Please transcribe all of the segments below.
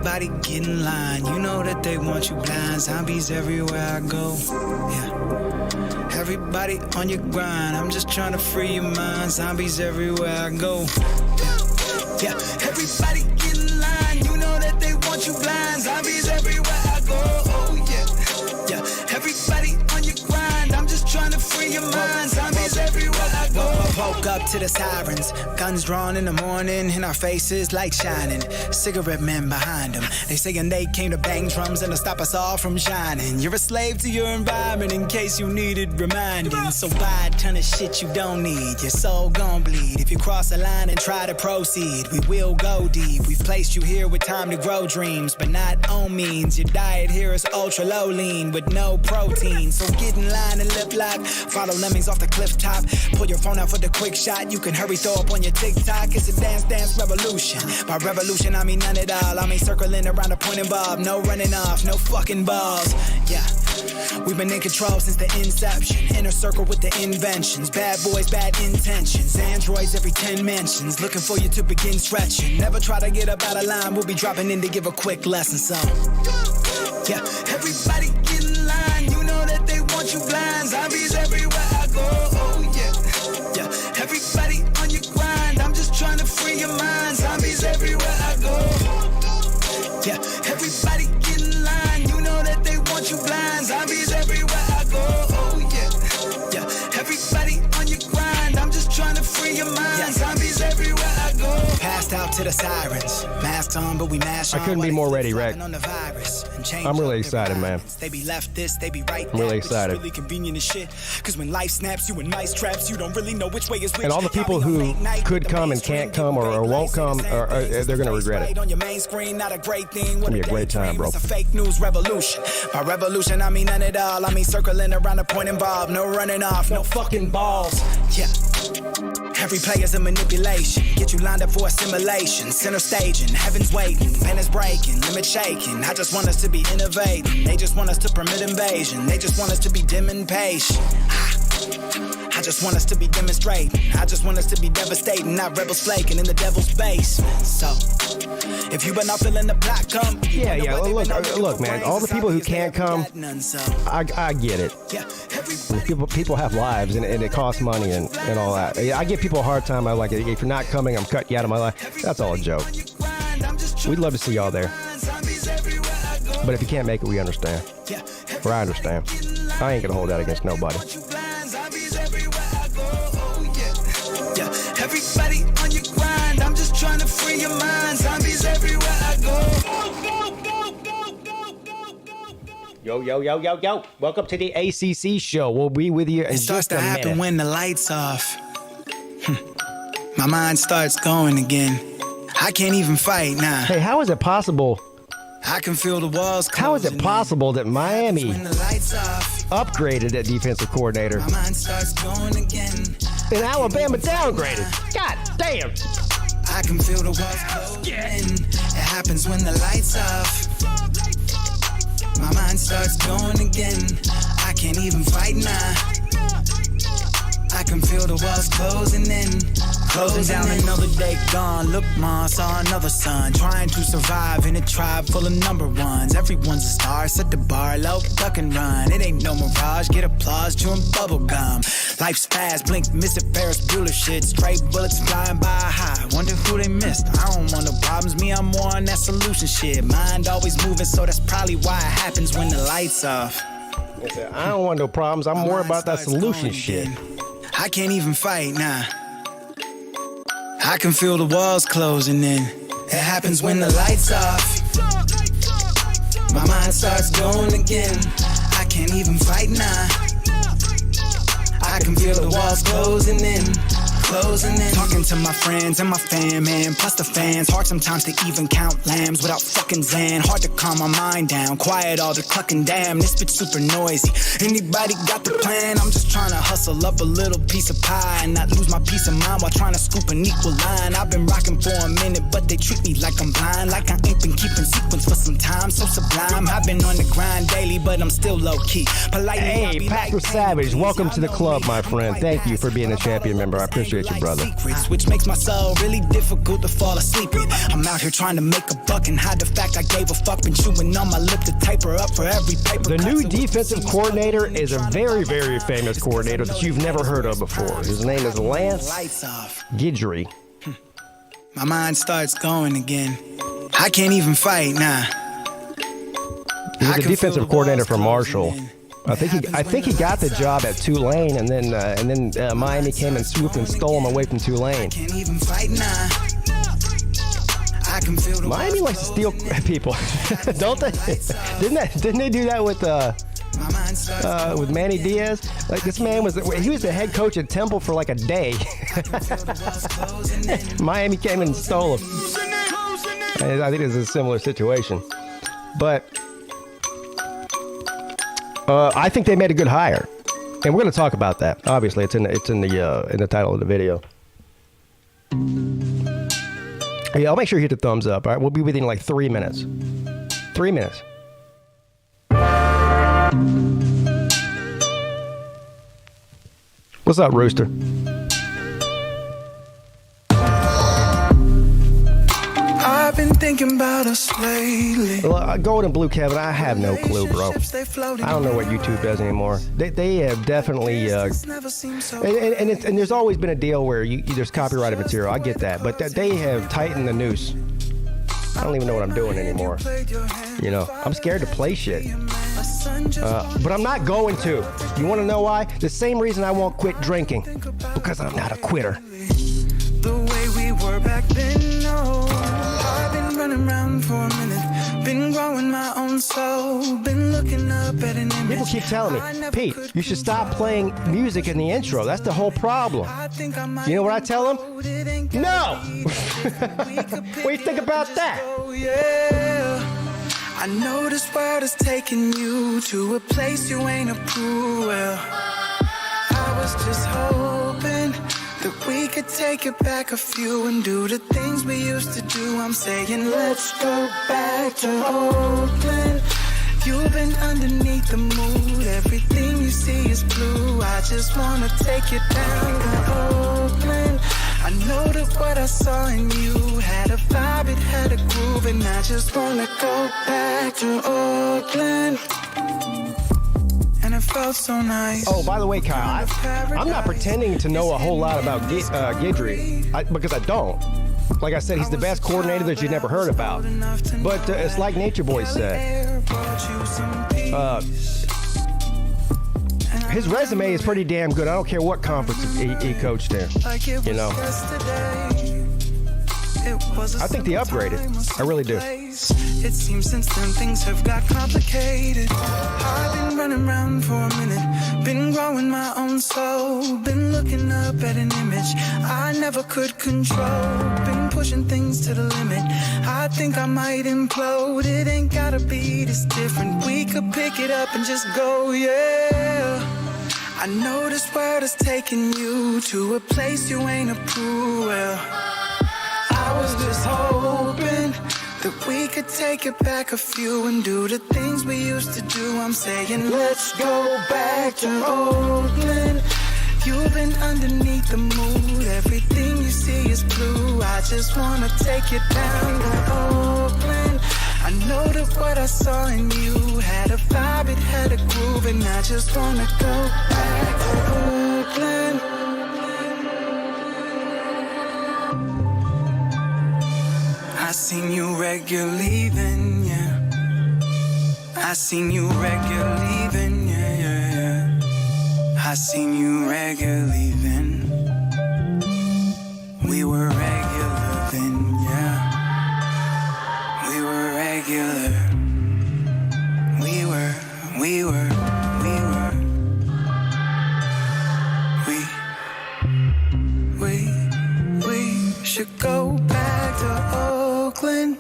Everybody get in line. You know that they want you blind. Zombies everywhere I go. Yeah. Everybody on your grind. I'm just trying to free your mind. Zombies everywhere I go. Yeah. Everybody get in line. You know that they want you blind. Zombies everywhere I go. Oh yeah. Yeah. Everybody on your grind. I'm just trying to free your mind. Zombies everywhere I go. Woke up to the sirens, guns drawn in the morning, and our faces light shining. Cigarette men behind them, they saying they came to bang drums and to stop us all from shining. You're a slave to your environment in case you needed reminding. So buy a ton of shit you don't need, your soul gon' bleed. If you cross the line and try to proceed, we will go deep. We've placed you here with time to grow dreams, but not on means. Your diet here is ultra low lean with no protein. So get in line and lip lock, follow lemmings off the cliff top. Pull your phone out for the quick shot, you can hurry throw up on your TikTok. It's a dance revolution. By revolution I mean none at all. I mean circling around the point and bob. No running off, no fucking balls. Yeah, we've been in control since the inception. Inner circle with the inventions. Bad boys, bad intentions. Androids every 10 mentions. Looking for you to begin stretching. Never try to get up out of line. We'll be dropping in to give a quick lesson. So yeah, everybody get in line. You know that they want you blind. Zombies everywhere I go. Oh yeah. Yeah, everybody on your grind. I'm just trying to free your mind. Zombies everywhere I go. Yeah, everybody get in line. You know that they want you blind. Zombies everywhere I go. Oh yeah. Yeah, everybody on your grind. I'm just trying to free your mind. Yeah. Zombies everywhere I go. Passed out to the sirens. Masks on, but we mash on. I couldn't be more ready, Rick. I'm really excited, man. They be left this, they be right. I'm really excited. Really convenient as shit. Because when life snaps you in mice traps, you don't really know which way is which. And all the people who could come and can't come or won't come, they're going to regret it. On your main screen, not a great thing. It'll be a great time, bro. It's a fake news revolution. By revolution, I mean none at all. I mean circling around the point and bob. No running off, no fucking balls. Yeah. Every player's a manipulation. Get you lined up for assimilation. Center staging, heaven's waiting. Pen is breaking, limit shaking. I just want us to be innovating. They just want us to permit invasion. They just want us to be dim and patient. I just want us to be demonstrating. I just want us to be devastating. Not rebels flaking in the devil's basement. So, if you been not feeling the plot come. Yeah. Look, man. All the people who can't come, I get it. People have lives and it costs money and all that. I give people a hard time. I like it. If you're not coming, I'm cutting you out of my life. That's all a joke. We'd love to see y'all there. But if you can't make it, we understand. Or I understand. I ain't gonna hold that against nobody. Everybody on your grind. I'm just trying to free your mind. Zombies everywhere I Yo. go. Welcome to the ACC show. We'll be with you in just a minute. It starts to happen when the lights off. My mind starts going again. I can't even fight now. Hey, how is it possible? I can feel the walls closing. How is it possible that Miami upgraded at defensive coordinator? My mind starts going again. And Alabama downgraded. God damn. I can feel the walls closing. It happens when the lights off. My mind starts going again. I can't even fight now. I can feel the walls closing in. Closing down, another day gone. Look, ma, saw another son. Trying to survive in a tribe full of number ones. Everyone's a star, set the bar low, duck and run. It ain't no mirage, get applause, chewing bubble gum. Life's fast, blink, miss it, Ferris Bueller shit. Straight bullets flying by high. Wonder who they missed. I don't want no problems, me, I'm more on that solution shit. Mind always moving, so that's probably why it happens when the lights off. I don't want no problems, I'm more about that solution shit. I can't even fight now. I can feel the walls closing in. It happens when the lights off. My mind starts going again. I can't even fight now. I can feel the walls closing in. Talking to my friends and my fam, man. Plus the fans. Hard sometimes to even count lambs without fucking Zan. Hard to calm my mind down. Quiet all the clucking, damn. This bitch super noisy. Anybody got the plan? I'm just trying to hustle up a little piece of pie and not lose my peace of mind while trying to scoop an equal line. I've been rocking for a minute, but they treat me like I'm blind. Like I ain't been keeping sequence for some time. So sublime. I've been on the grind daily, but I'm still low key. Politely, hey, Patrick Savage, welcome to the club, my friend. Thank you for being a champion member. I appreciate appreciate you, brother. Secrets, which makes my soul really difficult to fall asleep with. I'm out here trying to make a buck and hide the fact I gave a fuck. Been chewing on my lip to taper up for every paper. The new defensive coordinator is a very, very famous coordinator that you've never heard of before. His name is Lance Guidry. My mind starts going again. I can't even fight now. He was a defensive coordinator for Marshall. I think he got the job at Tulane, and then Miami came and swooped and stole him away from Tulane. Can't even fight now. I can feel the Miami likes to steal people, don't they? Didn't they do that with Manny Diaz? Like, this man was the head coach at Temple for like a day. Miami came and stole him. I think it's a similar situation, but I think they made a good hire, and we're going to talk about that. Obviously, it's in the title of the video. Yeah, I'll make sure you hit the thumbs up. All right, we'll be within like 3 minutes. 3 minutes. What's up, Rooster? I've been thinking about us lately. Gold and blue, Kevin, I have no clue, bro. I don't know what YouTube does anymore. They have definitely, and there's always been a deal where there's copyrighted material. I get that, but they have tightened the noose. I don't even know what I'm doing anymore. You know, I'm scared to play shit. But I'm not going to. You want to know why? The same reason I won't quit drinking. Because I'm not a quitter. The way we were back then, no. I've been running around for a minute. Been growing my own soul. Been looking up at an image. People keep telling me, Pete, you should stop playing music in the intro. That's the whole problem. You know what I tell them? No! What do you think about that? I know this world is taking you to a place you ain't approved. Well, I was just hoping that we could take it back a few and do the things we used to do. I'm saying let's go back to Oakland. You've been underneath the mood. Everything you see is blue. I just wanna take you down to Oakland. I know that what I saw in you had a vibe, it had a groove, and I just wanna go back to Oakland. And it felt so nice. Oh, by the way, Kyle, I'm not pretending to know a whole lot about Guidry, because I don't. Like I said, he's the best coordinator that you never heard about. But it's like Nature Boy said. His resume is pretty damn good. I don't care what conference he coached in. You know. I think they upgraded. I really do. It seems since then things have got complicated. I've been running around for a minute. Been growing my own soul. Been looking up at an image I never could control. Been pushing things to the limit. I think I might implode. It ain't gotta be this different. We could pick it up and just go, yeah. I know this world is taking you to a place you ain't approved. Well, I was just hoping that we could take it back a few and do the things we used to do. I'm saying let's go back to Oakland. You've been underneath the mood. Everything you see is blue. I just wanna take you down to Oakland. I know that what I saw in you had a vibe, it had a groove, and I just wanna go back to Oakland. I seen you regularly then, yeah. I seen you regularly then, yeah, yeah, yeah. I seen you regularly then. We were regular then, yeah. We were regular. We should go back to Oakland.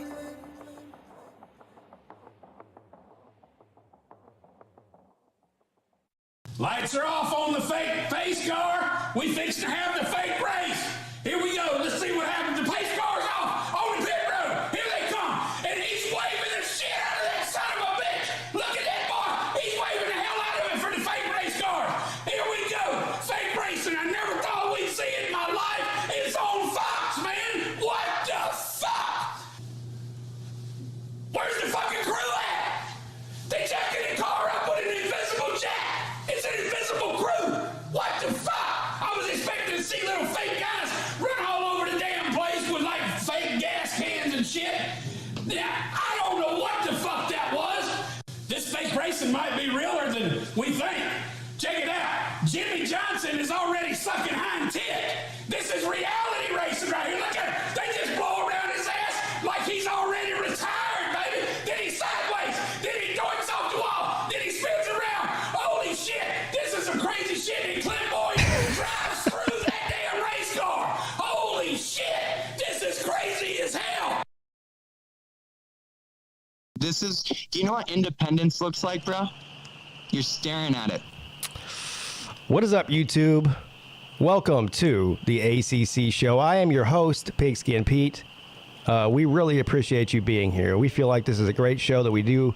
Lights are off on the fake pace car. We fixed to have the fake race. Here we go. Let's see what happens. The pace car's off on the pit road. Here they come. And he's waving the shit out of that son of a bitch. Look at that boy. He's waving the hell out of it for the fake race car. Here we go. Fake racing. I never thought we'd see it in my life. Do you know what independence looks like, bro? You're staring at it. What is up, YouTube? Welcome to the ACC show. I am your host, PigskinPeete. We really appreciate you being here. We feel like this is a great show that we do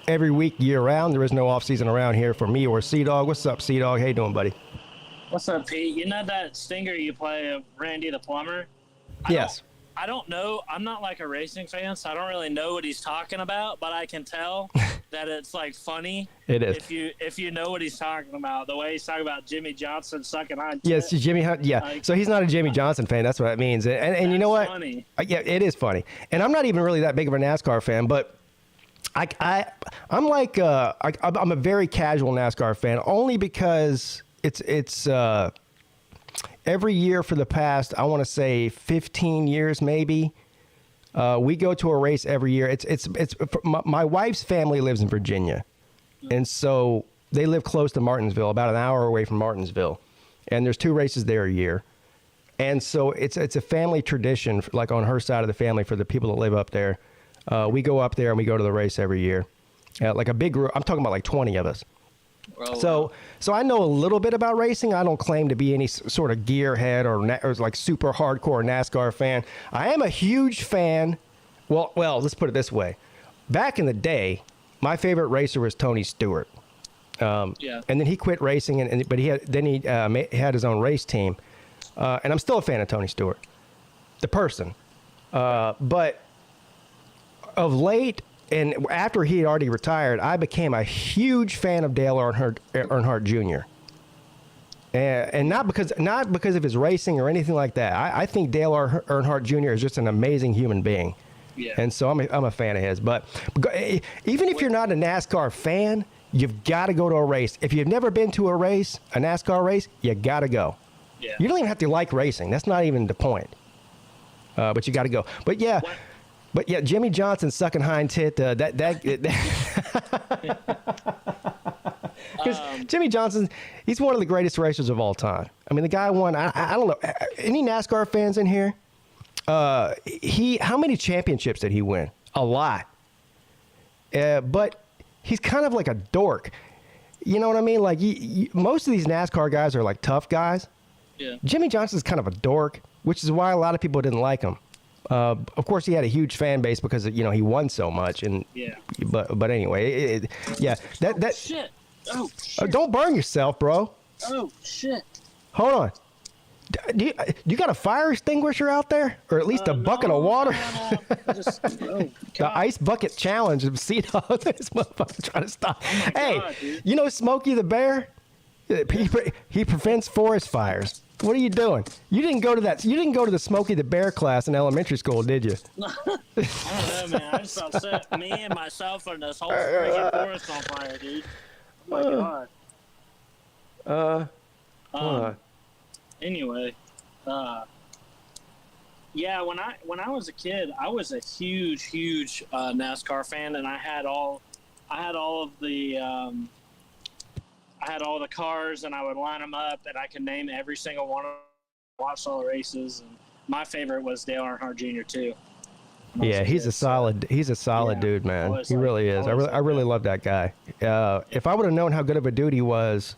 every week, year round. There is no off season around here for me or C-Dog. What's up, C-Dog? How you doing, buddy? What's up, Pete? You know that stinger you play of Randy the Plumber? Yes. I don't know. I'm not like a racing fan, so I don't really know what he's talking about, but I can tell that it's like funny. It is. If you know what he's talking about, the way he's talking about Jimmy Johnson sucking on. Yes, Jimmy. Yeah. Like, so he's not a Jimmy Johnson fan. That's what it means. And you know what? Funny. Yeah, it is funny. And I'm not even really that big of a NASCAR fan, but I'm like I'm a very casual NASCAR fan only because it's every year for the past, I want to say 15 years maybe. We go to a race every year. It's my wife's family lives in Virginia, and so they live close to Martinsville, about an hour away from Martinsville, and there's 2 races there a year, and so it's a family tradition, like on her side of the family, for the people that live up there. We go up there and we go to the race every year, like a big group. I'm talking about like 20 of us. So I know a little bit about racing. I don't claim to be any sort of gearhead or like super hardcore NASCAR fan. I am a huge fan. Well, let's put it this way. Back in the day, my favorite racer was Tony Stewart. Yeah. And then he quit racing, but he had his own race team. And I'm still a fan of Tony Stewart, the person. But of late, and after he had already retired, I became a huge fan of Dale Earnhardt Jr. And not because of his racing or anything like that. I think Dale Earnhardt Jr. is just an amazing human being. Yeah. And so I'm a fan of his. But even if you're not a NASCAR fan, you've got to go to a race. If you've never been to a NASCAR race, you got to go. Yeah. You don't even have to like racing. That's not even the point. But you got to go. But yeah. What? But yeah, Jimmy Johnson sucking hind tit. Because Jimmy Johnson, he's one of the greatest racers of all time. I mean, the guy won. I don't know. Any NASCAR fans in here? How many championships did he win? A lot. But he's kind of like a dork. You know what I mean? Like most of these NASCAR guys are like tough guys. Yeah. Jimmy Johnson's kind of a dork, which is why a lot of people didn't like him. Of course, he had a huge fan base because he won so much, and yeah. But anyway, that shit. Oh shit. Don't burn yourself, bro. Oh shit. Hold on. Do you got a fire extinguisher out there, or at least a bucket of water? No. The ice bucket challenge of C-Dog. This motherfucker trying to stop. Oh my Hey, God, dude. you know Smokey the Bear? He prevents forest fires. What are you doing? You didn't go to the Smokey the Bear class in elementary school, did you? I don't know, man. I just upset me and myself and this whole freaking forest on fire, dude. Oh my God. Anyway, yeah. When I was a kid, I was a huge NASCAR fan, and I had all of the. I had all the cars, and I would line them up, and I could name every single one of them. Watched all the races, and my favorite was Dale Earnhardt Jr. too. Yeah, he's a solid dude, man. He really is. I really love that guy. If I would have known how good of a dude he was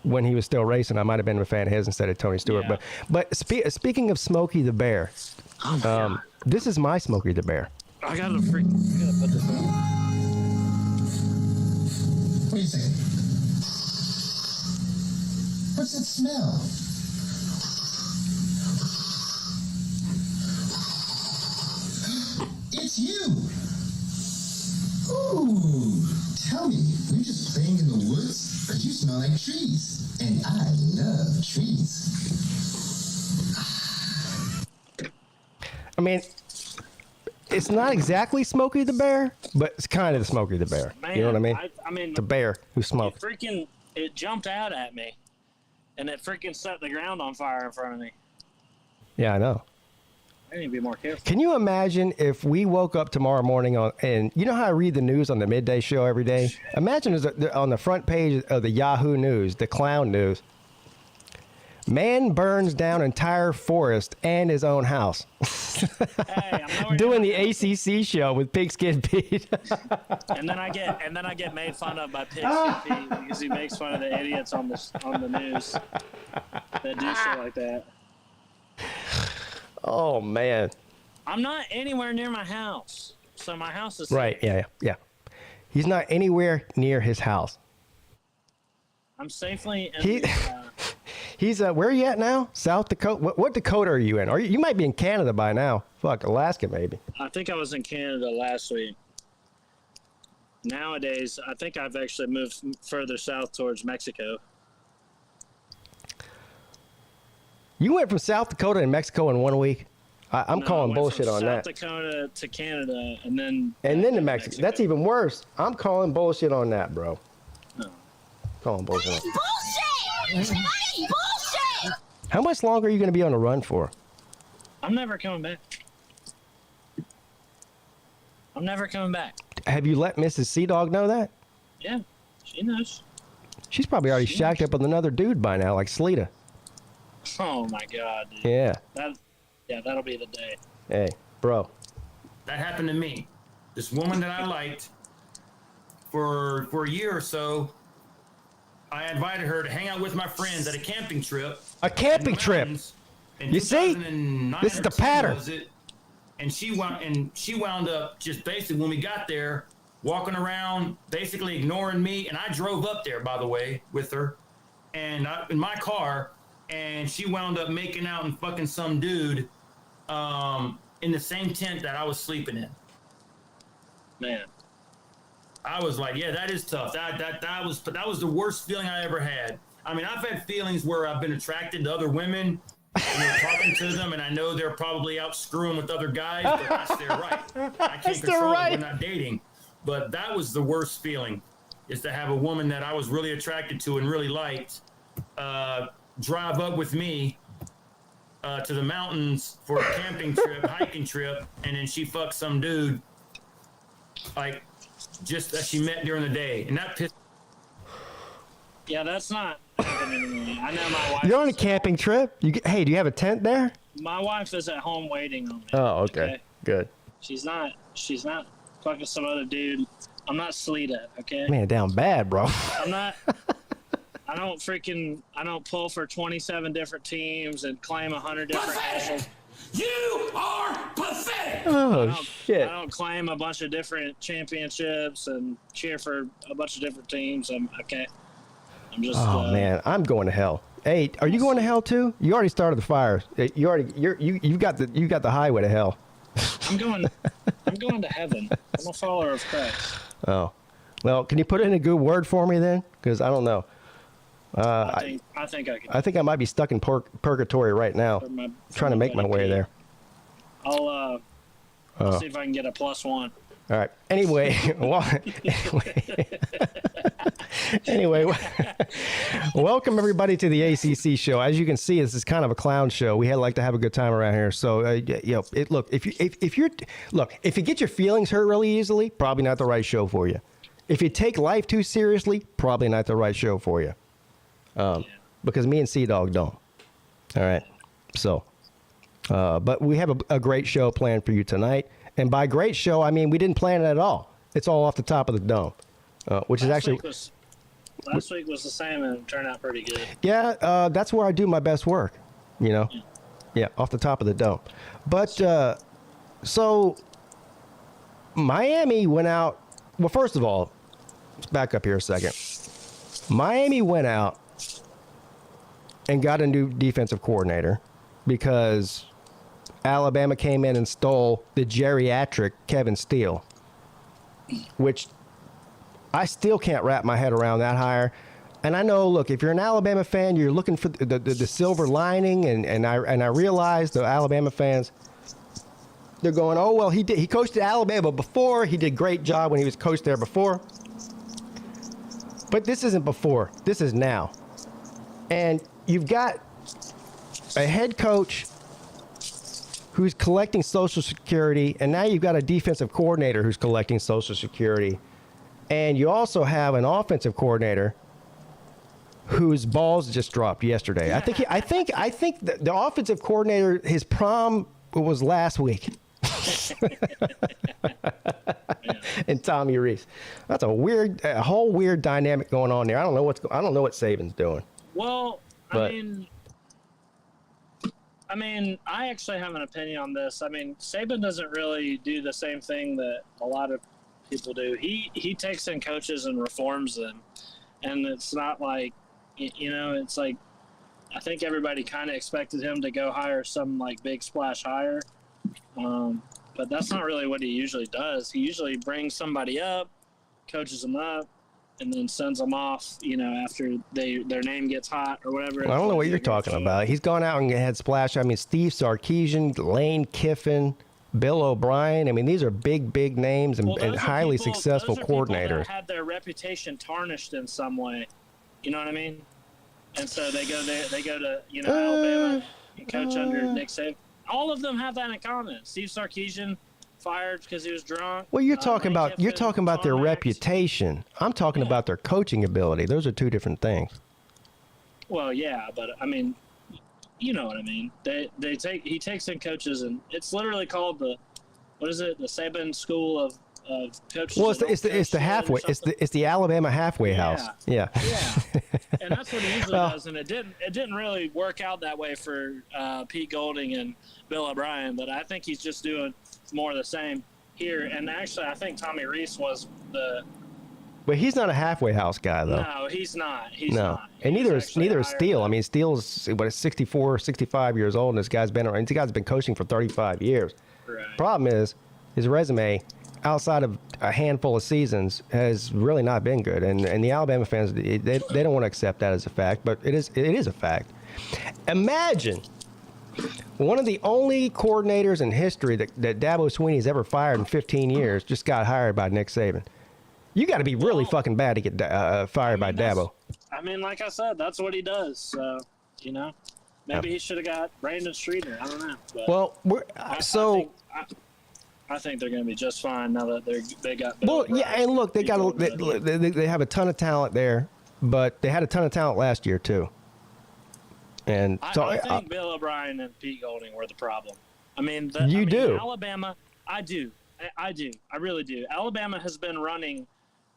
when he was still racing, I might have been a fan of his instead of Tony Stewart. Yeah. But speaking of Smokey the Bear, this is my Smokey the Bear. I gotta put this on. Wait a second. What's that smell? It's you! Ooh, tell me, were you just playing in the woods? Because you smell like trees, and I love trees. I mean, it's not exactly Smokey the Bear, but it's kind of the Smokey the Bear. Man, you know what I mean? I mean, the bear who smoked. It jumped out at me, and it freaking set the ground on fire in front of me. Yeah, I know. I need to be more careful. Can you imagine if we woke up tomorrow morning and you know how I read the news on the midday show every day? Imagine on the front page of the Yahoo News, the clown news. Man burns down entire forest and his own house. Hey, I'm nowhere Doing near the ACC show with Pigskin Pete. and then I get made fun of by PigskinPeete because he makes fun of the idiots on the news that do shit like that. Oh man. I'm not anywhere near my house, so my house is Right. safe. Yeah. He's not anywhere near his house. I'm safely in He- He's where are you at now? South Dakota. What Dakota are you in? You might be in Canada by now. Fuck, Alaska maybe. I think I was in Canada last week. Nowadays, I think I've actually moved further south towards Mexico. You went from South Dakota and Mexico in 1 week. I'm No, I calling went bullshit from on South that. Dakota to Canada, and then And then to Mexico. That's even worse. I'm calling bullshit on that, bro. No. Calling bullshit. Bullshit! Bullshit! How much longer are you going to be on the run for? I'm never coming back. I'm never coming back. Have you let Mrs. Sea Dog know that? Yeah, she knows. She's probably already shacked up with another dude by now, like Sleeta. Oh my God, dude. Yeah. That'll be the day. Hey, bro. That happened to me. This woman that I liked for a year or so, I invited her to hang out with my friends at a camping trip. A camping trip. You see? This is the pattern. And she wound up just basically when we got there, walking around, basically ignoring me. And I drove up there, by the way, with her, and in my car, and she wound up making out and fucking some dude in the same tent that I was sleeping in. Man. I was like, yeah, that is tough. That was the worst feeling I ever had. I mean, I've had feelings where I've been attracted to other women, talking to them, and I know they're probably out screwing with other guys, but that's their right. I can't control it. We're not dating. But that was the worst feeling, is to have a woman that I was really attracted to and really liked drive up with me to the mountains for a camping trip, hiking trip, and then she fucked some dude, like, just that she met during the day, and that pissed. Yeah, that's not happening to me. I know my wife. You're on a camping trip? Hey, do you have a tent there? My wife is at home waiting on me. Oh, okay. Good. She's not fucking some other dude. I'm not Sleeta, okay? Man, down bad, bro. I'm not. I don't pull for 27 different teams and claim 100 different national. You are pathetic. Oh, shit. I don't claim a bunch of different championships and cheer for a bunch of different teams. I'm just. Oh, man. I'm going to hell. Hey, are you going to hell, too? You already started the fire. You've got the highway to hell. I'm going to heaven. I'm a follower of Christ. Oh. Well, can you put in a good word for me then? Because I don't know. I think I can. I think I might be stuck in purgatory right now, trying to make my way there. I'll see if I can get a +1. All right. Anyway, welcome everybody to the ACC show. As you can see, this is kind of a clown show. We like to have a good time around here. So, look, if you get your feelings hurt really easily, probably not the right show for you. If you take life too seriously, probably not the right show for you. Because me and Sea Dog don't. All right. So, but we have a great show planned for you tonight. And by great show, I mean we didn't plan it at all. It's all off the top of the dome, which is actually. Last week was the same and it turned out pretty good. Yeah, that's where I do my best work. Yeah, off the top of the dome. But so Miami went out. Well, first of all, let's back up here a second. Miami went out and got a new defensive coordinator because Alabama came in and stole the geriatric Kevin Steele, which I still can't wrap my head around that hire. And I know, look, if you're an Alabama fan, you're looking for the silver lining, and I realize the Alabama fans, they're going, oh, well, he coached at Alabama before. He did a great job when he was coached there before. But this isn't before. This is now. And you've got a head coach who's collecting Social Security, and now you've got a defensive coordinator who's collecting Social Security. And you also have an offensive coordinator whose balls just dropped yesterday. I think the offensive coordinator, his prom was last week. And Tommy Reese. That's a whole weird dynamic going on there. I don't know what Saban's doing. Well, I mean, I actually have an opinion on this. I mean, Saban doesn't really do the same thing that a lot of people do. He takes in coaches and reforms them, and it's not like, it's like, I think everybody kind of expected him to go hire some like big splash hire. But that's not really what he usually does. He usually brings somebody up, coaches them up, and then sends them off, after their name gets hot or whatever. Well, I don't know what you're talking about. He's gone out and had splash. I mean, Steve Sarkisian, Lane Kiffin, Bill O'Brien. I mean, these are big names and highly successful coordinators. People that had their reputation tarnished in some way. You know what I mean? And so they go there. They go to Alabama and coach under Nick Saban. All of them have that in common. Steve Sarkisian fired because he was drunk. Well, you're talking about their reputation. I'm talking about their coaching ability. Those are two different things. Well, yeah, but I mean, you know what I mean. He takes in coaches, and it's literally called the Saban School of Coaches. Well, it's the halfway. It's the Alabama halfway house. Yeah. And that's what he usually does, and it didn't really work out that way for Pete Golding and Bill O'Brien, but I think he's just doing more of the same here. And actually, I think Tommy Reese was the. But he's not a halfway house guy, though. No, he's not. He's not. And neither is Steele. I mean, Steele's 64, 65 years old, and this guy's been coaching for 35 years. Right. Problem is, his resume, outside of a handful of seasons, has really not been good. And the Alabama fans, they don't want to accept that as a fact, but it is a fact. Imagine one of the only coordinators in history that Dabo Swinney's ever fired in 15 years just got hired by Nick Saban. You got to be really fucking bad to get fired by Dabo. I mean, like I said, that's what he does. So, maybe he should have got Brandon Streeter. I don't know. But well, I think they're going to be just fine now that they got. Well, yeah, and look, they have a ton of talent there, but they had a ton of talent last year too. And so I think Bill O'Brien and Pete Golding were the problem. I mean, do. Alabama. I do. I really do. Alabama has been running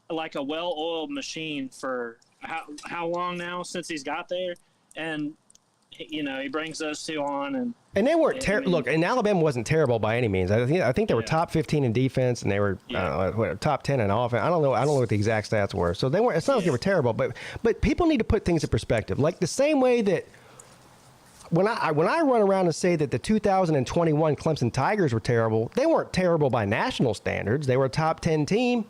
like a well-oiled machine for how long now since he's got there, and he brings those two on, and they weren't terrible. Look, and Alabama wasn't terrible by any means. I think they were top 15 in defense, and they were top 10 in offense. I don't know what the exact stats were. So they weren't. It's not like they were terrible, but people need to put things in perspective. Like the same way that when I run around and say that the 2021 Clemson Tigers were terrible, they weren't terrible by national standards. They were a top 10 team,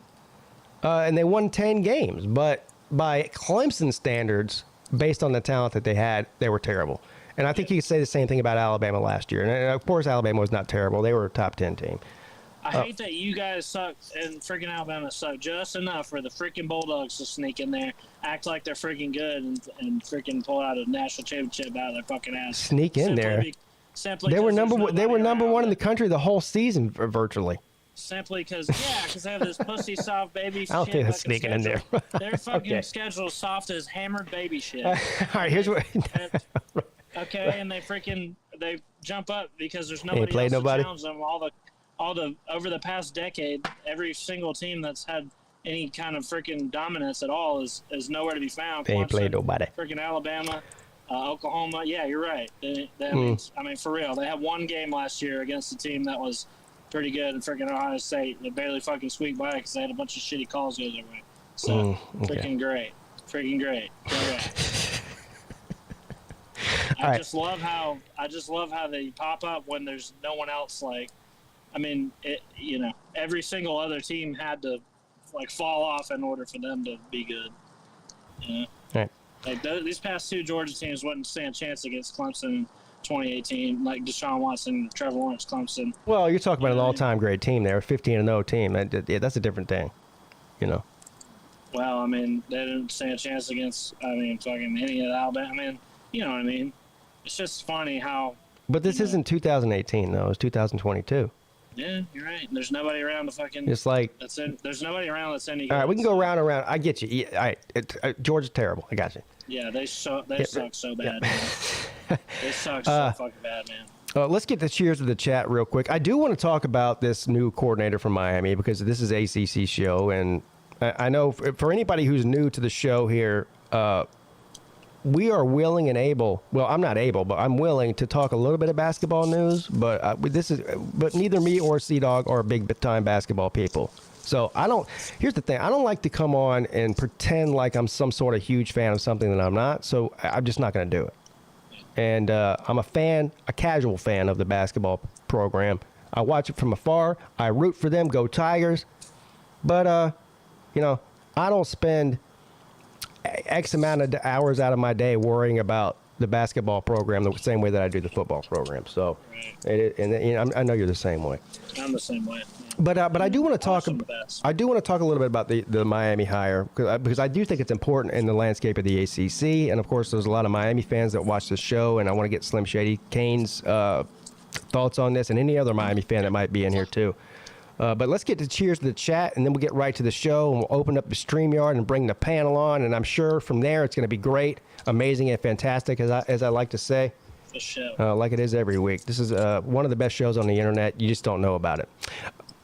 and they won 10 games. But by Clemson standards, based on the talent that they had, they were terrible. And I think you could say the same thing about Alabama last year. And of course, Alabama was not terrible. They were a top 10 team. I hate that you guys suck and freaking Alabama suck just enough for the freaking Bulldogs to sneak in there, act like they're freaking good, and freaking pull out a national championship out of their fucking ass. Sneak in there. They were number one in the country the whole season virtually. Simply because they have this pussy soft baby shit. I don't think they're sneaking in there. Their fucking schedule soft as hammered baby shit. All right, here's what. Okay, and they jump up because there's nobody else to challenge them. All the over the past decade, every single team that's had any kind of freaking dominance at all is nowhere to be found. They ain't played nobody. Freaking Alabama, Oklahoma. Yeah, you're right. I mean, for real, they had one game last year against a team that was pretty good, and freaking Ohio State, they barely fucking squeaked by because they had a bunch of shitty calls go their way. So freaking great. I just love how they pop up when there's no one else. Like, I mean, every single other team had to like fall off in order for them to be good. Right. Like these past two Georgia teams wouldn't stand a chance against Clemson in 2018, like Deshaun Watson, Trevor Lawrence, Clemson. Well, you're talking about an all-time great team. They were 15-0 team. That's a different thing, Well, I mean, they didn't stand a chance against, fucking any of the Alabama. I mean, you know what I mean? It's just funny how. But this isn't 2018, though. It's 2022. Yeah, you're right. There's nobody around to fucking. It's like. There's nobody around that's any. All right, we can go round and round. I get you. Yeah, all right, Georgia's terrible. I got you. Yeah, they suck so bad. Man. They suck so fucking bad, man. Let's get the cheers of the chat real quick. I do want to talk about this new coordinator from Miami because this is ACC show, and I know for anybody who's new to the show here, we are willing and able. Well, I'm not able, but I'm willing to talk a little bit of basketball news. But neither me or C-Dog are big time basketball people. So here's the thing. I don't like to come on and pretend like I'm some sort of huge fan of something that I'm not. So I'm just not going to do it. And I'm a casual fan of the basketball program. I watch it from afar. I root for them. Go Tigers. But, I don't spend X amount of hours out of my day worrying about the basketball program the same way that I do the football program. So, I know you're the same way. I'm the same way. But I do want to talk. I do want to talk a little bit about the Miami hire because I do think it's important in the landscape of the ACC, and of course, there's a lot of Miami fans that watch this show, and I want to get Slim Shady Kane's thoughts on this, and any other Miami fan that might be in here too. But let's get to cheers to the chat, and then we'll get right to the show, and we'll open up the StreamYard and bring the panel on, and I'm sure from there it's going to be great, amazing, and fantastic, as I like to say. For sure. Like it is every week. This is one of the best shows on the internet. You just don't know about it.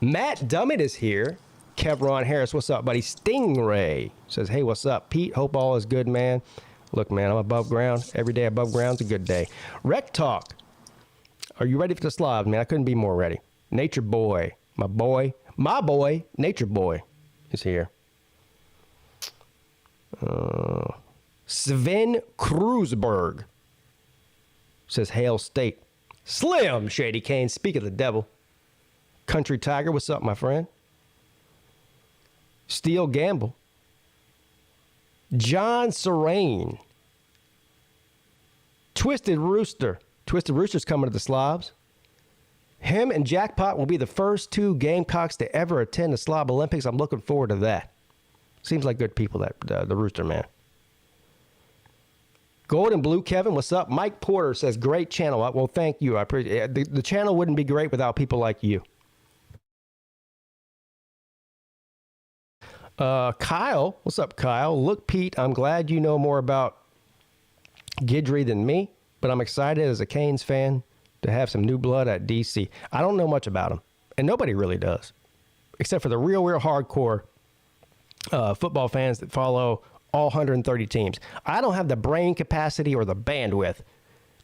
Matt Dummett is here. Kevron Harris, what's up, buddy? Stingray says, hey, what's up, Pete? Hope all is good, man. Look, man, I'm above ground. Every day above ground's a good day. Rec Talk. Are you ready for the Slavs, man? I couldn't be more ready. Nature Boy. My boy, Nature Boy is here. Sven Kreuzberg says, Hail State. Slim Shady Kane, speak of the devil. Country Tiger, what's up, my friend? Steele Gamble. John Serene. Twisted Rooster. Twisted Rooster's coming to the Slavs. Him and Jackpot will be the first two Gamecocks to ever attend the Slav Olympics. I'm looking forward to that. Seems like good people, the Rooster man. Gold and Blue Kevin, what's up? Mike Porter says, great channel. Well, thank you. I appreciate it. The channel wouldn't be great without people like you. Kyle, what's up, Kyle? Look, Pete, I'm glad you know more about Guidry than me, but I'm excited as a Canes fan to have some new blood at DC. I don't know much about him, and nobody really does, except for the real hardcore football fans that follow all 130 teams. I don't have the brain capacity or the bandwidth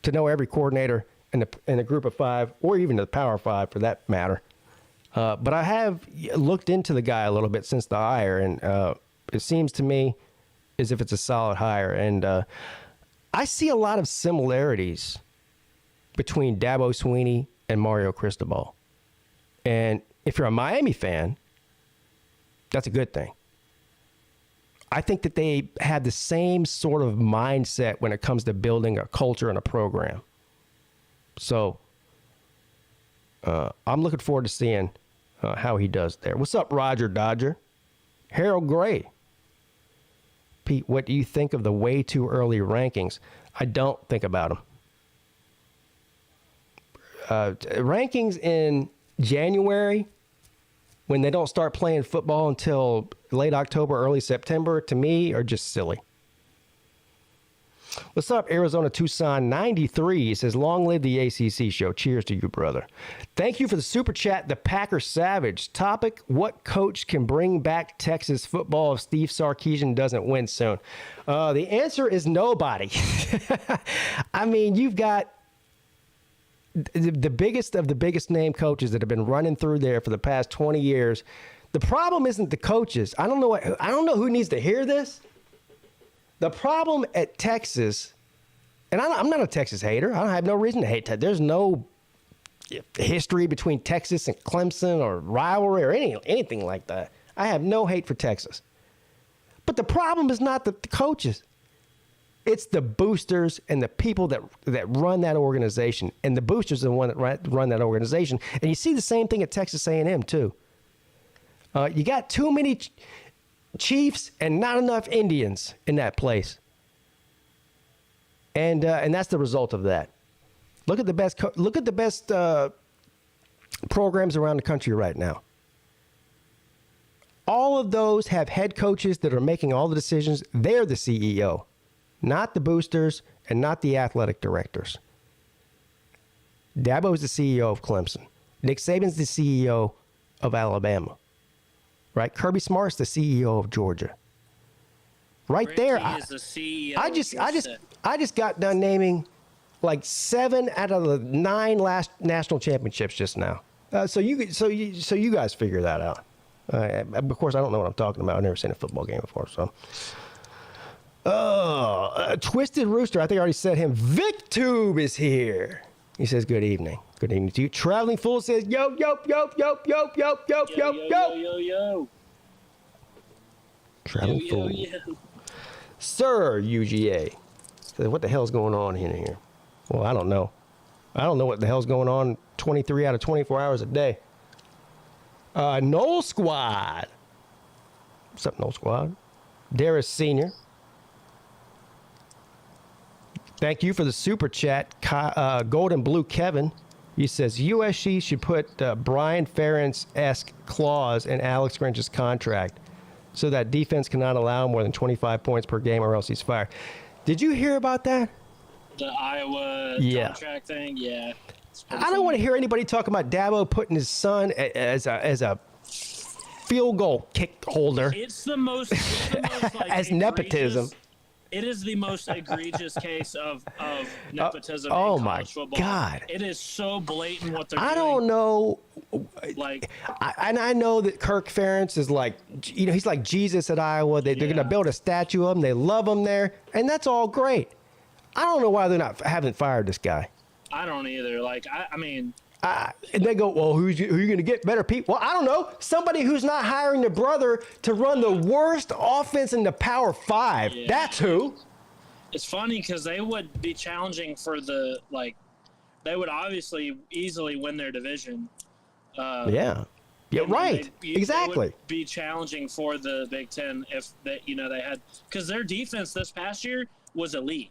to know every coordinator in the group of five, or even the Power Five for that matter. But I have looked into the guy a little bit since the hire, and it seems to me as if it's a solid hire. And I see a lot of similarities between Dabo Swinney and Mario Cristobal. And if you're a Miami fan, that's a good thing. I think that they had the same sort of mindset when it comes to building a culture and a program. So I'm looking forward to seeing how he does there. What's up, Roger Dodger? Harold Gray. Pete, what do you think of the way too early rankings? I don't think about them. Rankings in January, when they don't start playing football until late October, early September, to me, are just silly. What's up, Arizona Tucson 93? He says, long live the ACC show. Cheers to you, brother. Thank you for the super chat. The Packer Savage. Topic, what coach can bring back Texas football if Steve Sarkisian doesn't win soon? The answer is nobody. I mean, you've got the biggest of the biggest name coaches that have been running through there for the past 20 years. The problem isn't the coaches. I don't know who needs to hear this. The problem at Texas, and I'm not a Texas hater. I have no reason to hate Texas. There's no history between Texas and Clemson or rivalry or anything like that. I have no hate for Texas. But the problem is not the coaches. It's the boosters and the people that run that organization. And the boosters are the one that run that organization. And you see the same thing at Texas A&M, too. You got too many Chiefs and not enough Indians in that place. And that's the result of that. Look at the best programs around the country right now. All of those have head coaches that are making all the decisions. They're the CEO, not the boosters and not the athletic directors. Dabo is the CEO of Clemson. Nick Saban's the CEO of Alabama. Right? Kirby Smart's the CEO of Georgia. Right there. He is the CEO I just got done naming like 7 out of the 9 last national championships just now. So you guys figure that out. Of course, I don't know what I'm talking about. I've never seen a football game before. So, Twisted Rooster. I think I already said him. VicTube is here. He says, "Good evening. Good evening to you." Traveling Fool says, "Yo, yo, yo, yo, yo, yo, yo, yo, yo, yo." Traveling Fool. Sir UGA says, "What the hell's going on in here?" Well, I don't know. I don't know what the hell's going on 23 out of 24 hours a day. Noel Squad. What's up, Noel Squad? Darius Sr. Thank you for the super chat. Golden Blue Kevin. He says, USC should put Brian Ferentz-esque clause in Alex Grinch's contract so that defense cannot allow more than 25 points per game or else he's fired. Did you hear about that? The Iowa contract thing? Yeah. I don't want to hear anybody talk about Dabo putting his son as a field goal kick holder. It's the most like, as nepotism. It is the most egregious case of nepotism in college football. God. It is so blatant what they're doing. I don't know. Like, I know that Kirk Ferentz is like, he's like Jesus at Iowa. They're going to build a statue of him. They love him there. And that's all great. I don't know why haven't fired this guy. I don't either. Like, I mean... and they go, well, who are you going to get? Better people? Well, I don't know. Somebody who's not hiring the brother to run the worst offense in the Power 5. Yeah. That's who. It's funny because they would be challenging for the, like, they would obviously easily win their division. Yeah, right. Exactly. They would be challenging for the Big Ten if they had, because their defense this past year was elite.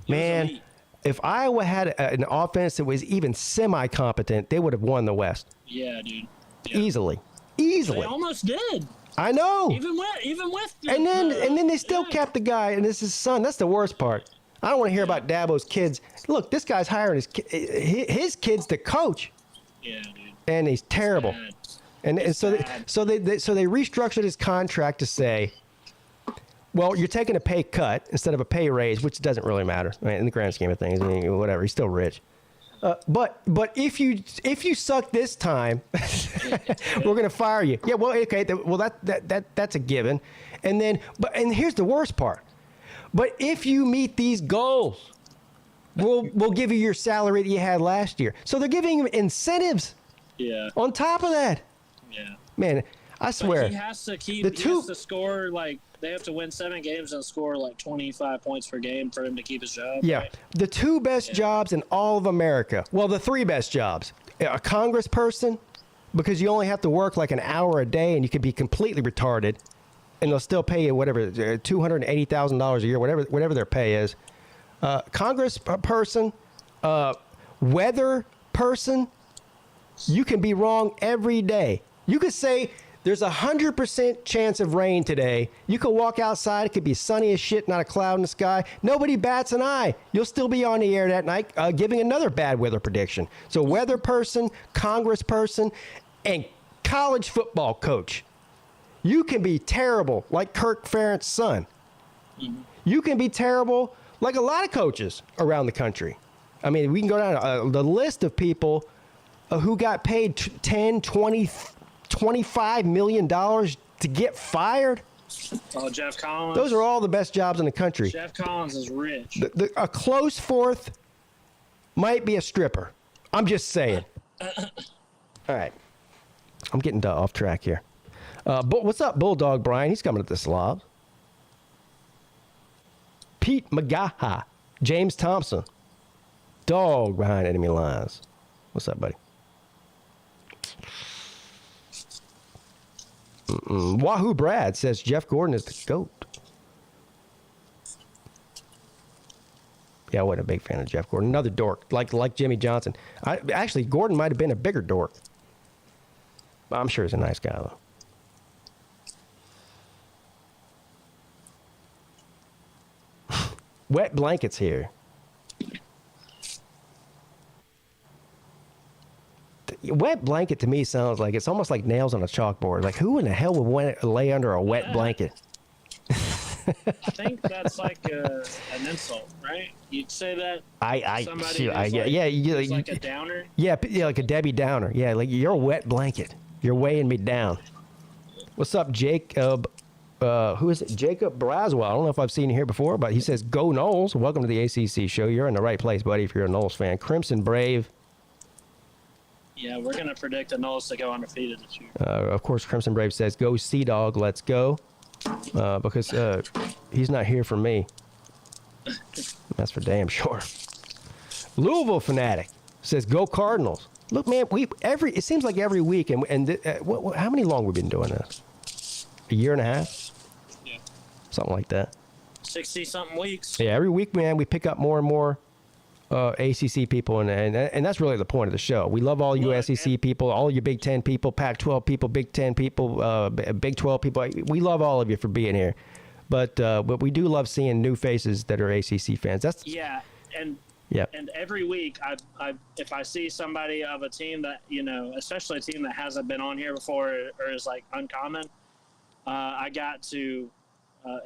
Man, if Iowa had an offense that was even semi-competent, they would have won the West. Yeah, dude. Yeah. Easily. They almost did. I know. Even with. And then they still kept the guy, and this is his son. That's the worst part. I don't want to hear about Dabo's kids. Look, this guy's hiring his kids to coach. Yeah, dude. And he's terrible. And so they restructured his contract to say, well, you're taking a pay cut instead of a pay raise, which doesn't really matter in the grand scheme of things. I mean, whatever, he's still rich. But if you suck this time, we're going to fire you. Yeah, well, okay, that's a given. And here's the worst part. But if you meet these goals, we'll give you your salary that you had last year. So they're giving him incentives. Yeah. On top of that. Yeah. Man, I swear. But he has to score, like, they have to win 7 games and score like 25 points per game for him to keep his job. Yeah. Right? The 2 best jobs in all of America. Well, the 3 best jobs. A congressperson, because you only have to work like an hour a day and you can be completely retarded, and they'll still pay you whatever, $280,000 a year, whatever their pay is. Congressperson, weather person, you can be wrong every day. You could say there's 100% chance of rain today. You could walk outside. It could be sunny as shit, not a cloud in the sky. Nobody bats an eye. You'll still be on the air that night giving another bad weather prediction. So weather person, congressperson, and college football coach. You can be terrible like Kirk Ferentz's son. Mm-hmm. You can be terrible like a lot of coaches around the country. I mean, we can go down the list of people who got paid $10, $20, $25 million to get fired. Oh, Jeff Collins. Those are all the best jobs in the country. Jeff Collins is rich. A close fourth might be a stripper. I'm just saying. All right. I'm getting off track here. But what's up, Bulldog Brian? He's coming to the Slav. Peete McGaha. James Thompson. Dog behind enemy lines. What's up, buddy? Wahoo Brad says Jeff Gordon is the GOAT. Yeah, I wasn't a big fan of Jeff Gordon. Another dork, like Jimmy Johnson. Actually, Gordon might have been a bigger dork. I'm sure he's a nice guy, though. Wet blankets here. wet blanket to me sounds like it's almost like nails on a chalkboard. Like, who in the hell would lay under a wet blanket? I think that's like an insult, right? You'd say that. Who's like a downer. Yeah, like a Debbie Downer. Yeah, like you're a wet blanket. You're weighing me down. What's up, Jacob? Who is it? Jacob Braswell. I don't know if I've seen you here before, but he says, "Go Noles! Welcome to the ACC show. You're in the right place, buddy. If you're a Noles fan, Crimson Brave." Yeah, we're gonna predict the Noles to go undefeated this year. Of course, Crimson Brave says, "Go Sea Dog, let's go," because he's not here for me. That's for damn sure. Louisville fanatic says, "Go Cardinals." Look, man, it seems like every week, and how many long we've been doing this? A year and a half? Yeah, something like that. 60-something weeks. Yeah, every week, man, we pick up more and more ACC people, and that's really the point of the show. We love all you SEC people, all you Big Ten people, Pac-12 people, Big Ten people, Big 12 people. We love all of you for being here, but we do love seeing new faces that are ACC fans. And every week, if I see somebody of a team that, especially a team that hasn't been on here before or is like uncommon, I got to.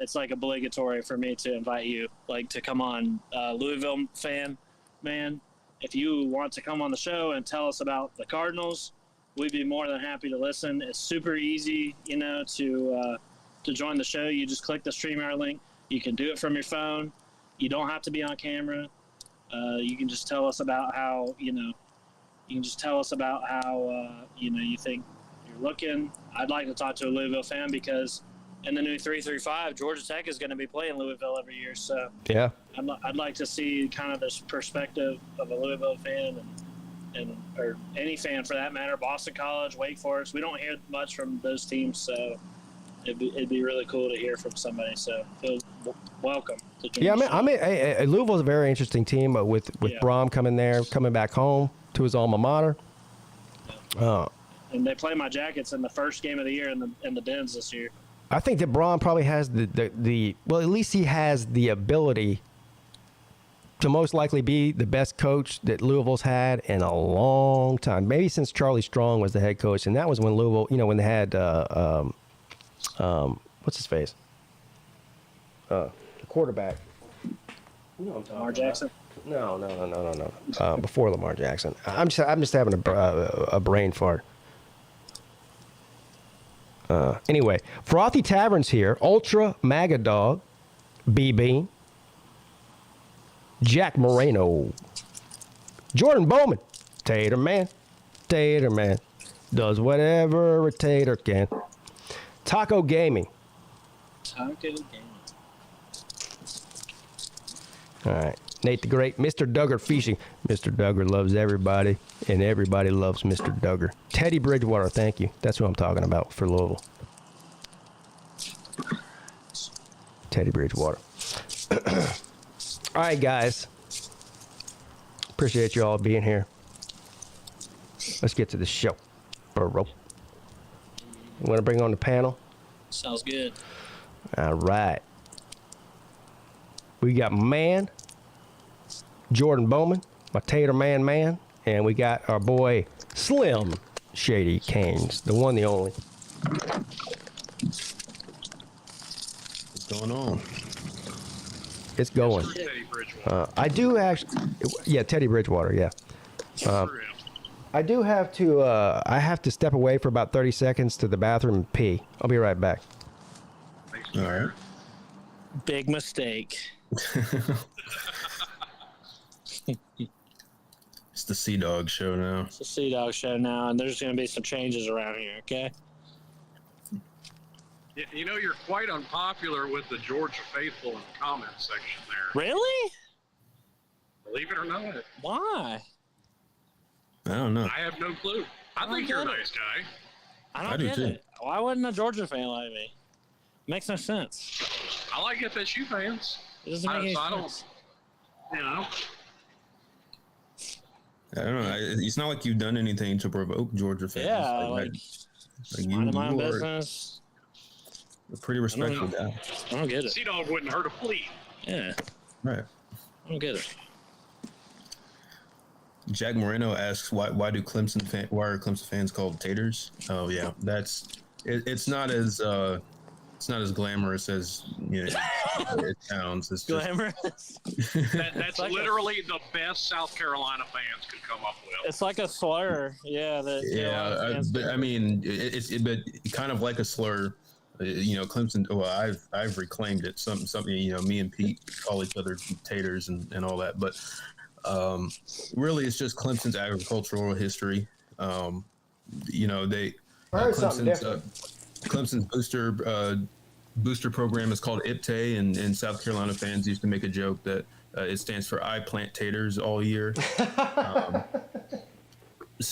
It's like obligatory for me to invite you, like to come on. Louisville fan, man, if you want to come on the show and tell us about the Cardinals, we'd be more than happy to listen. It's super easy, to join the show. You just click the StreamYard link. You can do it from your phone. You don't have to be on camera. You can just tell us about how, you think you're looking. I'd like to talk to a Louisville fan because in the new 3-3-5, Georgia Tech is going to be playing Louisville every year. So yeah, I'd like to see kind of this perspective of a Louisville fan or any fan for that matter, Boston College, Wake Forest. We don't hear much from those teams, so it'd be really cool to hear from somebody. So feel welcome to join. Yeah, Louisville's a very interesting team with Brom coming back home to his alma mater. And they play my Jackets in the first game of the year in the Dens this year. I think that Brom probably has well, at least he has the ability to most likely be the best coach that Louisville's had in a long time. Maybe since Charlie Strong was the head coach, and that was when Louisville, when they had what's his face, the quarterback. Lamar Jackson. No. Before Lamar Jackson, I'm just having a brain fart. Anyway, Frothy Taverns here, Ultra Maga Dog, B-Bean, Jack Moreno, Jordan Bowman, Tater Man, does whatever a tater can. Taco Gaming. All right, Nate the Great, Mr. Duggar Fishing. Mr. Duggar loves everybody, and everybody loves Mr. Duggar. Teddy Bridgewater, thank you. That's who I'm talking about for Louisville. Teddy Bridgewater. All right, guys. Appreciate you all being here. Let's get to the show. Burrow. You want to bring on the panel? Sounds good. All right. We got my man, Jordan Bowman, my Tater Man, and we got our boy, Slim Shady Canes, the one, the only. What's going on? It's going. I do actually, Teddy Bridgewater, yeah. I do have to, I have to step away for about 30 seconds to the bathroom and pee. I'll be right back. All right. Big mistake. It's the Sea Dog show now. It's the Sea Dog show now, and there's going to be some changes around here, okay? You know, you're quite unpopular with the Georgia faithful in the comment section there. Really? Believe it or not. Why? I don't know. I have no clue. I think you're a nice guy. I don't get it. Why wouldn't a Georgia fan like me? Makes no sense. I like FSU fans. It doesn't make any sense. You know. I don't know. It's not like you've done anything to provoke Georgia fans. Yeah, like minding my own business. A pretty respectful guy. I don't get it. Sea Dog wouldn't hurt a flea. Yeah. Right. I don't get it. Jack Moreno asks why are Clemson fans called taters? Oh yeah, it's not as glamorous as it sounds. It's Glamorous. That's like literally the best South Carolina fans could come up with. It's like a slur. Yeah. But I mean, it's kind of like a slur. Clemson. Well, I've reclaimed it. Something. Me and Pete call each other taters and all that. But really, it's just Clemson's agricultural history. Clemson's booster program is called IPTAY, and South Carolina fans used to make a joke that it stands for I plant taters all year.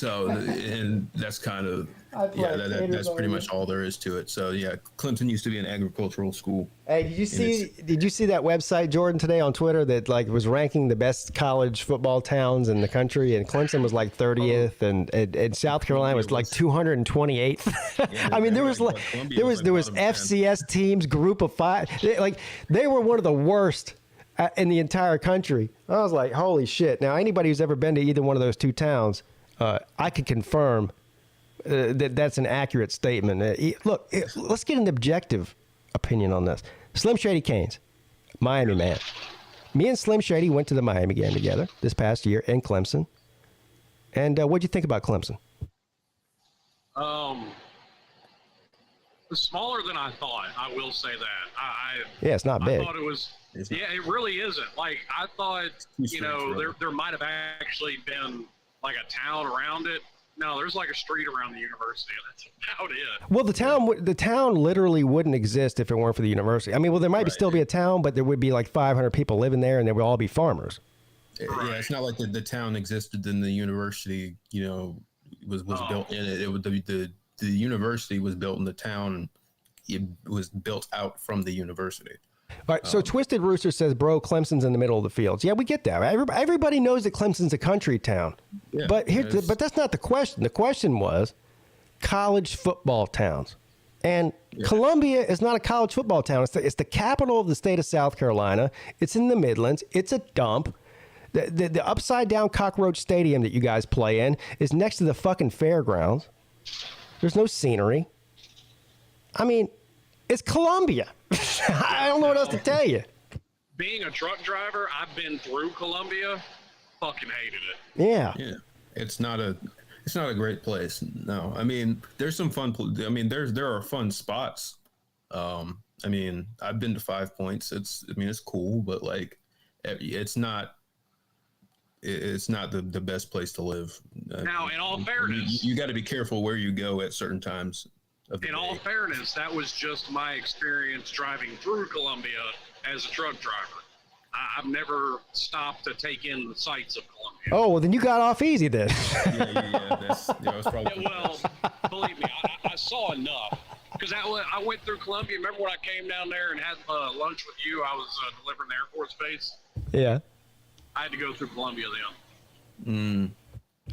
And that's kind of that's pretty much all there is to it. So yeah, Clemson used to be an agricultural school. Hey, did you see that website, Jordan, today on Twitter that was ranking the best college football towns in the country, and Clemson was like 30th, and South Carolina was like 228th. Yeah, I mean, there was FCS teams, group of 5. They were one of the worst in the entire country. I was like, holy shit. Now, anybody who's ever been to either one of those two towns, I could confirm that's an accurate statement. Look, let's get an objective opinion on this. Slim Shady Canes, Miami man. Me and Slim Shady went to the Miami game together this past year in Clemson. And what'd you think about Clemson? It's smaller than I thought. I will say that. Yeah, it's not big. I thought it was. Yeah, it really isn't. Like I thought, there might have actually been like a town around it. No, there's like a street around the university. That's about it. Well, the town literally wouldn't exist if it weren't for the university. I mean, there might still be a town, but there would be like 500 people living there, and they would all be farmers. Yeah, it's not like the town existed and the university, was built in it. The university was built in the town, and it was built out from the university. All right, so Twisted Rooster says, bro, Clemson's in the middle of the fields. Yeah, we get that. Everybody knows that Clemson's a country town. Yeah, but that's not the question. The question was college football towns. And Columbia is not a college football town. It's the capital of the state of South Carolina. It's in the Midlands. It's a dump. The upside-down cockroach stadium that you guys play in is next to the fucking fairgrounds. There's no scenery. I mean, it's Columbia. I don't know what else to tell you. Being a truck driver, I've been through Columbia. Fucking hated it. Yeah. Yeah. It's not a great place. No. I mean, there's some fun. I mean, there are fun spots. I mean, I've been to 5 Points. It's cool, but like, it's not the best place to live. Now, in all fairness, you got to be careful where you go at certain times. In all fairness, that was just my experience driving through Columbia as a truck driver. I've never stopped to take in the sights of Columbia. Oh, well, then you got off easy then. Yeah. That's probably. Well, believe me, I saw enough. Because I went through Columbia. Remember when I came down there and had lunch with you? I was delivering the Air Force Base. Yeah. I had to go through Columbia then.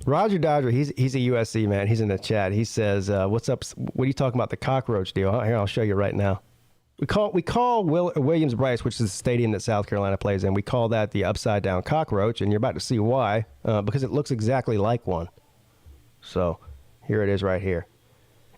Roger Dodger, he's a USC man. He's in the chat. He says, "What's up? What are you talking about the cockroach deal?" Here, I'll show you right now. We call Williams-Brice, which is the stadium that South Carolina plays in. We call that the upside down cockroach, and you're about to see why. Because it looks exactly like one. So here it is right here.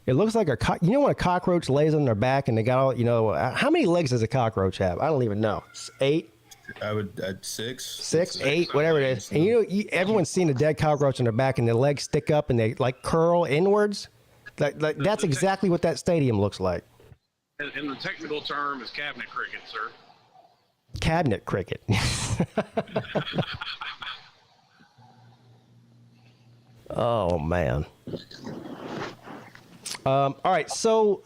It looks like when a cockroach lays on their back and they got all how many legs does a cockroach have? I don't even know. 8. I would add 6. 6, 8, whatever it is. And everyone's seen a dead cockroach on their back and their legs stick up and they like curl inwards. That's exactly what that stadium looks like. And the technical term is cabinet cricket, sir. Cabinet cricket. Oh, man. All right, so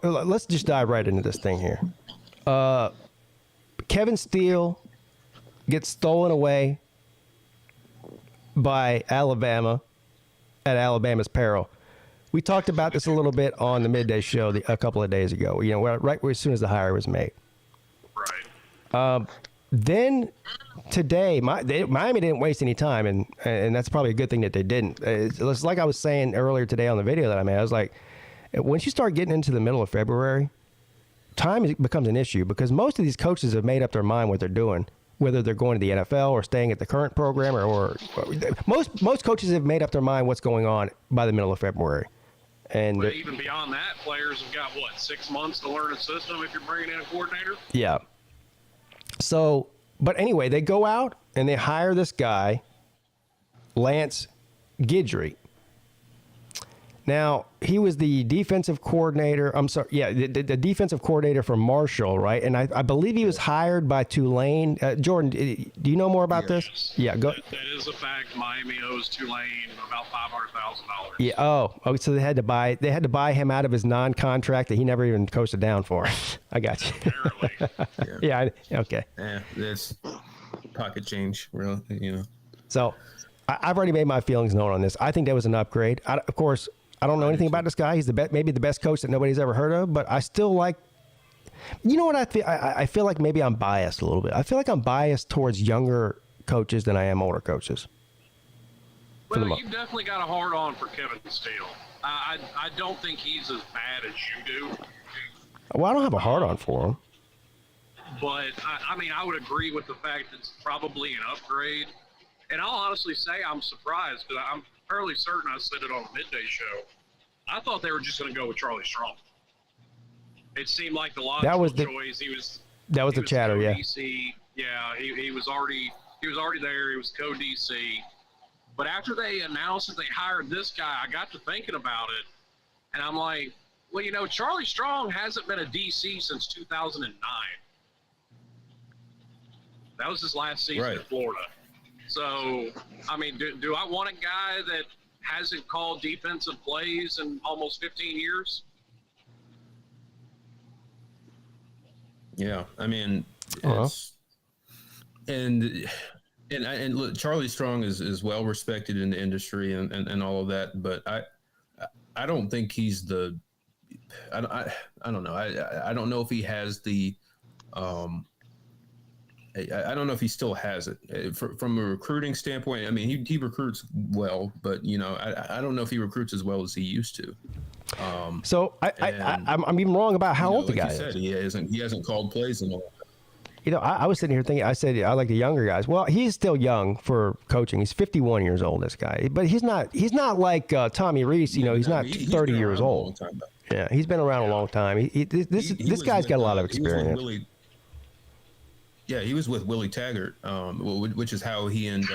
let's just dive right into this thing here. Kevin Steele gets stolen away by Alabama at Alabama's peril. We talked about this a little bit on the midday show a couple of days ago, right as soon as the hire was made. Right. Then today, Miami didn't waste any time, and that's probably a good thing that they didn't. It's like I was saying earlier today on the video that I made. I was like, once you start getting into the middle of February, time becomes an issue because most of these coaches have made up their mind what they're doing. whether they're going to the NFL or staying at the current program, or most coaches have made up their mind what's going on by the middle of February. And but even beyond that, players have got, 6 months to learn a system if you're bringing in a coordinator? Yeah. So, but anyway, they go out and they hire this guy, Lance Guidry. Now, he was the defensive coordinator. I'm sorry. Yeah, the defensive coordinator for Marshall, right? And I believe he was hired by Tulane. Jordan, do you know more about this? Yeah, go. That is a fact. Miami owes Tulane about $500,000. Yeah. Oh, so they had to buy him out of his non-contract that he never even coasted down for. I got you. Apparently. Yeah. Okay. Yeah, that's pocket change, really. So, I've already made my feelings known on this. I think that was an upgrade. Of course, I don't know anything about this guy. He's maybe the best coach that nobody's ever heard of, but I still like, you know what I feel? I feel like maybe I'm biased a little bit. I feel like I'm biased towards younger coaches than I am older coaches. Well, you've definitely got a hard on for Kevin Steele. I don't think he's as bad as you do. Well, I don't have a hard on for him. But, I would agree with the fact that it's probably an upgrade. And I'll honestly say I'm surprised, because I'm fairly certain I said it on the midday show. I thought they were just going to go with Charlie Strong. It seemed like the logical choice. That was the chatter, yeah. DC. Yeah, he was already there. He was co-DC. But after they announced that they hired this guy, I got to thinking about it, and I'm like, well, Charlie Strong hasn't been a DC since 2009. That was his last season in Florida. So, do I want a guy that hasn't called defensive plays in almost 15 years? Yeah, it's, and look, Charlie Strong is well respected in the industry and all of that, but I don't think he's the. I don't know. I don't know if he has the. I don't know if he still has it from a recruiting standpoint. He recruits well, but I don't know if he recruits as well as he used to. So I'm even wrong about how old the guy is. He hasn't called plays and all. I was sitting here thinking. I said I like the younger guys. Well, he's still young for coaching. He's 51 years old. This guy, but he's not like Tommy Reese. He's not 30 years old. Yeah, he's been around a long time. This guy's got a lot of experience. Yeah, he was with Willie Taggart, which is how he and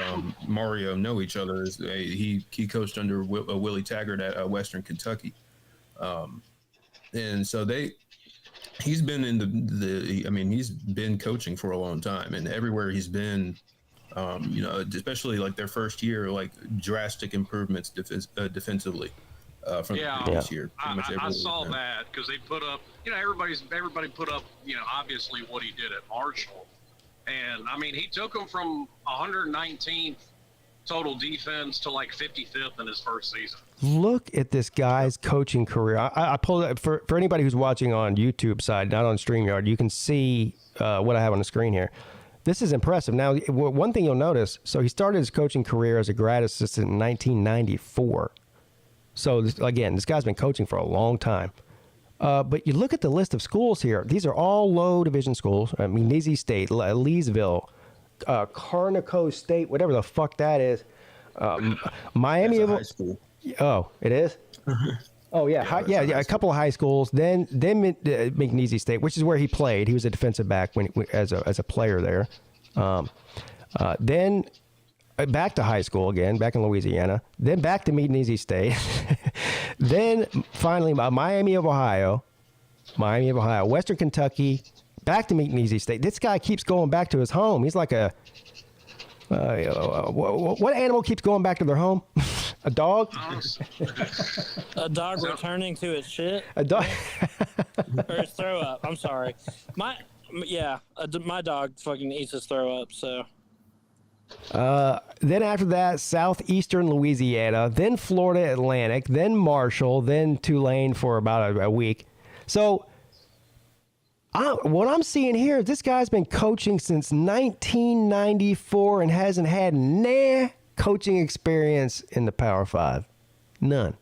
Mario know each other. He coached under Willie Taggart at Western Kentucky, and so he's been in he's been coaching for a long time, and everywhere he's been, especially like their first year, like drastic improvements defensively from the previous year. I saw that because they put up, everybody put up, obviously what he did at Marshall. And, he took them from 119th total defense to like 55th in his first season. Look at this guy's coaching career. I pulled it for anybody who's watching on YouTube side, not on StreamYard. You can see what I have on the screen here. This is impressive. Now, one thing you'll notice, so he started his coaching career as a grad assistant in 1994. So, again, this guy's been coaching for a long time. But you look at the list of schools here. These are all low division schools. Nittany State, Lousville, Carnico State, whatever the fuck that is. Miami. That's a high school. Oh, it is? Oh, yeah. A couple of high schools. Then Nittany State, which is where he played. He was a defensive back as a player there. Then back to high school again, back in Louisiana. Then back to Nittany State. Then finally Miami of Ohio, Western Kentucky, back to Nittany State. This guy keeps going back to his home. He's like what animal keeps going back to their home? A dog? A dog returning to its shit? A dog? Or its throw up. I'm sorry. My dog fucking eats his throw up, so. Then after that, southeastern Louisiana, then Florida Atlantic, then Marshall, then Tulane for about a week. So what I'm seeing here is this guy's been coaching since 1994 and hasn't had coaching experience in the Power 5. None.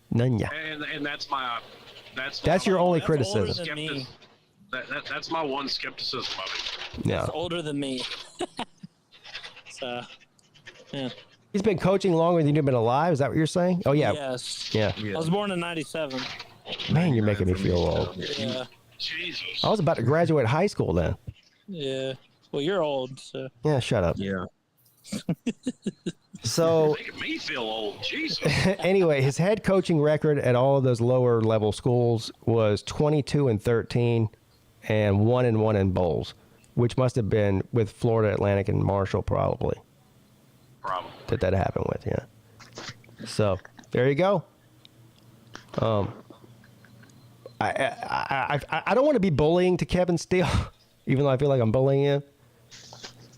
None yet. And that's your only criticism. That's my one skepticism of it. Yeah. He's older than me. So, yeah. He's been coaching longer than you've been alive. Is that what you're saying? Oh, yeah. Yes. Yeah. I was born in 97. Man, you're making me feel old. Yeah. Jesus. I was about to graduate high school then. Yeah. Well, you're old, so. Yeah, shut up. Yeah. So, Making me feel old. Jesus. anyway, his head coaching record at all of those lower level schools was 22-13 and 1-1 in bowls, which must have been with Florida Atlantic and Marshall probably that happened with. Yeah. So there you go. I don't want to be bullying to Kevin Steele, even though I feel like I'm bullying him.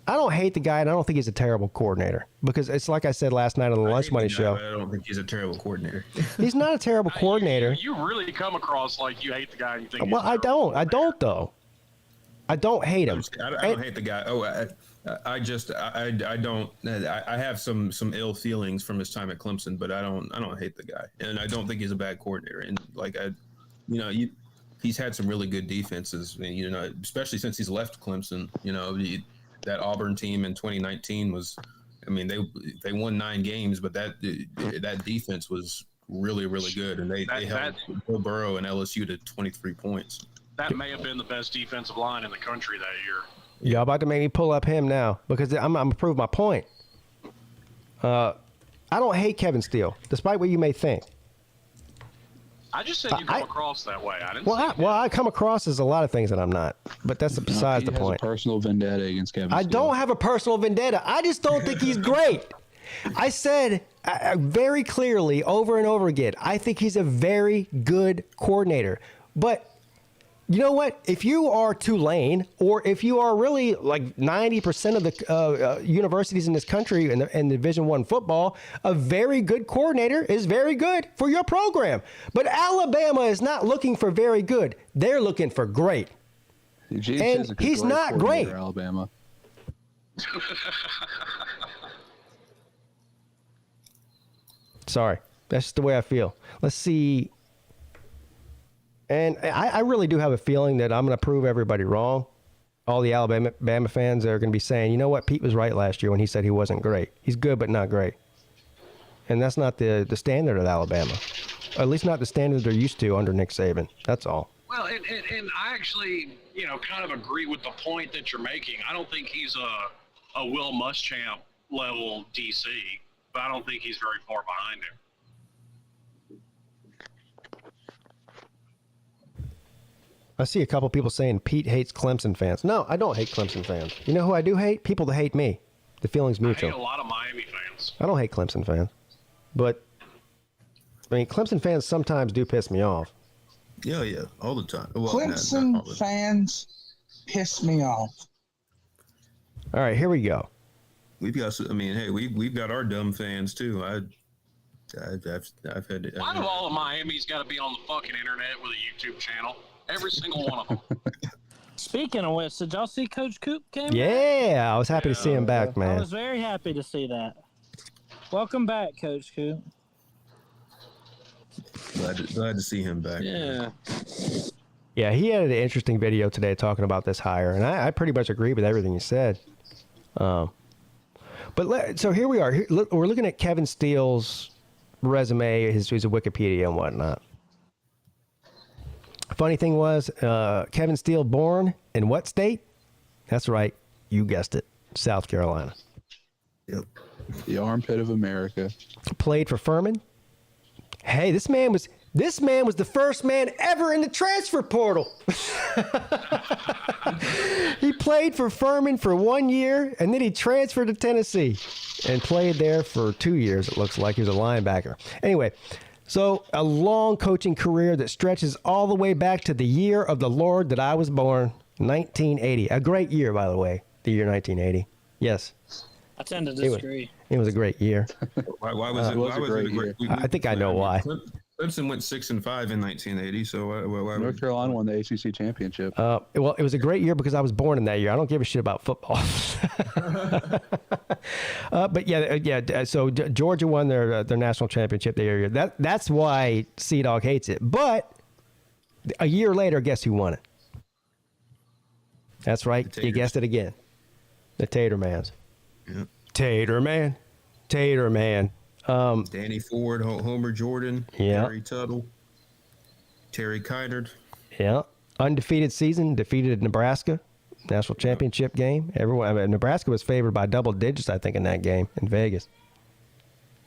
I don't hate the guy, and I don't think he's a terrible coordinator, because it's like I said last night on the Lunch Money show. I don't think he's a terrible coordinator. He's not a terrible coordinator. You really come across like you hate the guy and you think. Well, I don't. I don't, though. I don't hate him. I don't hate the guy. Oh, I don't. I have some ill feelings from his time at Clemson, but I don't hate the guy, and I don't think he's a bad coordinator. And he's had some really good defenses. Especially since he's left Clemson. That Auburn team in 2019 was, they won 9 games, but that defense was really, really good, and they held Joe Burrow and LSU to 23 points. That may have been the best defensive line in the country that year. Y'all about to make me pull up him now, because I'm going to prove my point. I don't hate Kevin Steele, despite what you may think. I just said you come across that way. I didn't. I come across as a lot of things that I'm not, but that's besides the point. He has a personal vendetta against Kevin I Steele. don't have a personal vendetta. I just don't think he's great. I said very clearly over and over again, I think he's a very good coordinator. But you know what? If you are Tulane, or if you are really like 90% of the universities in this country in Division I football, a very good coordinator is very good for your program. But Alabama is not looking for very good. They're looking for great. And he's not great. Alabama. Sorry. That's just the way I feel. Let's see. And I really do have a feeling that I'm going to prove everybody wrong. All the Alabama fans are going to be saying, you know what, Pete was right last year when he said he wasn't great. He's good, but not great. And that's not the standard of Alabama. Or at least not the standard they're used to under Nick Saban. That's all. Well, and I actually, kind of agree with the point that you're making. I don't think he's a Will Muschamp level DC, but I don't think he's very far behind him. I see a couple people saying Pete hates Clemson fans. No, I don't hate Clemson fans. You know who I do hate? People that hate me. The feeling's mutual. I hate a lot of Miami fans. I don't hate Clemson fans. But, Clemson fans sometimes do piss me off. Yeah, all the time. Well, Clemson fans piss me off. All right, here we go. We've got. Hey, we've got our dumb fans too. I've had it. Why do all of Miami's got to be on the fucking internet with a YouTube channel? Every single one of them. Speaking of which, did y'all see Coach Coop came back? Yeah, I was happy to see him back, man. I was very happy to see that. Welcome back, Coach Coop. Glad to see him back. Yeah. Yeah, he had an interesting video today talking about this hire, and I pretty much agree with everything he said. So here we are. We're looking at Kevin Steele's resume, his Wikipedia and whatnot. Funny thing was, Kevin Steele born in what state? That's right. You guessed it. South Carolina. Yep. The armpit of America. Played for Furman. Hey, this man was the first man ever in the transfer portal. He played for Furman for 1 year, and then he transferred to Tennessee and played there for 2 years, it looks like. He was a linebacker. Anyway, so a long coaching career that stretches all the way back to the year of the Lord that I was born, 1980. A great year, by the way, the year 1980. Yes. I tend to disagree. It was a great year. Why was it a great year? I think I know why. Clemson went 6-5 in 1980. So why North Carolina won the ACC championship. Well, it was a great year because I was born in that year. I don't give a shit about football. But yeah. So Georgia won their national championship that year. That's why Sea Dog hates it. But a year later, guess who won it? That's right. You guessed it again. The Tater Mans. Yeah. Tater Man. Tater Man. Danny Ford, Homer Jordan, Yeah. Terry Tuttle, Terry Kynard. Yeah. Undefeated season, defeated Nebraska. National championship game. Nebraska was favored by double digits, I think, in that game in Vegas.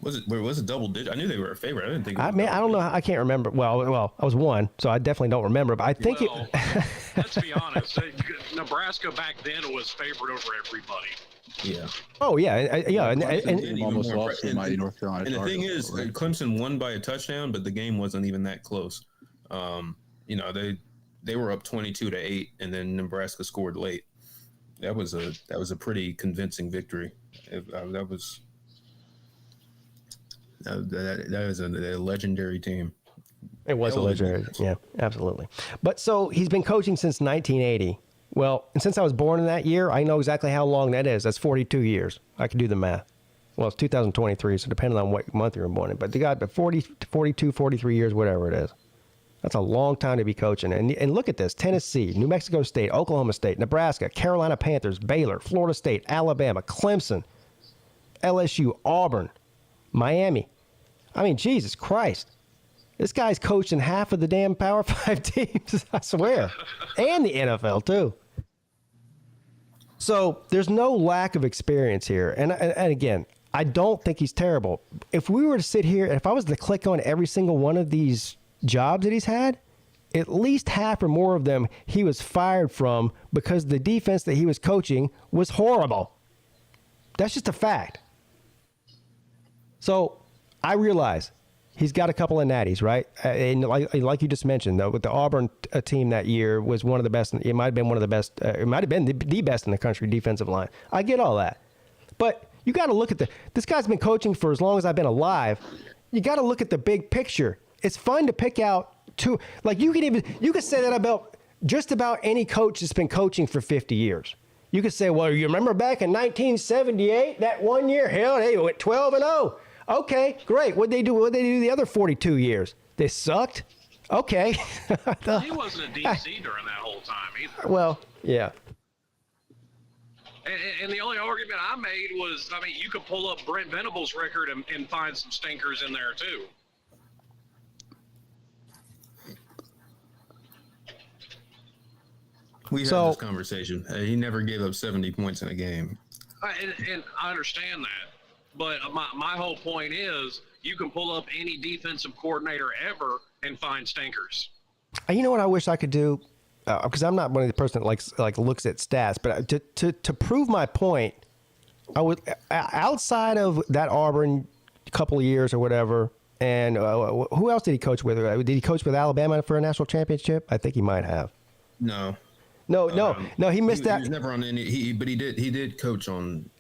Was it double digit? I knew they were a favorite. I didn't think. I don't know. I can't remember. Well, I was one, so I definitely don't remember. But I think let's be honest. Nebraska back then was favored over everybody. Yeah. Oh yeah, and almost lost to mighty North Carolina. And the thing is, Clemson won by a touchdown, but the game wasn't even that close. They were up 22-8, and then Nebraska scored late. That was a pretty convincing victory. That was a legendary team. It was a legendary. Yeah, absolutely. But so he's been coaching since 1980. Well, and since I was born in that year, I know exactly how long that is. That's 42 years. I can do the math. Well, it's 2023, so depending on what month you were born in. But the guy, 40 to 42, 43 years, whatever it is. That's a long time to be coaching. And look at this. Tennessee, New Mexico State, Oklahoma State, Nebraska, Carolina Panthers, Baylor, Florida State, Alabama, Clemson, LSU, Auburn, Miami. I mean, Jesus Christ. This guy's coaching half of the damn Power 5 teams, I swear. And the NFL, too. So there's no lack of experience here. And again, I don't think he's terrible. If we were to sit here, if I was to click on every single one of these jobs that he's had, at least half or more of them he was fired from because the defense that he was coaching was horrible. That's just a fact. So I realize he's got a couple of natties, right? And like you just mentioned, though, with the Auburn team that year was one of the best. It might have been one of the best. It might have been the best in the country defensive line. I get all that. But you got to look at this guy's been coaching for as long as I've been alive. You got to look at the big picture. It's fun to pick out two. Like you could say that about just about any coach that's been coaching for 50 years. You could say, well, you remember back in 1978, that one year? Hell, they went 12-0. Okay, great. What'd they do the other 42 years? They sucked? Okay. He wasn't a DC during that whole time either. Well, yeah. And the only argument I made was, I mean, you could pull up Brent Venable's record and find some stinkers in there too. We had this conversation. He never gave up 70 points in a game. And I understand that. But my whole point is you can pull up any defensive coordinator ever and find stinkers. You know what I wish I could do? Because I'm not one of the person that like looks at stats, but to prove my point, I would outside of that Auburn couple of years or whatever, and who else did he coach with? Did he coach with Alabama for a national championship? I think he might have. No. He missed that. He was never on any. But he did coach on.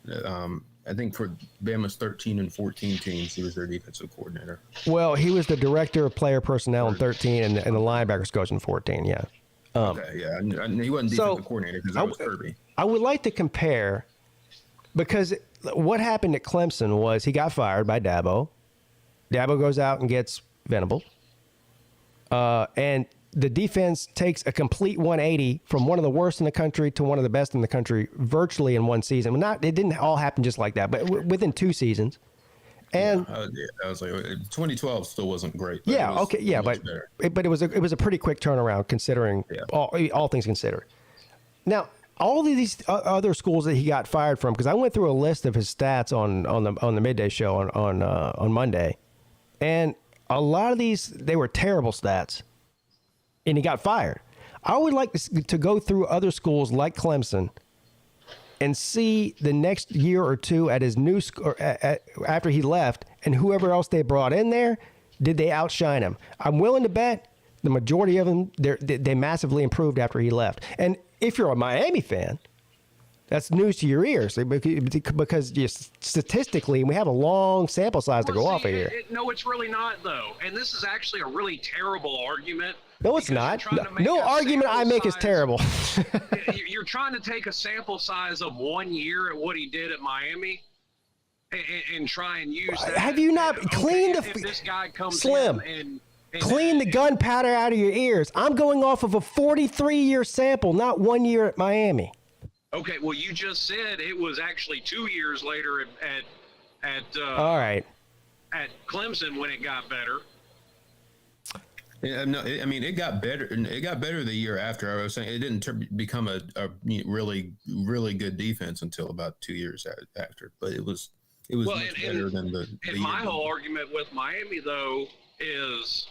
I think for Bama's 13 and 14 teams, he was their defensive coordinator. Well, he was the director of player personnel in 13 and the linebackers coach in 14. Yeah. Okay. Yeah. He wasn't defensive coordinator because that was Kirby. I would like to compare because what happened at Clemson was he got fired by Dabo. Dabo goes out and gets Venable. And the defense takes a complete 180 from one of the worst in the country to one of the best in the country virtually in one season. It didn't all happen just like that, but within 2 seasons. And I was like, 2012 still wasn't great. Yeah, okay, yeah, but it was a pretty quick turnaround considering all things considered. Now, all of these other schools that he got fired from, because I went through a list of his stats on the midday show on Monday, and a lot of these they were terrible stats. And he got fired. I would like to go through other schools like Clemson and see the next year or two at his new school after he left, and whoever else they brought in there, did they outshine him? I'm willing to bet the majority of them they massively improved after he left. And if you're a Miami fan, that's news to your ears because statistically, we have a long sample size to go off of here. No, it's really not, though. And this is actually a really terrible argument. No, it's not. No argument I make is terrible. You're trying to take a sample size of 1 year at what he did at Miami and try and use that. Have you not cleaned if this guy comes Slim? in and Clean the gunpowder out of your ears. I'm going off of a 43-year sample, not 1 year at Miami. Okay, well, you just said it was actually 2 years later All right. at Clemson when it got better. Yeah, no, I mean it got better. It got better the year after. I was saying it didn't become a really good defense until about 2 years after. But it was much better than the. And my whole argument with Miami though is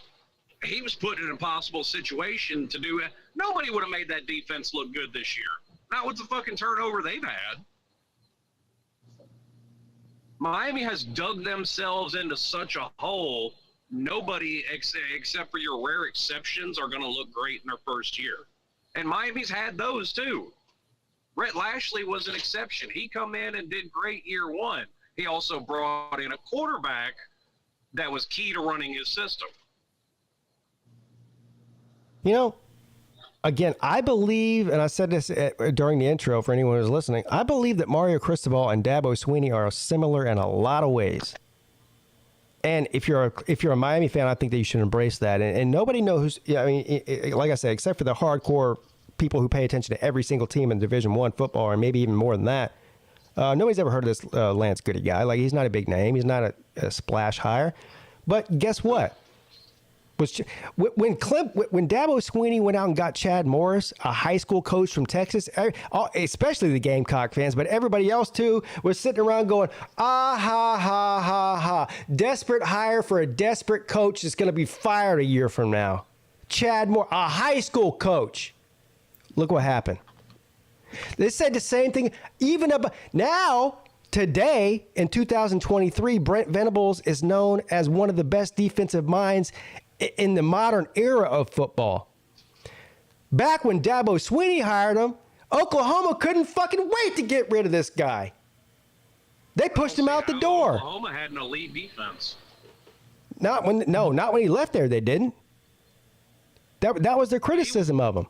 he was put in an impossible situation to do it. Nobody would have made that defense look good this year. Not with the fucking turnover they've had. Miami has dug themselves into such a hole. Nobody, except for your rare exceptions, are going to look great in their first year. And Miami's had those too. Rhett Lashley was an exception. He come in and did great year one. He also brought in a quarterback that was key to running his system. You know, again, I believe, and I said this during the intro for anyone who's listening, I believe that Mario Cristobal and Dabo Swinney are similar in a lot of ways. And if you're a Miami fan, I think that you should embrace that. And nobody knows. I mean, like I said, except for the hardcore people who pay attention to every single team in Division I football, or maybe even more than that. Nobody's ever heard of this Lance Goody guy. Like, he's not a big name. He's not a splash hire. But guess what? When Dabo Swinney went out and got Chad Morris, a high school coach from Texas, especially the Gamecock fans, but everybody else too, was sitting around going, ah, ha, ha, ha, ha. Desperate hire for a desperate coach that's going to be fired a year from now. Chad Morris, a high school coach. Look what happened. They said the same thing. Even about now, today in 2023, Brent Venables is known as one of the best defensive minds in the modern era of football. Back when Dabo Swinney hired him, Oklahoma couldn't fucking wait to get rid of this guy. They pushed him out the door. Oklahoma had an elite defense. Not when he left there, they didn't. That was their criticism of him.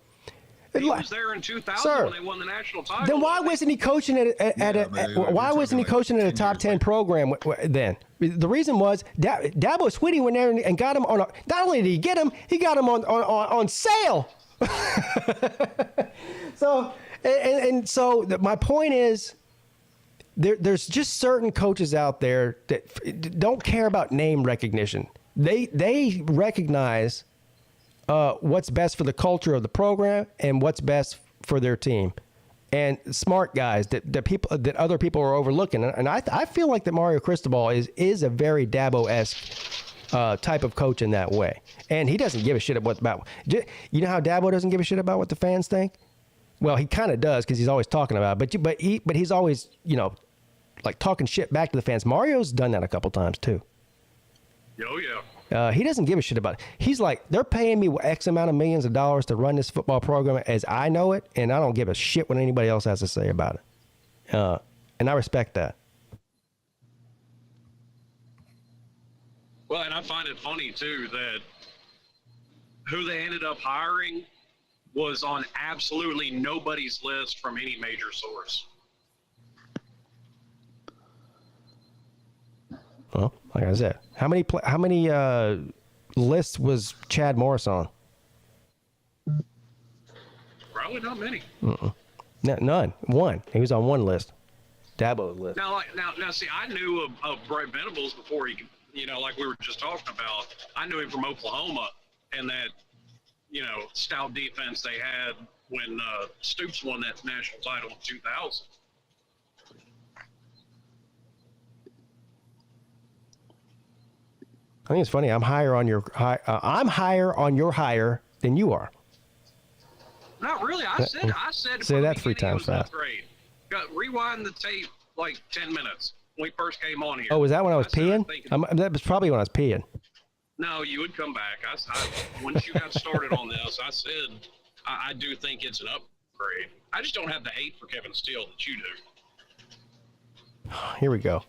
He was there in 2000 when they won the national title. Then why wasn't he coaching at a top 10 program then? The reason was Dabo Swinney went there and got him on. Not only did he get him, he got him on sale. So my point is, there's just certain coaches out there that don't care about name recognition. They recognize what's best for the culture of the program and what's best for their team, and smart guys that other people are overlooking. And I feel like that Mario Cristobal is a very Dabo-esque type of coach in that way, and he doesn't give a shit about. You know how Dabo doesn't give a shit about what the fans think? Well, he kind of does because he's always talking about it. But he's always, like talking shit back to the fans. Mario's done that a couple times too. Oh yeah. He doesn't give a shit about it. He's like, they're paying me X amount of millions of dollars to run this football program as I know it, and I don't give a shit what anybody else has to say about it. And I respect that. Well, and I find it funny, too, that who they ended up hiring was on absolutely nobody's list from any major source. Well, like I said, how many lists was Chad Morris on? Probably not many. None. One. He was on one list. Dabo's list. Now, see, I knew of Brent Venables before he, like we were just talking about. I knew him from Oklahoma and that, stout defense they had when Stoops won that national title in 2000. I think it's funny. I'm higher on your hire than you are. Not really. I said. Say that 3 times fast. Rewind the tape like 10 minutes when we first came on here. Oh, was that when I was peeing? That was probably when I was peeing. No, you would come back. Once you got started on this, I said I do think it's an upgrade. I just don't have the hate for Kevin Steele that you do. Here we go.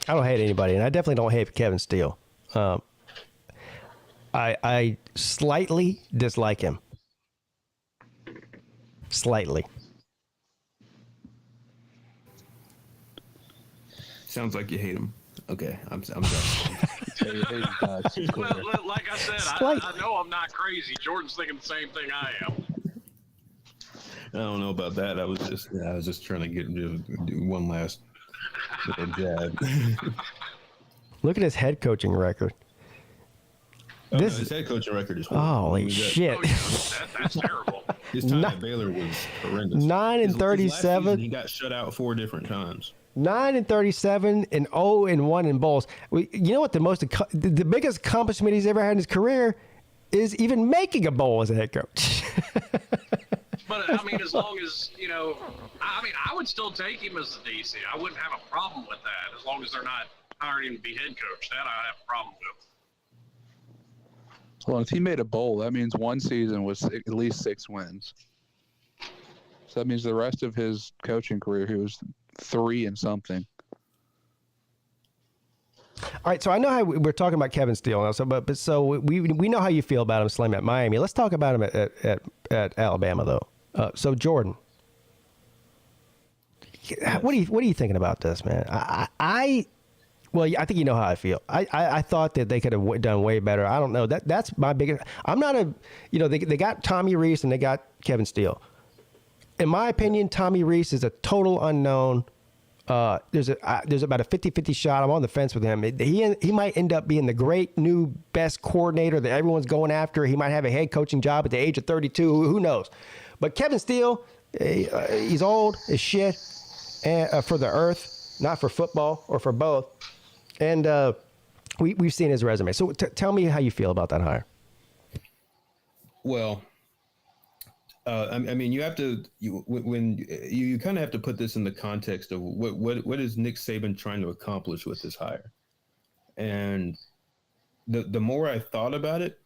I don't hate anybody, and I definitely don't hate Kevin Steele. I slightly dislike him. Slightly. Sounds like you hate him. Okay, I'm done. Like I said, I know I'm not crazy. Jordan's thinking the same thing I am. I don't know about that. I was just trying to do one last little jab. Look at his head coaching record. His head coaching record is horrible. Holy shit! Oh, yeah, that's terrible. His time at Baylor was horrendous. 9-37. He got shut out 4 different times. 9-37 and 0-1 in bowls. You know what? The biggest accomplishment he's ever had in his career is even making a bowl as a head coach. But I mean, as long as I would still take him as the DC. I wouldn't have a problem with that as long as they're not hiring him to be head coach. That I have a problem with. Well, if he made a bowl, that means one season was at least 6 wins. So that means the rest of his coaching career, he was 3 and something. All right, so I know how we're talking about Kevin Steele now. So we know how you feel about him slamming at Miami. Let's talk about him at Alabama, though. So Jordan, what are you thinking about this, man? Well, I think you know how I feel. I thought that they could have done way better. I don't know. That's my biggest. I'm not they got Tommy Rees and they got Kevin Steele. In my opinion, Tommy Rees is a total unknown. There's about a 50-50 shot. I'm on the fence with him. He might end up being the great new best coordinator that everyone's going after. He might have a head coaching job at the age of 32. Who knows? But Kevin Steele, he's old as shit for the earth, not for football or for both. And we've seen his resume. So tell me how you feel about that hire. Well, I mean, you have to when you kind of have to put this in the context of what is Nick Saban trying to accomplish with this hire. And the more I thought about it,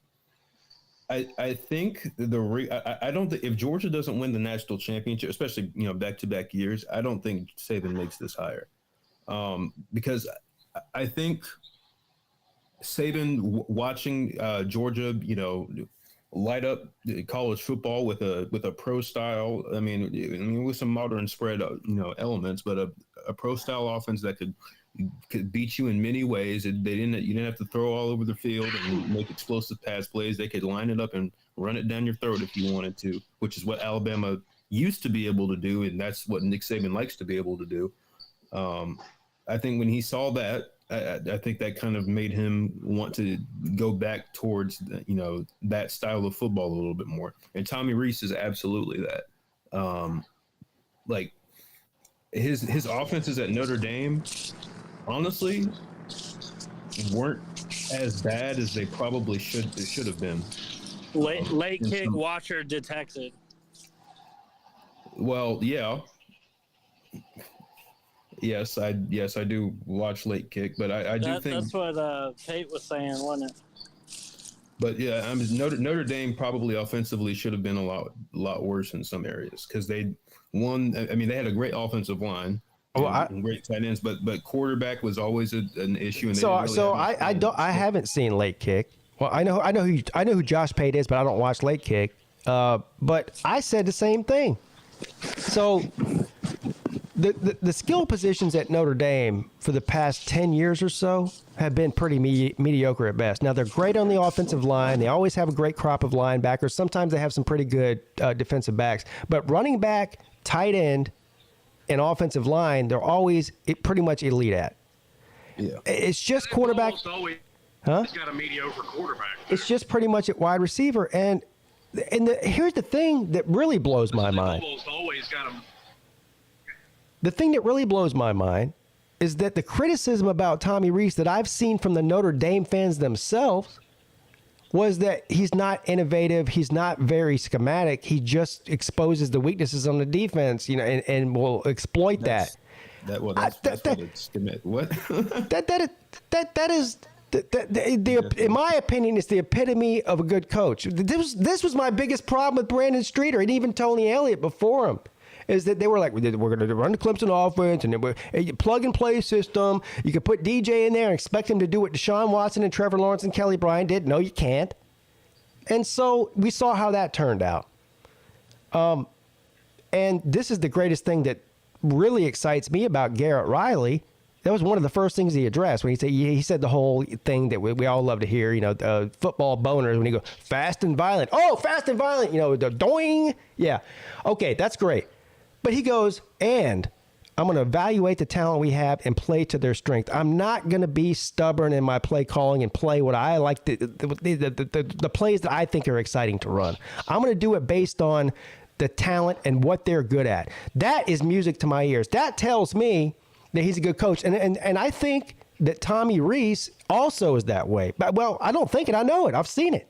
I think I don't think if Georgia doesn't win the national championship, especially back-to-back years, I don't think Saban makes this hire, because I think Saban watching Georgia, light up college football with a pro style. I mean, with some modern spread, elements, but a pro style offense that could beat you in many ways. You didn't have to throw all over the field and make explosive pass plays. They could line it up and run it down your throat if you wanted to, which is what Alabama used to be able to do, and that's what Nick Saban likes to be able to do. I think when he saw that, I think that kind of made him want to go back towards, that style of football a little bit more. And Tommy Rees is absolutely that. Like his offenses at Notre Dame, honestly, weren't as bad as they probably should have been. Late kick watcher detected. Well, yeah. Yes, I do watch late kick, but I do think that's what Peete was saying, wasn't it? But yeah, Notre Dame probably offensively should have been a lot worse in some areas because they won. I mean, they had a great offensive line, and great tight ends, but quarterback was always an issue. And I haven't seen late kick. Well, I know who Josh Peete is, but I don't watch late kick. But I said the same thing. So. The skill positions at Notre Dame for the past 10 years or so have been pretty mediocre at best. Now, they're great on the offensive line. They always have a great crop of linebackers. Sometimes they have some pretty good defensive backs. But running back, tight end, and offensive line, they're always pretty much elite at. Yeah. It's just quarterback. Almost Huh? He's got a mediocre quarterback. It's just pretty much at wide receiver. And here's the thing that really blows my mind. Almost always got him. The thing that really blows my mind is that the criticism about Tommy Rees that I've seen from the Notre Dame fans themselves was that he's not innovative, he's not very schematic, he just exposes the weaknesses on the defense, and will exploit that. That's what it's what? That is in my opinion, it's the epitome of a good coach. This was my biggest problem with Brandon Streeter and even Tony Elliott before him. Is that they were like, we're going to run the Clemson offense and a plug-and-play system. You could put DJ in there and expect him to do what Deshaun Watson and Trevor Lawrence and Kelly Bryant did. No, you can't. And so we saw how that turned out. And this is the greatest thing that really excites me about Garrett Riley That was one of the first things he addressed when he said the whole thing that we all love to hear, football boners, when he goes, fast and violent. Oh, fast and violent, the doing. Yeah. Okay, that's great. But he goes, and I'm going to evaluate the talent we have and play to their strength. I'm not going to be stubborn in my play calling and play what I like, the plays that I think are exciting to run. I'm going to do it based on the talent and what they're good at. That is music to my ears. That tells me that he's a good coach. And I think that Tommy Rees also is that way. But, well, I don't think it. I know it. I've seen it.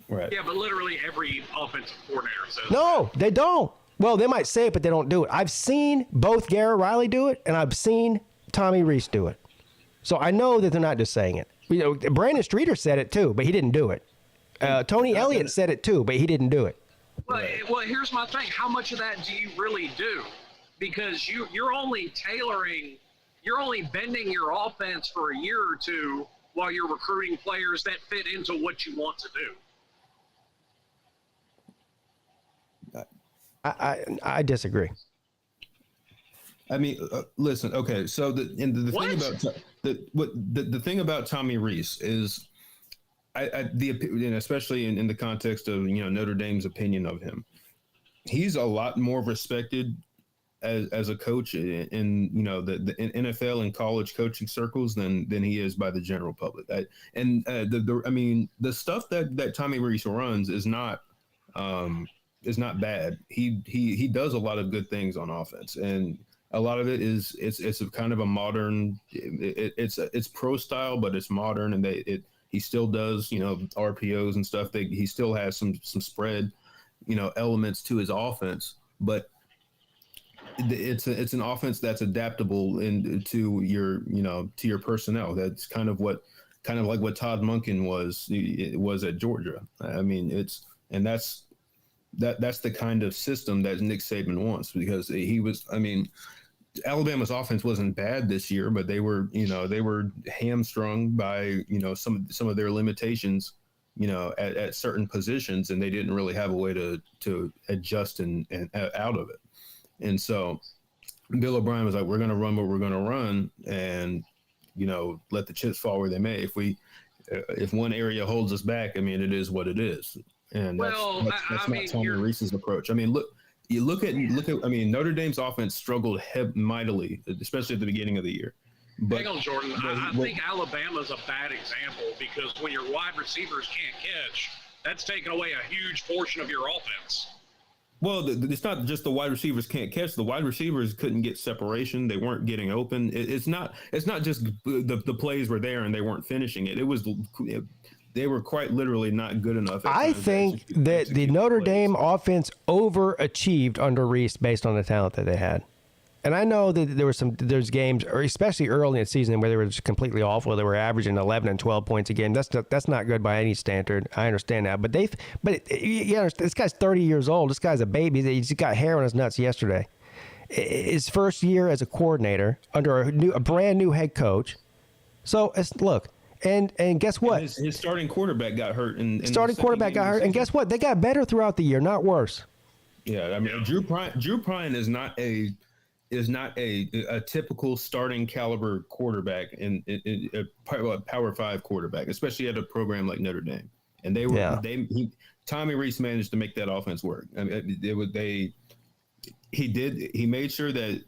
Right. Yeah, but literally every offensive coordinator says no, they don't. Well, they might say it, but they don't do it. I've seen both Garrett Riley do it, and I've seen Tommy Rees do it. So I know that they're not just saying it. Brandon Streeter said it too, but he didn't do it. Tony Elliott said it too, but he didn't do it. Well, here's my thing. How much of that do you really do? Because you're only bending your offense for a year or two while you're recruiting players that fit into what you want to do. I disagree. I mean, listen. Okay, so the thing about the thing about Tommy Rees is, especially in the context of Notre Dame's opinion of him, he's a lot more respected as a coach in the NFL and college coaching circles than he is by the general public. The stuff that Tommy Rees runs is not bad. He does a lot of good things on offense, and a lot of it is it's a kind of a modern. It's pro style, but it's modern, and he still does RPOs and stuff. He still has some spread elements to his offense, but it's an offense that's adaptable to your personnel. That's kind of like what Todd Monken was at Georgia. I mean, that's the kind of system that Nick Saban wants, because Alabama's offense wasn't bad this year, but they were hamstrung by some of their limitations at certain positions, and they didn't really have a way to adjust and out of it. And so Bill O'Brien was like, we're going to run what we're going to run, and let the chips fall where they may. If one area holds us back, I mean, it is what it is. And that's not Tommy Rees's approach. I mean, look at Notre Dame's offense struggled mightily, especially at the beginning of the year. But, hang on, Jordan. I think Alabama's a bad example, because when your wide receivers can't catch, that's taken away a huge portion of your offense. Well, it's not just the wide receivers can't catch. The wide receivers couldn't get separation. They weren't getting open. It's not just the plays were there and they weren't finishing it. They were quite literally not good enough. I think that the Notre Dame offense overachieved under Rees based on the talent that they had. And I know that there's games, or especially early in the season, where they were just completely awful. They were averaging 11 and 12 points a game. That's not good by any standard. I understand that, but this guy's 30 years old. This guy's a baby. He just got hair on his nuts yesterday. His first year as a coordinator under a brand new head coach. So look. And guess what? His starting quarterback got hurt. And guess what? They got better throughout the year, not worse. Yeah, I mean, Drew Prine is not a typical starting caliber quarterback in a Power 5 quarterback, especially at a program like Notre Dame. And Tommy Rees managed to make that offense work. I mean, he made sure that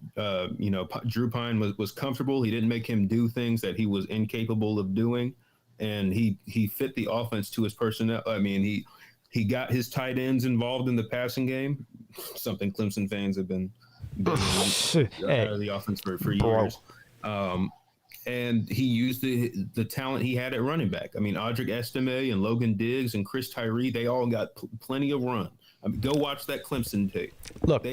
Drew Pine was comfortable. He didn't make him do things that he was incapable of doing, and he fit the offense to his personnel. I mean, he got his tight ends involved in the passing game, something Clemson fans have been out of the offense for years. And he used the talent he had at running back. I mean, Audric Estime and Logan Diggs and Chris Tyree, they all got plenty of run. I mean, go watch that Clemson tape. Look,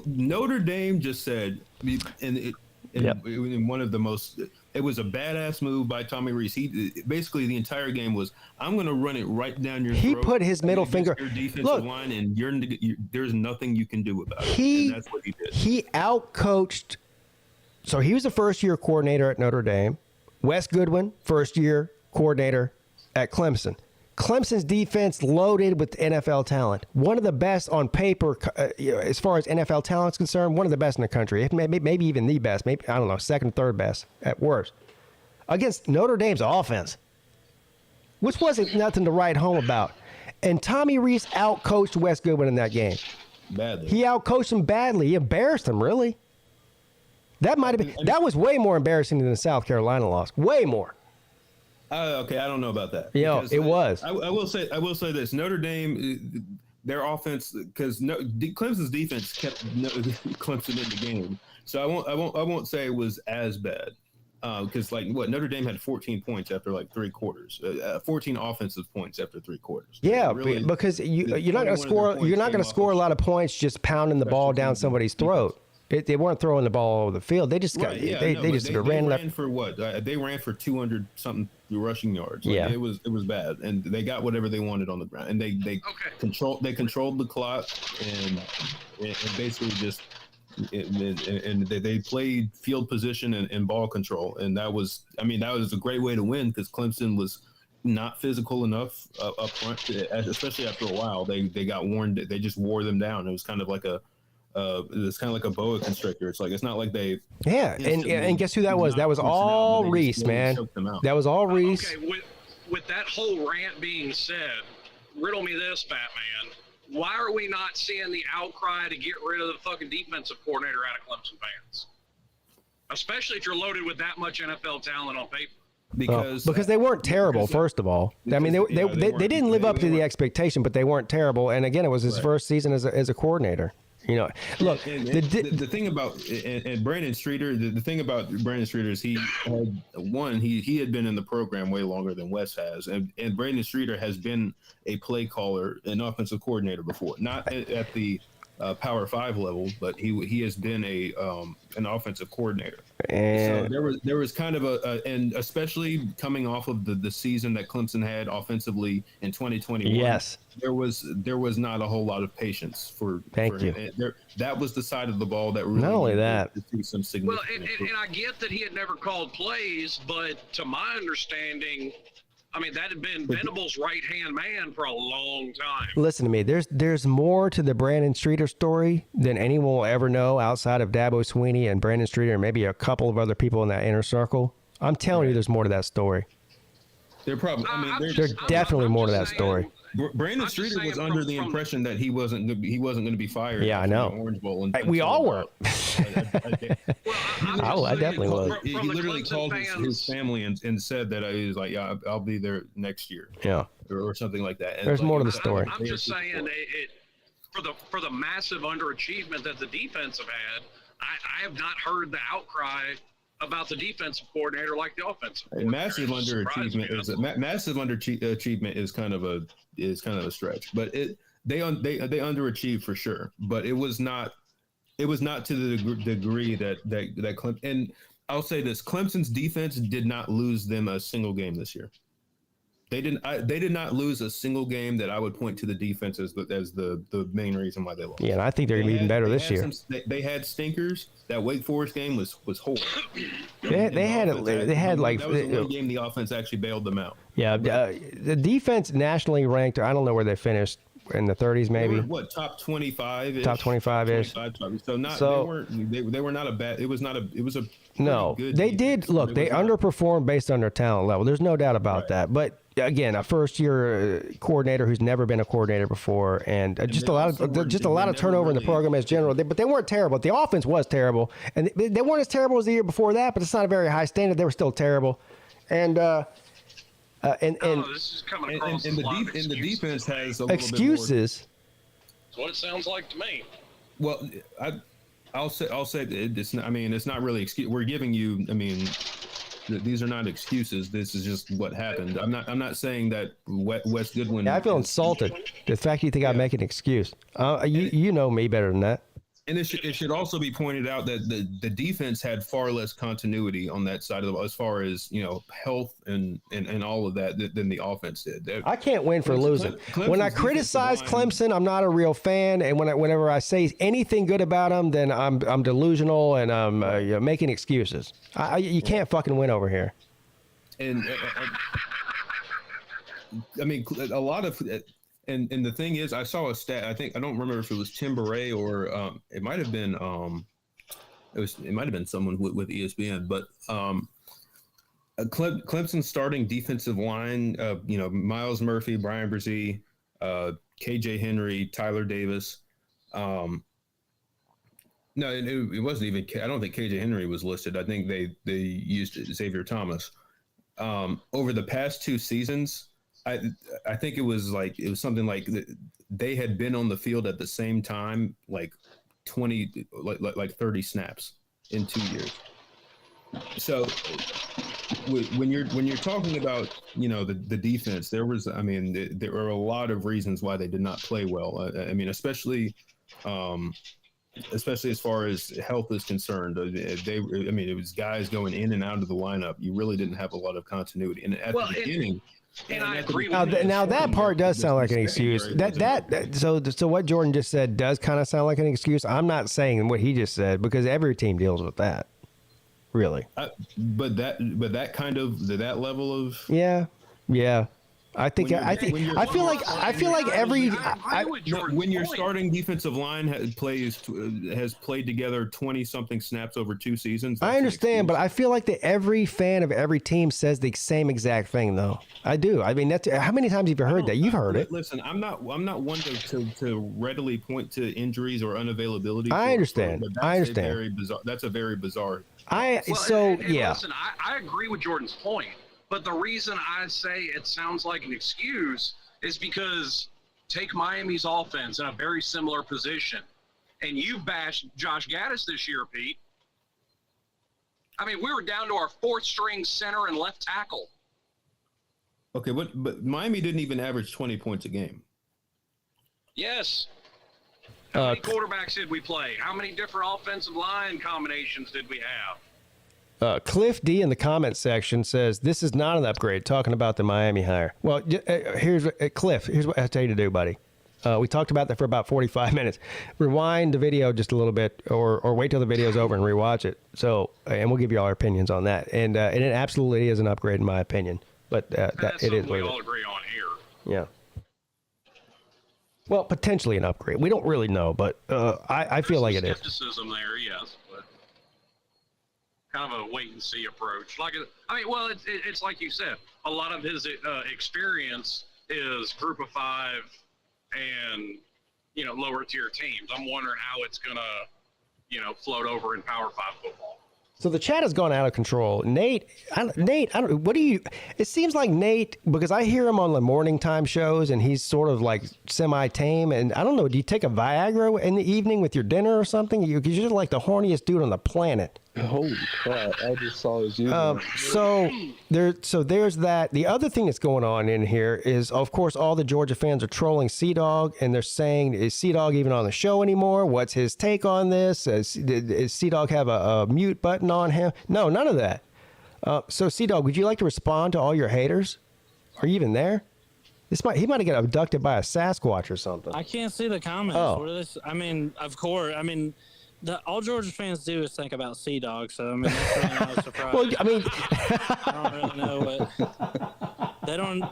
Notre Dame just said, in one of the most, it was a badass move by Tommy Rees. He basically the entire game was, I'm going to run it right down your throat. He put his middle finger. Your defensive line, and there's nothing you can do about it. And that's what he did. He outcoached. So he was a first-year coordinator at Notre Dame. Wes Goodwin, first-year coordinator at Clemson. Clemson's defense loaded with NFL talent. One of the best on paper, as far as NFL talent is concerned, one of the best in the country. Maybe even the best. Maybe, I don't know, second, third best at worst. Against Notre Dame's offense, which wasn't nothing to write home about. And Tommy Rees outcoached Wes Goodwin in that game. Badly. He outcoached him badly. He embarrassed him, really. That might have been. That was way more embarrassing than the South Carolina loss. Way more. Okay, I don't know about that. Yeah, it was. I will say this: Notre Dame, their offense, because Clemson's defense kept Clemson in the game. So I won't say it was as bad, because Notre Dame had 14 points after like 3 quarters, 14 offensive points after 3 quarters. Yeah, really, because you're not going to score. You're not going to score a lot of points just pounding the ball down somebody's throat. They weren't throwing the ball over the field. They just ran for what? They ran for 200 something rushing yards. It was bad, and they got whatever they wanted on the ground, and they controlled the clock and basically just they played field position and ball control, and that was a great way to win because Clemson was not physical enough up front, especially after a while. They got worn. They just wore them down. It was kind of like a boa constrictor. It's not like they. Yeah, and guess who that was? That was all Reese, man. That was all Reese. Okay, with that whole rant being said, riddle me this, Batman. Why are we not seeing the outcry to get rid of the fucking defensive coordinator out of Clemson fans? Especially if you're loaded with that much NFL talent on paper. Because they weren't terrible, first of all. They didn't live up to the expectation, but they weren't terrible. And again, it was his first season as a coordinator. Look. The thing about Brandon Streeter, the thing about Brandon Streeter is he had been in the program way longer than Wes has, and Brandon Streeter has been a play caller, an offensive coordinator before, not at the Power 5 level, but he has been an offensive coordinator. And so there was kind of and especially coming off of the season that Clemson had offensively in 2021. Yes, there was not a whole lot of patience for him. That was the side of the ball that really not only that. To see some significant and I get that he had never called plays, but to my understanding, that had been Venable's right-hand man for a long time. Listen to me. There's more to the Brandon Streeter story than anyone will ever know outside of Dabo Swinney and Brandon Streeter and maybe a couple of other people in that inner circle. I'm telling you, there's more to that story. There's definitely more to that story. Brandon Streeter was under the impression that he wasn't going to be fired. Yeah, I know. Orange Bowl we all were. I definitely was. He literally called his family and said that he was like, "Yeah, I'll be there next year." Yeah, or something like that. And there's more to the story. I'm just saying, for the massive underachievement that the defense have had, I have not heard the outcry about the defensive coordinator like the offensive coordinator. Massive underachievement is kind of a stretch, but they underachieved for sure. But it was not to the degree that Clemson. And I'll say this: Clemson's defense did not lose them a single game this year. They did not lose a single game that I would point to the defense as the main reason why they lost. Yeah, and I think they're even better this year. They had stinkers. That Wake Forest game was horrible. They had like that was the one game the offense actually bailed them out. Yeah, the defense nationally ranked. I don't know where they finished. In the 30s, maybe. Top 25? Top 25-ish. They were not a bad. It was a. No, they did. Look, they underperformed based on their talent level. There's no doubt about that. But again, a first-year coordinator who's never been a coordinator before, and just a lot of turnover in the program as general. But they weren't terrible. The offense was terrible, and they weren't as terrible as the year before that. But it's not a very high standard. They were still terrible, and. This is coming across the defense has a little excuses. Bit more. That's what it sounds like to me. Well, I'll say it's not. It's not really excuse. We're giving you. These are not excuses. This is just what happened. I'm not saying that Wes Goodwin. Yeah, I feel insulted. The fact you think I make an excuse. You know me better than that. And it should also be pointed out that the defense had far less continuity on that side of the ball as far as health and all of that than the offense did. I can't win for losing. When I criticize Clemson, I'm not a real fan, and whenever I say anything good about them, then I'm delusional and I'm making excuses. You can't fucking win over here. And I mean, a lot of, and the thing is, I saw a stat. I don't remember if it was Tim Beret or it might have been it might have been someone with ESPN, but Clemson starting defensive line, Miles Murphy, Brian Brzee, KJ Henry, Tyler Davis. No, it wasn't even. I don't think KJ Henry was listed. I think they used Xavier Thomas. Over the past 2 seasons, I think it was something like they had been on the field at the same time, like 30 snaps in 2 years. So when you're talking about the defense, there was there were a lot of reasons why they did not play well. Especially as far as health is concerned, it was guys going in and out of the lineup. You really didn't have a lot of continuity. And at the beginning, and I agree with you. Now that part does sound like an excuse. So what Jordan just said does kind of sound like an excuse. I'm not saying what he just said because every team deals with that. Really. But that kind of that level of yeah. I feel like every when your starting defensive line has played together 20 something snaps over 2 seasons. I understand, but I feel like that every fan of every team says the same exact thing, though. I do. I mean, that's how many times have you heard that? You've heard it. Listen, I'm not one to readily point to injuries or unavailability. I understand. That's a very bizarre. Listen, I agree with Jordan's point. But the reason I say it sounds like an excuse is because take Miami's offense in a very similar position, and you bashed Josh Gaddis this year, Pete. I mean, we were down to our 4th string center and left tackle. Okay, but Miami didn't even average 20 points a game. Yes. How many quarterbacks did we play? How many different offensive line combinations did we have? Cliff D in the comments section says, this is not an upgrade, talking about the Miami hire. Well, Cliff, here's what I tell you to do, buddy. We talked about that for about 45 minutes. Rewind the video just a little bit or wait till the video's over and rewatch it. So, and we'll give you all our opinions on that. And it absolutely is an upgrade in my opinion. But that's it is what we all agree on here. Yeah. Well, potentially an upgrade. We don't really know, but I feel like it is. Skepticism there, yes. But kind of a wait and see approach. It's like you said, a lot of his experience is Group of 5 and lower tier teams. I'm wondering how it's gonna float over in Power 5 football. So the chat has gone out of control. Nate, it seems like Nate, because I hear him on the morning time shows and he's sort of like semi-tame. And I don't know, do you take a Viagra in the evening with your dinner or something? You're just like the horniest dude on the planet. Holy crap, I just saw his username. So there's that. The other thing that's going on in here is, of course, all the Georgia fans are trolling Sea-Dog, and they're saying, is Sea-Dog even on the show anymore? What's his take on this? Does Sea-Dog have a mute button on him? No, none of that. So Sea-Dog, would you like to respond to all your haters? Are you even there? He might have got abducted by a Sasquatch or something. I can't see the comments. Oh. What are this? I mean, of course. I mean, all Georgia fans do is think about Sea-Dog, so I mean, that's really not a surprise. Well, I mean, I don't really know what they don't.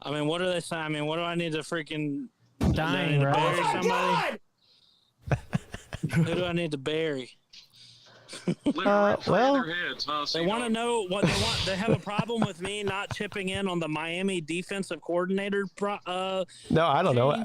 I mean, what are they saying? I mean, what do I need to freaking dying? To Right? bury somebody? Who do I need to bury? Well, they want to know what they want. They have a problem with me not chipping in on the Miami defensive coordinator. No, I don't know.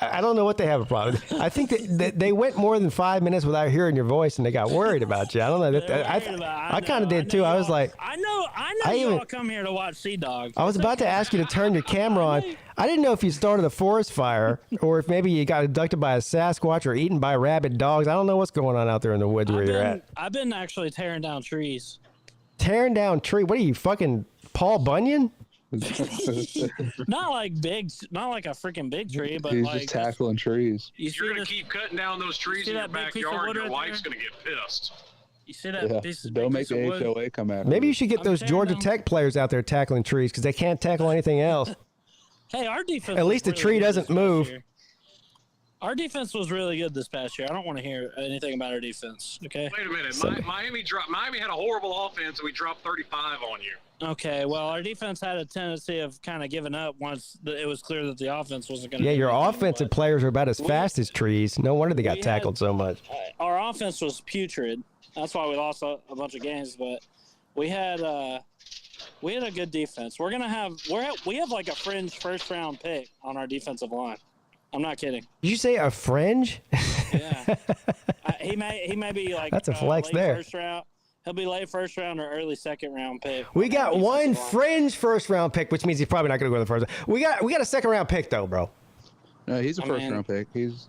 I don't know what they have a problem. I think that they went more than 5 minutes without hearing your voice, and they got worried about you. I don't know. I kind of did too. I was like, I know you all come here to watch Sea-Dog. I was about to ask you to turn your camera on. I didn't know if you started a forest fire or if maybe you got abducted by a Sasquatch or eaten by rabid dogs. I don't know what's going on out there in the woods where you're at. I've been actually tearing down trees. Tearing down tree? What are you, fucking Paul Bunyan? Not like a freaking big tree, but he's like just tackling trees. You're gonna keep cutting down those trees in your backyard. Your wife's gonna get pissed. You see that? Don't make the HOA come after. Maybe you should get those Georgia Tech players out there tackling trees because they can't tackle anything else. Hey, our defense. At least the tree doesn't move. Our defense was really good this past year. I don't want to hear anything about our defense. Okay. Wait a minute. Miami had a horrible offense, and we dropped 35 on you. Okay, well, our defense had a tendency of kind of giving up once it was clear that the offense wasn't going to. Yeah, your offensive players are about as fast as trees. No wonder they got tackled so much. Our offense was putrid. That's why we lost a bunch of games. But we had a good defense. We have like a fringe first round pick on our defensive line. I'm not kidding. Did you say a fringe? Yeah, he may be like that's a flex late there. First round. He'll be late first round or early second round pick. We got one fringe first round pick, which means he's probably not going to go to the first. We got a second round pick though, bro. No, he's a first round pick. He's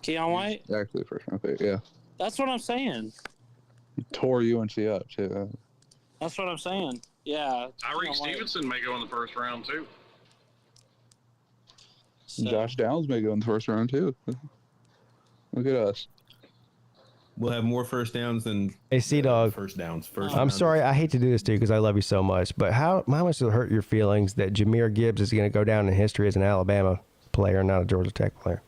Keon White. Actually, a first round pick. Yeah. That's what I'm saying. He tore UNC up too. That's what I'm saying. Yeah. Tyreek Stevenson may go in the first round too. So. Josh Downs may go in the first round too. Look at us. We'll have more first downs than Dog. First downs. I'm sorry, I hate to do this to you because I love you so much, but how much does it hurt your feelings that Jahmyr Gibbs is going to go down in history as an Alabama player, not a Georgia Tech player?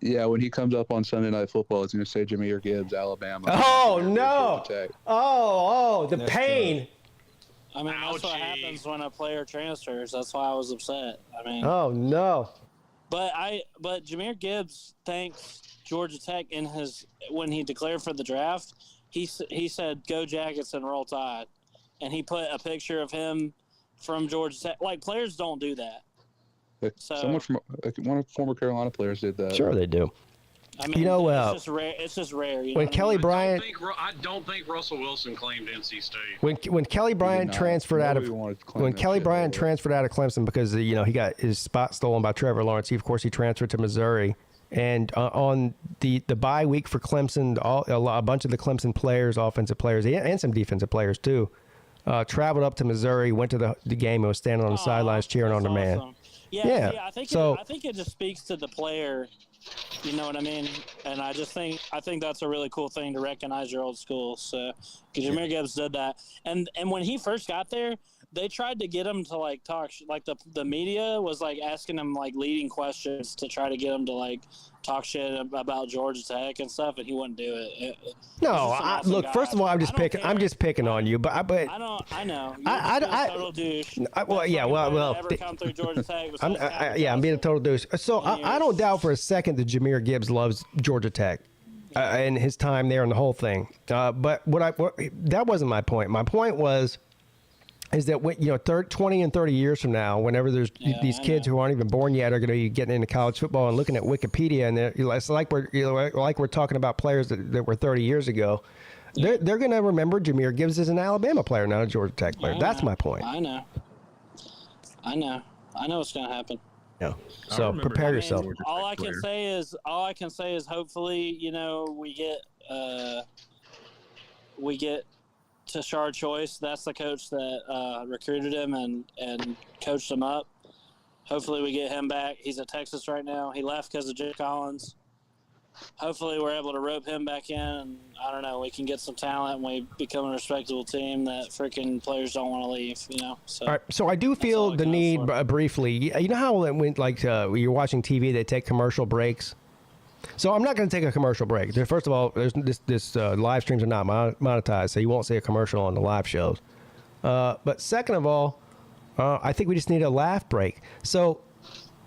Yeah, when he comes up on Sunday Night Football, it's going to say Jahmyr Gibbs, Alabama. Oh no! The That's pain. I mean, that's what happens when a player transfers. That's why I was upset. I mean. Oh no! But Jahmyr Gibbs thanks Georgia Tech when he declared for the draft. He said, "Go Jackets and Roll Tide," and he put a picture of him from Georgia Tech. Like, players don't do that. Someone from one of the former Carolina players did that. Sure, they do. I mean, it's just rare. When Kelly Bryant, I don't think Russell Wilson claimed NC State. When Kelly Bryant transferred out of Clemson because he got his spot stolen by Trevor Lawrence. Of course he transferred to Missouri, and on the bye week for Clemson, a bunch of the Clemson players, offensive players, and some defensive players too, traveled up to Missouri, went to the game, and was standing on the sidelines cheering on the man. Awesome. Yeah. I think it just speaks to the player. You know what I mean? And I think that's a really cool thing to recognize your old school. So, Jahmyr Gibbs did that. And when he first got there, they tried to get him to like talk, like the media was like asking him like leading questions to try to get him to like talk shit about Georgia Tech and stuff, and he wouldn't do it. Look. Guy. First of all, I'm just picking on you, but I know. You're a total douche. Ever come through Georgia Tech? I'm being a total douche. So I don't doubt for a second that Jahmyr Gibbs loves Georgia Tech and his time there and the whole thing. But that wasn't my point. My point is that when 20 and 30 years from now, whenever there's these kids who aren't even born yet are going to be getting into college football and looking at Wikipedia, and it's like we're talking about players that were 30 years ago, they're going to remember Jahmyr Gibbs as an Alabama player, not a Georgia Tech player. That's my point. I know what's going to happen. Yeah. So prepare yourself. All I can say is hopefully we get Tashard Choice. That's the coach that recruited him and coached him up. Hopefully we get him back. He's at Texas right now. He left because of Jim Collins. Hopefully we're able to rope him back in. And I don't know. We can get some talent and we become a respectable team that freaking players don't want to leave. So. All right. So I do feel the need briefly. You know how when you're watching TV, they take commercial breaks. So I'm not going to take a commercial break. First of all, this live streams are not monetized, so you won't see a commercial on the live shows. But second of all, I think we just need a laugh break. So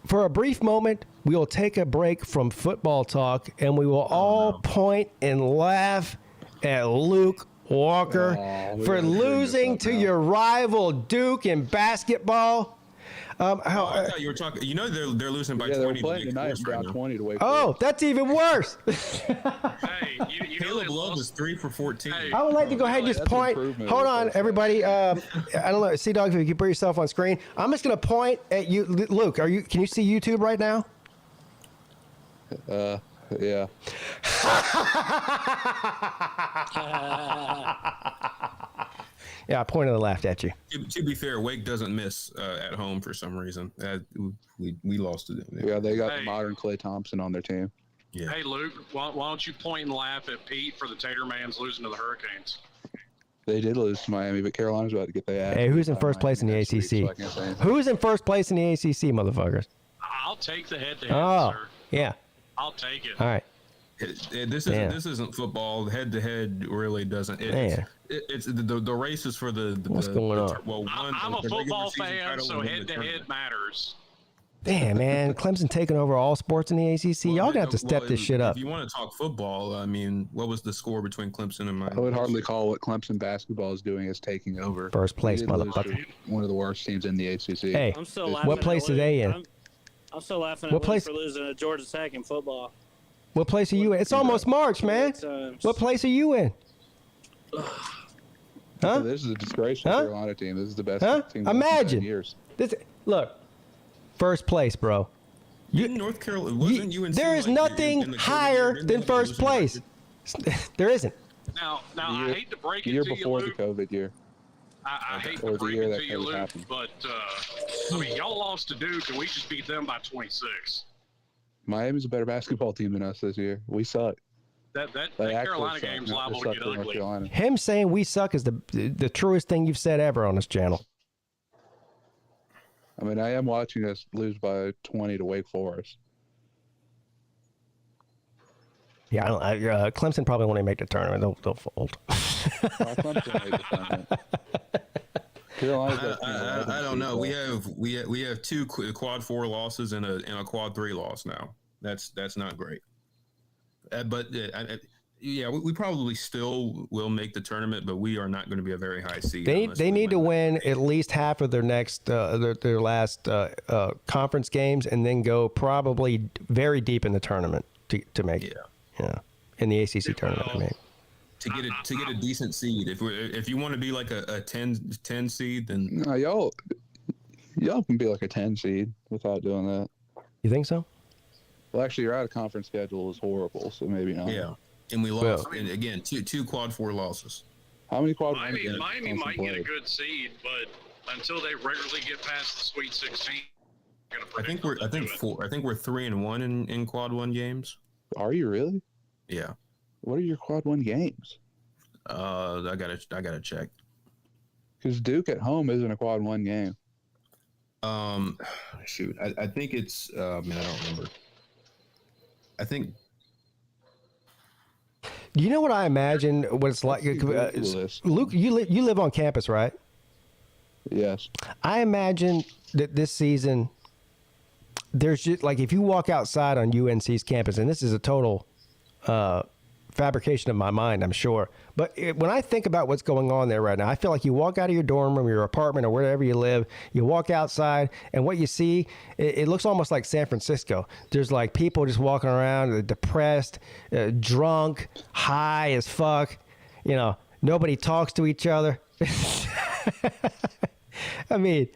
for a brief moment, we will take a break from football talk, and we will all point and laugh at Luke Walker for losing to your rival Duke in basketball. I thought you were talking. They're losing by 20. They're playing tonight down 20 to Wake Forest. That's even worse. Hey, Caleb Love was 3 for 14. I would like to go ahead and just point. Hold on, everybody. I don't know. Dog, if you can put yourself on screen, I'm just going to point at you. Luke, can you see YouTube right now? Yeah. Yeah, I pointed and laughed at you. To be fair, Wake doesn't miss at home for some reason. We lost to them. Yeah, they got the modern Klay Thompson on their team. Yeah. Hey, Luke, why don't you point and laugh at Peete for the Tatermans losing to the Hurricanes? They did lose to Miami, but Carolina's about to get their ass. Hey, who's in first place in the ACC? Who's in first place in the ACC, motherfuckers? I'll take the head-to-head, sir. Yeah. I'll take it. All right. This isn't football. Head to head really doesn't. It's the race is for the. What's going on? Well, I'm a football fan, so head to head matters. Damn, man, Clemson taking over all sports in the ACC. Y'all gonna have to step this shit up. If you want to talk football, I mean, what was the score between Clemson and Miami? I would hardly call what Clemson basketball is doing as taking over. First place, motherfucker. One of the worst teams in the ACC. Hey, I'm still laughing what place are they in? I'm still laughing at for losing to Georgia Tech in football. What place are you in? It's almost March, man. What place are you in? Huh? This is a disgrace to the Carolina team. This is the best team Imagine. in years. Look, first place, bro. North Carolina wasn't UNC. There is nothing higher than first place. There isn't. Now I hate to break it to you, Year before the Luke. COVID year. I hate to break it to you, Luke, but I mean, y'all lost to Duke, and we just beat them by 26. Miami's a better basketball team than us this year. We suck. That Carolina game's liable to get ugly. Him saying we suck is the truest thing you've said ever on this channel. I mean, I am watching us lose by 20 to Wake Forest. Yeah, Clemson probably won't even make the tournament. They'll fold. I don't know. We have two quad 4 losses and a quad 3 loss now. That's not great. We probably still will make the tournament, but we are not going to be a very high seed. They need to win at least half of their next their last conference games, and then go probably very deep in the tournament to make it. Yeah, in the ACC tournament. I mean, to get a decent seed. If you want to be like a 10 seed, then no, y'all can be like a 10 seed without doing that. You think so? Well, actually, your out of conference schedule is horrible, so maybe not. Yeah, and we lost. And again, two quad 4 losses. How many quad? Miami might get a good seed, but until they regularly get past the Sweet 16, I think we're 3-1 in quad 1 games. Are you really? Yeah. What are your quad 1 games? I gotta check. Because Duke at home isn't a quad 1 game. Shoot, I think it's. Man, I don't remember. I think. Do you know what I imagine? What it's like, Luke? You live on campus, right? Yes. I imagine that this season, there's just like if you walk outside on UNC's campus, and this is a total fabrication of my mind, I'm sure. But when I think about what's going on there right now, I feel like you walk out of your dorm room, your apartment, or wherever you live, you walk outside, and what you see, it looks almost like San Francisco. There's like people just walking around, depressed, drunk, high as fuck. You know, nobody talks to each other. I mean,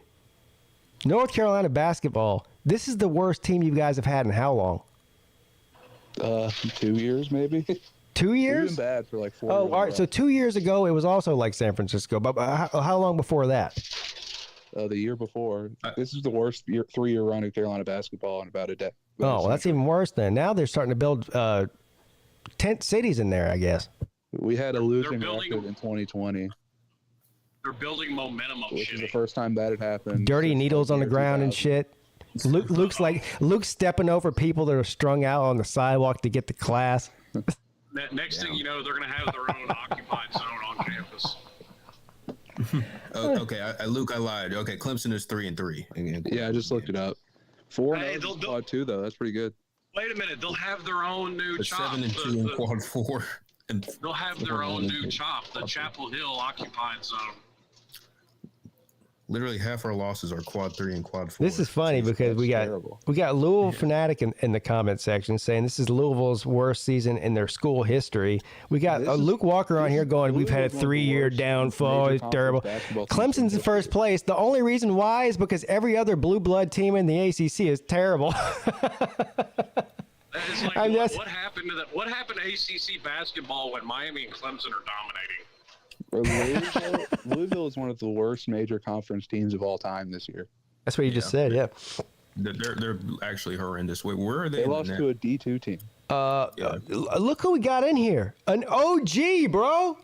North Carolina basketball, this is the worst team you guys have had in how long? 2 years, maybe. 2 years? We've been bad for like 4 years. Oh, all right. So 2 years ago, it was also like San Francisco. But how long before that? The year before. This is the worst 3-year run of Carolina basketball in about a decade. Oh, well, that's even worse then. Now they're starting to build tent cities in there, I guess. We had a losing record in 2020. They're building momentum up. Which is the first time that had happened. Dirty needles on the ground and shit. Luke's stepping over people that are strung out on the sidewalk to get to class. Next thing you know, they're going to have their own occupied zone on campus. Okay, Luke, I lied. Okay, Clemson is 3-3. Yeah, I just looked it up. 4-0 quad 2 though. That's pretty good. Wait a minute, they'll have their own new chop. 7-2 in quad 4. They'll have their own new chop, the Chapel Hill occupied zone. Literally half our losses are quad 3 and quad 4. This is funny because we got Louisville Fanatic in the comment section saying this is Louisville's worst season in their school history. We got Luke Walker on here going, we've had a 3-year downfall. It's terrible. Clemson's in first place. The only reason why is because every other blue blood team in the ACC is terrible. It's like, what happened to what happened to ACC basketball when Miami and Clemson are dominating? Louisville is one of the worst major conference teams of all time this year. That's what you just said, yeah. They're actually horrendous. Wait, where are they? They lost to a D2 team. Look who we got in here. An OG, bro.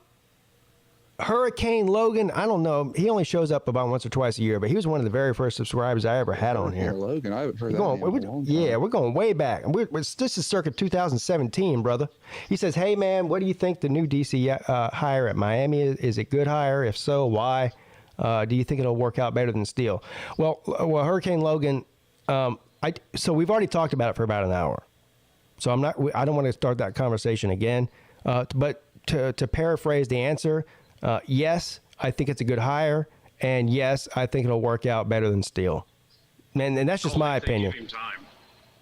Hurricane Logan, I don't know. He only shows up about once or twice a year, but he was one of the very first subscribers I ever had on here. Logan, I haven't heard that name in a long time. Yeah, we're going way back. This is circa 2017, brother. He says, hey, man, what do you think the new DC hire at Miami is? Is it good hire? If so, why? Do you think it'll work out better than Steele? Well, Hurricane Logan, so we've already talked about it for about an hour. So I don't want to start that conversation again. But to paraphrase the answer, yes, I think it's a good hire, and yes, I think it'll work out better than Steele. And that's just my opinion.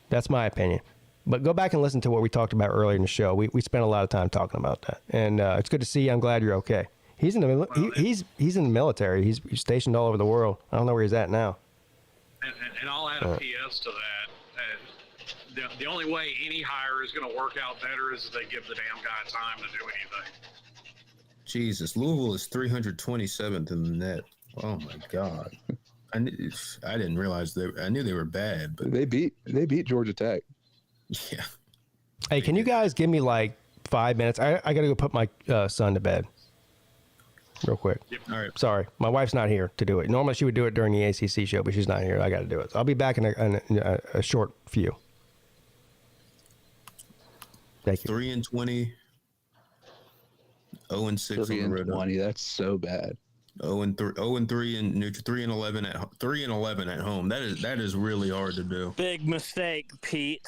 That's my opinion. But go back and listen to what we talked about earlier in the show. We spent a lot of time talking about that, and it's good to see you. I'm glad you're okay. He's in the he's in the military. He's stationed all over the world. I don't know where he's at now. And I'll add a PS to that. The only way any hire is going to work out better is if they give the damn guy time to do anything. Jesus, Louisville is 327th in the net. Oh my God, I didn't realize I knew they were bad, but they beat Georgia Tech. Yeah. Hey, can you guys give me like 5 minutes? I got to go put my son to bed real quick. Yep. All right. Sorry, my wife's not here to do it. Normally she would do it during the ACC show, but she's not here. I got to do it. So I'll be back in a short few. Thank you. 3-20. 0-6 on the road. 20. That's so bad. 0-3 and Notre. 3-11 at home. That is really hard to do. Big mistake, Pete.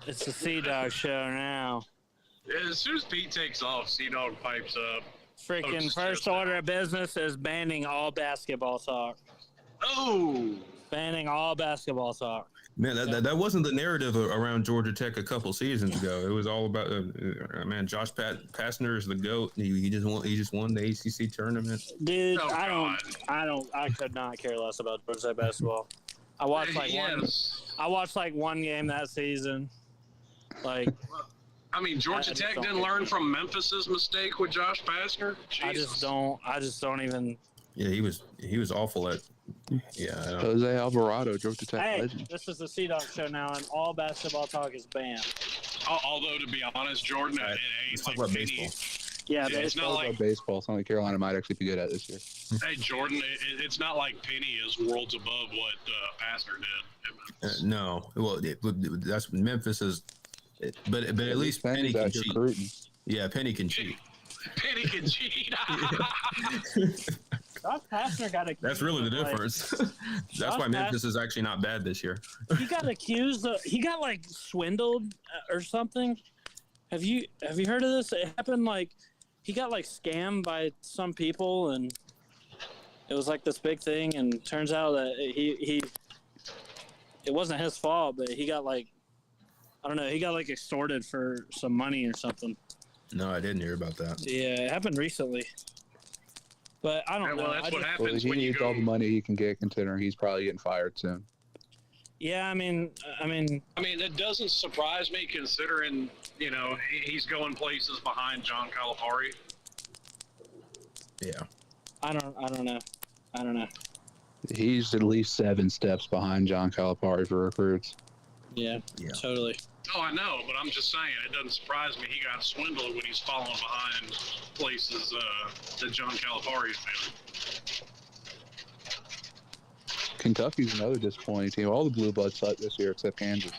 It's the Sea Dog show now. As soon as Pete takes off, Sea Dog pipes up. Freaking first order of business is banning all basketball talk. Oh! Banning all basketball talk. Man, that wasn't the narrative around Georgia Tech a couple seasons ago. It was all about man. Josh Pastner is the GOAT. He just won the ACC tournament. Dude, I could not care less about Georgia Tech basketball. I watched like one game that season. Like, I mean, Georgia Tech didn't learn from Memphis's mistake with Josh Pastner. Jesus. I just don't even. Yeah, he was awful at. Yeah, I don't. Jose Alvarado, Georgia Tech legend. This is the Sea Dog show now, and all basketball talk is banned. Although, to be honest, Jordan, it ain't like about baseball. Yeah, it's not like baseball. Something Carolina might actually be good at this year. Hey, Jordan, it's not like Penny is worlds above what Pastner did. No, well, that's Memphis is, but at least Penny can cheat. Recruiting. Yeah, Penny can cheat. Penny can cheat. Josh Pastner got accused. That's really the difference. That's why Memphis is actually not bad this year. He got accused of, he got like swindled or something. Have you heard of this? It happened like he got like scammed by some people, and it was like this big thing, and turns out that he it wasn't his fault, but he got like, I don't know, he got like extorted for some money or something. No, I didn't hear about that. Yeah, it happened recently. But I don't know. Well, that's what happens when he you needs go. all the money he can get, considering he's probably getting fired soon. Yeah, I mean, it doesn't surprise me considering, he's going places behind John Calipari. Yeah. I don't know. He's at least 7 steps behind John Calipari for recruits. Yeah, totally. Oh, I know, but I'm just saying it doesn't surprise me he got swindled when he's falling behind places that John Calipari's been. Kentucky's another disappointing team. All the blue bloods suck this year except Kansas.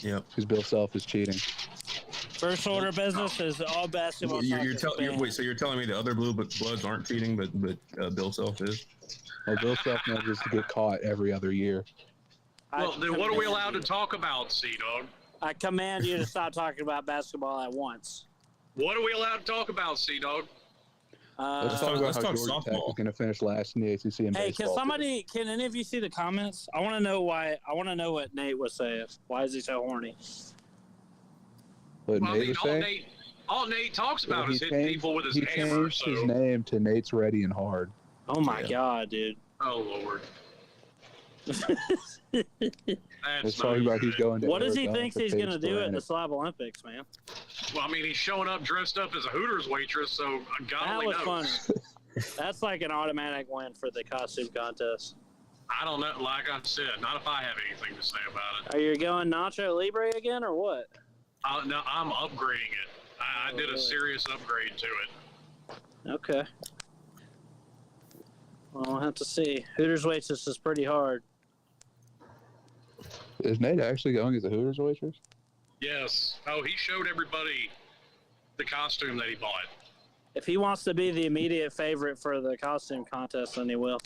Yep. Because Bill Self is cheating. First order of business is all basketball. So you're telling me the other blue bloods aren't cheating, but Bill Self is? Well, Bill Self manages to get caught every other year. Well, then what are we allowed to talk about, C-Dog? I command you to stop talking about basketball at once. What are we allowed to talk about, C-Dog? Let's talk about how Georgia Tech is going to finish last in the ACC in baseball. Can any of you see the comments? I want to know what Nate was saying. Why is he so horny? What Nate was saying? All Nate talks about is hitting people with his hammer. He changed his name to Nate's Ready and Hard. Oh my God, dude. Oh Lord. Let's talk about he's going to what does he think he's going to do at the Slav Olympics, man? Well, I mean, he's showing up dressed up as a Hooters waitress, so God only knows. That was funny. That's like an automatic win for the costume contest. I don't know. Like I said, not if I have anything to say about it. Are you going Nacho Libre again, or what? No, I'm upgrading it. I did a serious upgrade to it. Okay. Well, I'll have to see. Hooters waitress is pretty hard. Is Nate actually going as a Hooters waitress? Yes. Oh, he showed everybody the costume that he bought. If he wants to be the immediate favorite for the costume contest, then he will.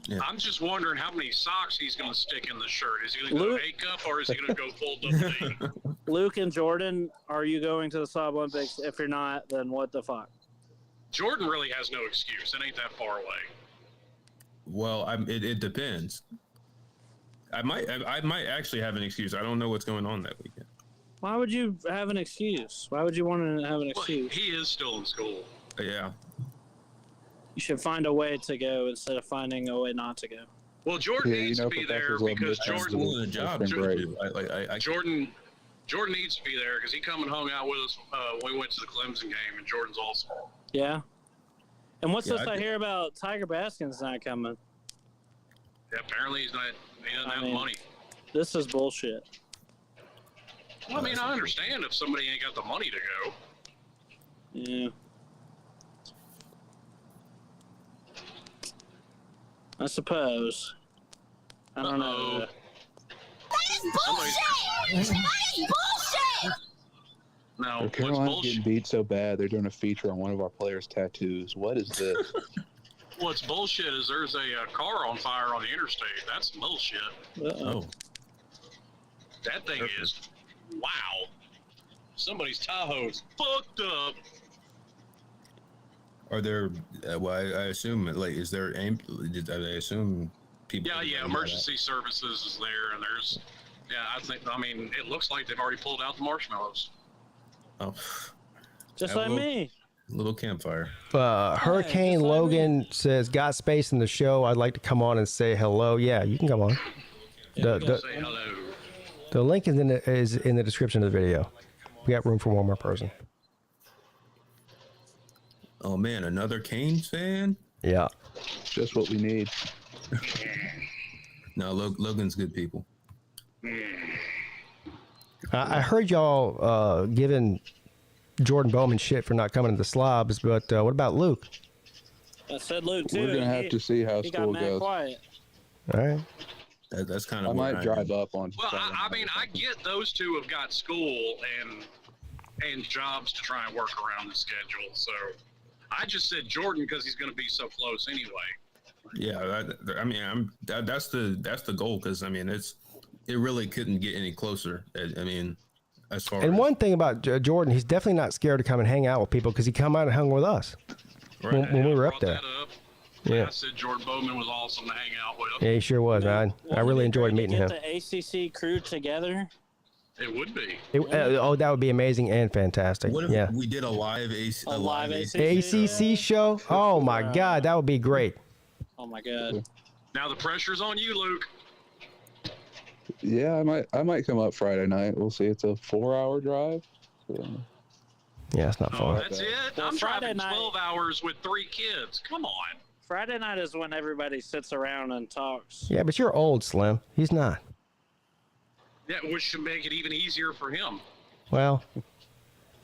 Yeah. I'm just wondering how many socks he's going to stick in the shirt. Is he going to go Luke- A cup or is he going to go full double D? Luke and Jordan, are you going to the Sub Olympics? If you're not, then what the fuck? Jordan really has no excuse. It ain't that far away. Well, it depends. I might actually have an excuse. I don't know what's going on that weekend. Why would you have an excuse? Why would you want to have an Well, excuse? he is still in school. Yeah. You should find a way to go instead of finding a way not to go. Well, Jordan Yeah, needs to be there professors love because this Jordan Doing a job. Jordan- Jordan needs to be there because he come and hung out with us when we went to the Clemson game, and Jordan's awesome. Yeah. And what's Yeah, this I I did- hear about Tiger Baskin's not coming? Yeah, apparently he doesn't have the money. This is bullshit. Well, I mean, I understand if somebody ain't got the money to go. Yeah. I suppose. I don't know. No, Or what's Carolina's bullshit? getting beat so bad they're doing a feature on one of our players' tattoos. What is this? What's bullshit is there's a car on fire on the interstate. That's bullshit. Oh. That thing is, wow. Somebody's Tahoe's fucked up. Are there? Well, I assume like is there? I assume people. Yeah. Emergency services is there, and there's. Yeah, I mean, it looks like they've already pulled out the marshmallows. Oh. Just Have like a little- me. Little campfire. Hurricane just like Logan says, got space in the show. I'd like to come on and say hello. Yeah, you can come on. The Say hello. link is in the description of the video. We got room for one more person. Oh man, another Canes fan? Yeah. Just what we need. No, Logan's good people. I heard y'all giving Jordan Bowman shit for not coming to the slobs, but what about Luke? I said Luke too. We're gonna have to see how He got school mad goes. quiet. All right. That's kind I of. might drive up on. Well, Saturday I night mean, or I something. get those two have got school and jobs to try and work around the schedule. So I just said Jordan because he's going to be so close anyway. Yeah, I mean, that's the goal because I mean it really couldn't get any closer. I mean, as far And as, one thing about Jordan, he's definitely not scared to come and hang out with people because he come out and hung with us right. when we were up Brought there. that up. Yeah. I said Jordan Bowman was awesome to hang out with. Yeah, he sure was, man. I really enjoyed meeting him. Get the ACC crew together. It would be. That would be amazing and fantastic. What if Yeah. we did a live live ACC show? Oh my God, that would be great. Oh my God. Now the pressure's on you, Luke. Yeah, I might come up Friday night. We'll see. It's a 4-hour drive. So, Yeah, it's not Oh, far. that's it. Well, I'm Friday driving night- 12 hours with 3 kids. Come on. Friday night is when everybody sits around and talks. Yeah, but you're old, Slim. He's not. That which should make it even easier for him. Well,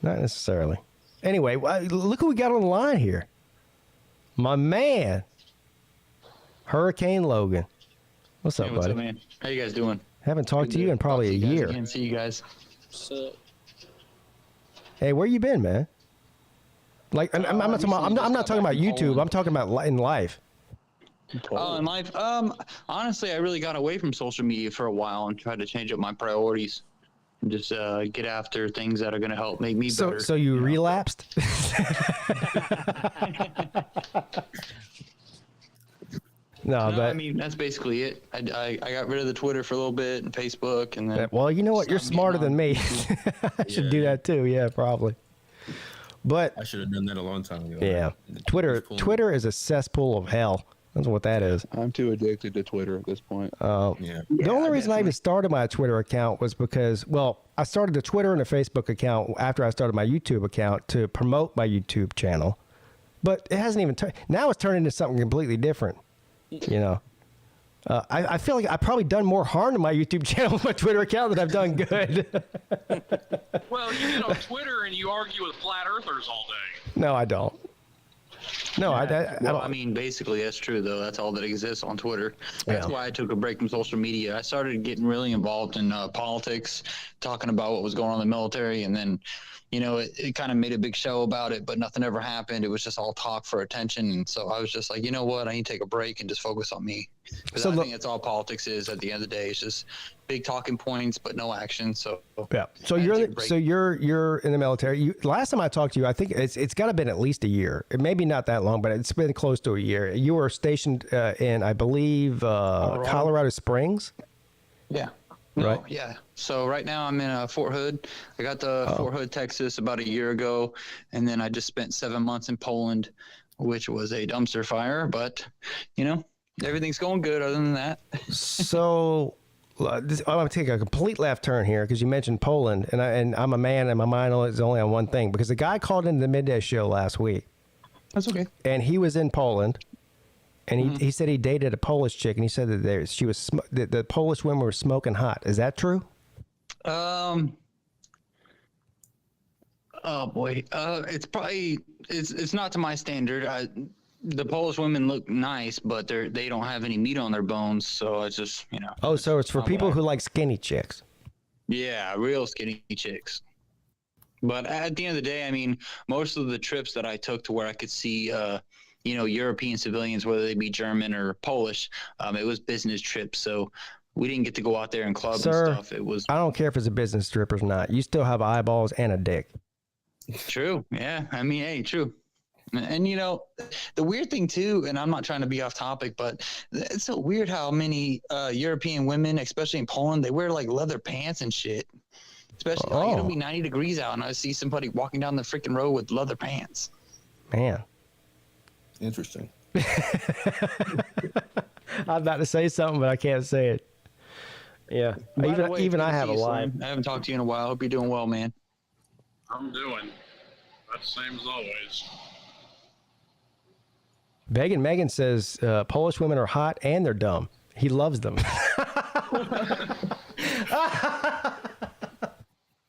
not necessarily. Anyway, look who we got on the line here. My man, Hurricane Logan. What's up, Hey, what's buddy? up, man? How you guys doing? Haven't talked to you in probably a Talk to you guys year. again. See you guys. So Hey, where you been, man? Like, I'm not talking about. I'm not talking about YouTube. I'm talking about in life. Oh, in life, honestly, I really got away from social media for a while and tried to change up my priorities and just get after things that are going to help make me better. So you relapsed? No, No, but I mean that's basically it. I got rid of the Twitter for a little bit and Facebook, and then well, you know what? You're Stop smarter getting than on me. I should do that too. Yeah, probably. But I should have done that a long time ago. yeah, Twitter is a cesspool of hell. That's what that is. I'm too addicted to Twitter at this point. Yeah. The only reason I even started my Twitter account was because, well, I started a Twitter and a Facebook account after I started my YouTube account to promote my YouTube channel. But it hasn't even turned. Now it's turned into something completely different. You know, I feel like I've probably done more harm to my YouTube channel with my Twitter account than I've done good. Well, you get on Twitter and you argue with flat earthers all day. No, I don't. No, I Well, don't. I mean, basically, that's true, though. That's all that exists on Twitter. That's why I took a break from social media. I started getting really involved in politics, talking about what was going on in the military, and then, it kind of made a big show about it, but nothing ever happened. It was just all talk for attention, and so I was just like, you know what? I need to take a break and just focus on me. Because I think that's all politics is at the end of the day. It's just big talking points, but no action. So yeah. So you're in the military. Last time I talked to you, I think it's got to been at least a year. It maybe not that long, but it's been close to a year. You were stationed in, I believe, Colorado Springs. Yeah. Right. Yeah. So right now I'm in Fort Hood. I got to Fort Hood, Texas about a year ago, and then I just spent 7 months in Poland, which was a dumpster fire. But everything's going good other than that. So I'm going to take a complete left turn here because you mentioned Poland, and I'm a man and my mind is only on one thing because the guy called into the midday show last week. That's okay. And he was in Poland, and he said he dated a Polish chick, and he said that the Polish women were smoking hot. Is that true? Oh boy. It's probably it's not to my standard. The Polish women look nice, but they don't have any meat on their bones, so it's just Oh, so it's for people who like skinny chicks. Yeah, real skinny chicks. But at the end of the day, I mean, most of the trips that I took to where I could see, European civilians, whether they be German or Polish, it was business trips. So we didn't get to go out there and club and stuff. It was. I don't care if it's a business trip or not. You still have eyeballs and a dick. True. Yeah. I mean, hey, true. And the weird thing too, and I'm not trying to be off topic, but it's so weird how many European women, especially in Poland, they wear like leather pants and shit. Especially it'll be 90 degrees out, and I see somebody walking down the freaking road with leather pants. Man, interesting. I'm about to say something, but I can't say it. Yeah, even I have a life. I haven't talked to you in a while. Hope you're doing well, man. I'm doing about the same as always. Megan says Polish women are hot and they're dumb. He loves them.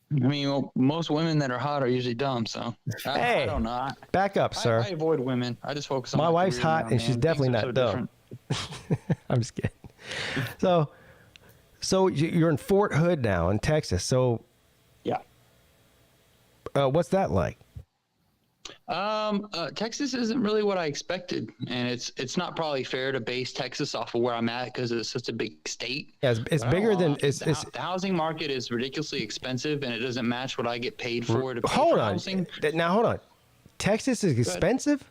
I mean, most women that are hot are usually dumb, so I don't know. Back up, sir. I avoid women. I just focus on my wife's hot, now, and she's definitely not dumb. I'm just kidding. So you're in Fort Hood now in Texas. So yeah, what's that like? Texas isn't really what I expected, and it's not probably fair to base Texas off of where I'm at because it's such a big state. Yeah, it's bigger than the housing market is ridiculously expensive, and it doesn't match what I get paid for to pay hold for on housing. Now hold on, Texas is expensive.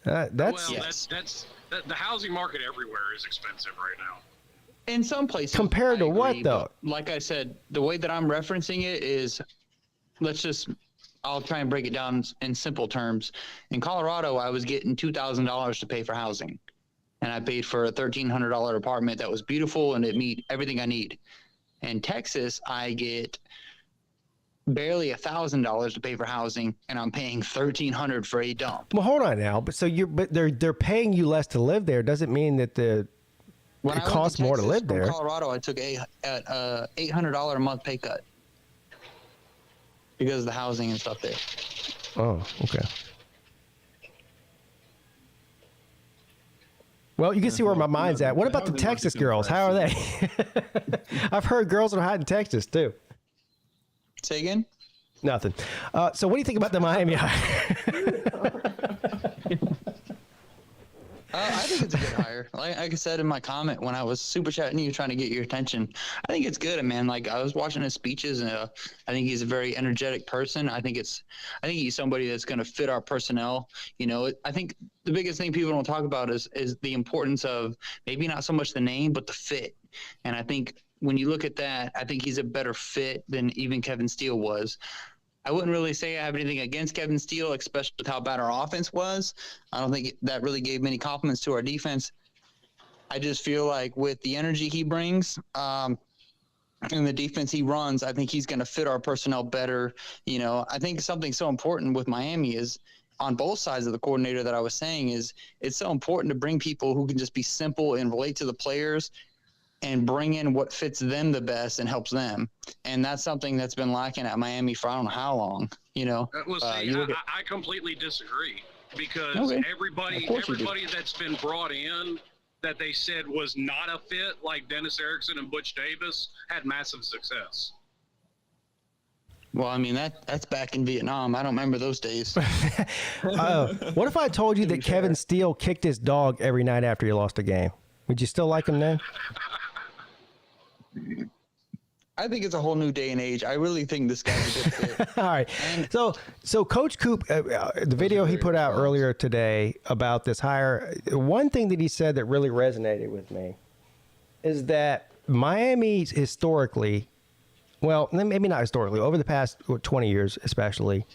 That's that's the housing market everywhere is expensive right now. In some places, compared to what though? Like I said, the way that I'm referencing it is, I'll try and break it down in simple terms. In Colorado, I was getting $2,000 to pay for housing, and I paid for a $1,300 apartment that was beautiful and it meet everything I need. In Texas, I get barely $1,000 to pay for housing, and I'm paying $1,300 for a dump. Well, hold on now, but they're paying you less to live there. Doesn't mean that it costs more to live there. In Colorado, I took a $800 a month pay cut because of the housing and stuff there. Oh, okay. Well, you can see where my mind's at. What about the Texas girls? How are they? I've heard girls are hot in Texas too. Say again? Nothing. So what do you think about the Miami hire? I think it's a good hire. Like I said in my comment when I was super chatting you, trying to get your attention, I think it's good, man. Like I was watching his speeches, and I think he's a very energetic person. I think he's somebody that's going to fit our personnel. I think the biggest thing people don't talk about is the importance of maybe not so much the name, but the fit. And I think when you look at that, I think he's a better fit than even Kevin Steele was. I wouldn't really say I have anything against Kevin Steele, especially with how bad our offense was. I don't think that really gave many compliments to our defense. I just feel like with the energy he brings and the defense he runs, I think he's going to fit our personnel better. I think something so important with Miami is on both sides of the coordinator that I was saying is it's so important to bring people who can just be simple and relate to the players and bring in what fits them the best and helps them. And that's something that's been lacking at Miami for I don't know how long, I completely disagree. because everybody that's been brought in that they said was not a fit, like Dennis Erickson and Butch Davis, had massive success. Well, I mean, that's back in Vietnam. I don't remember those days. What if I told you that Kevin Steele kicked his dog every night after he lost a game? Would you still like him then? I think it's a whole new day and age. I really think this guy's a good fit. All right. So Coach Coop, the video he put out earlier today about this hire, one thing that he said that really resonated with me is that Miami historically, well, maybe not historically, over the past 20 years especially,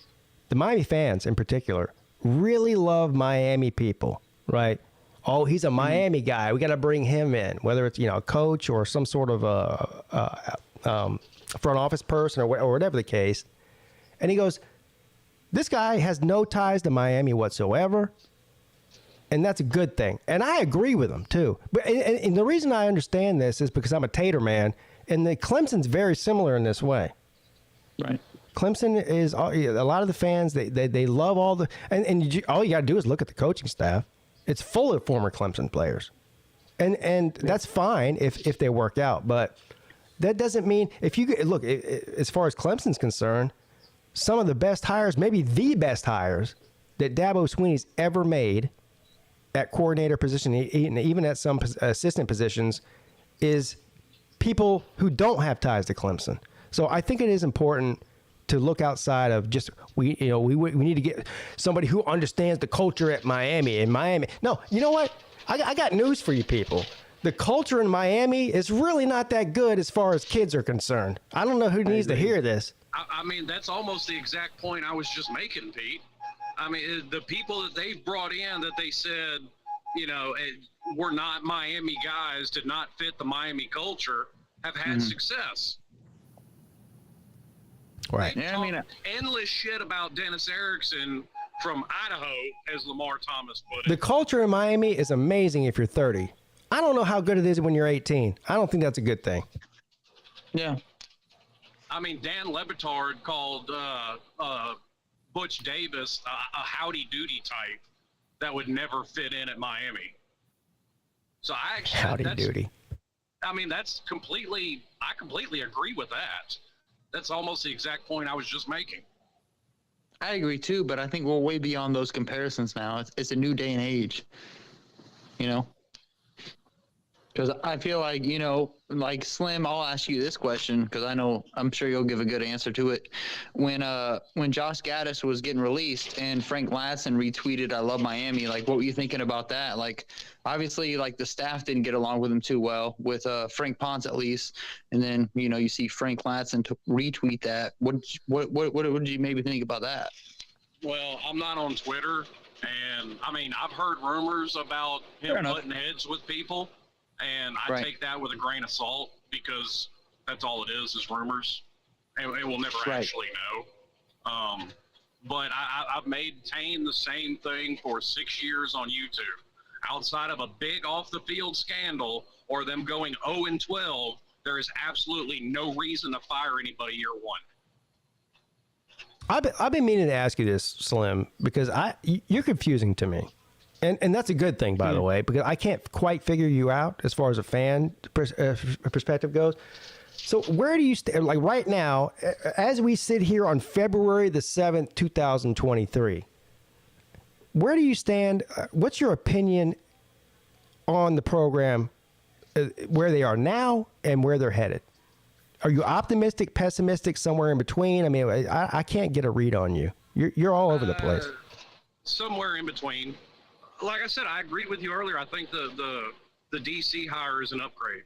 the Miami fans in particular really love Miami people, right? Oh, he's a Miami guy. We got to bring him in, whether it's, a coach or some sort of front office person or whatever the case. And he goes, this guy has no ties to Miami whatsoever. And that's a good thing. And I agree with him, too. But and the reason I understand this is because I'm a Tater man. And the Clemson's very similar in this way. Right. Clemson is, a lot of the fans, they love all the, and all you got to do is look at the coaching staff. It's full of former Clemson players. And that's fine if they work out. But that doesn't mean, if you look, as far as Clemson's concerned, some of the best hires, maybe the best hires that Dabo Swinney's ever made at coordinator position, even at some assistant positions, is people who don't have ties to Clemson. So I think it is important to look outside of just we need to get somebody who understands the culture at Miami. In Miami, no, you know what? I got news for you people. The culture in Miami is really not that good as far as kids are concerned. I don't know who needs to hear this. I mean, that's almost the exact point I was just making, Pete. I mean, the people that they've brought in that they said, were not Miami guys, did not fit the Miami culture, have had success. Right. Yeah, I mean, endless shit about Dennis Erickson from Idaho, as Lamar Thomas put it. The culture in Miami is amazing if you're 30. I don't know how good it is when you're 18. I don't think that's a good thing. Yeah. I mean, Dan Lebitard called Butch Davis a howdy-doody type that would never fit in at Miami. So I actually... Howdy-doody. I mean, I completely agree with that. That's almost the exact point I was just making. I agree too, but I think we're way beyond those comparisons now. It's a new day and age, Because I feel like, like Slim, I'll ask you this question because I'm sure you'll give a good answer to it. When Josh Gaddis was getting released and Frank Ladson retweeted, "I love Miami," like, what were you thinking about that? Like, obviously, like, the staff didn't get along with him too well, with Frank Ponce at least. And then, you see Frank Ladson retweet that. What did you maybe think about that? Well, I'm not on Twitter, and I mean, I've heard rumors about him butting heads with people. And I take that with a grain of salt because that's all it is rumors. And we'll never actually know. But I've maintained the same thing for 6 years on YouTube. Outside of a big off-the-field scandal or them going 0-12, there is absolutely no reason to fire anybody year one. I've been meaning to ask you this, Slim, because you're confusing to me. And that's a good thing, by the way, because I can't quite figure you out as far as a fan perspective goes. So where do you stand? Like right now, as we sit here on February the 7th, 2023, where do you stand? What's your opinion on the program, where they are now and where they're headed? Are you optimistic, pessimistic, somewhere in between? I mean, I can't get a read on you. You're all over the place. Somewhere in between. Like I said, I agreed with you earlier. I think the DC hire is an upgrade.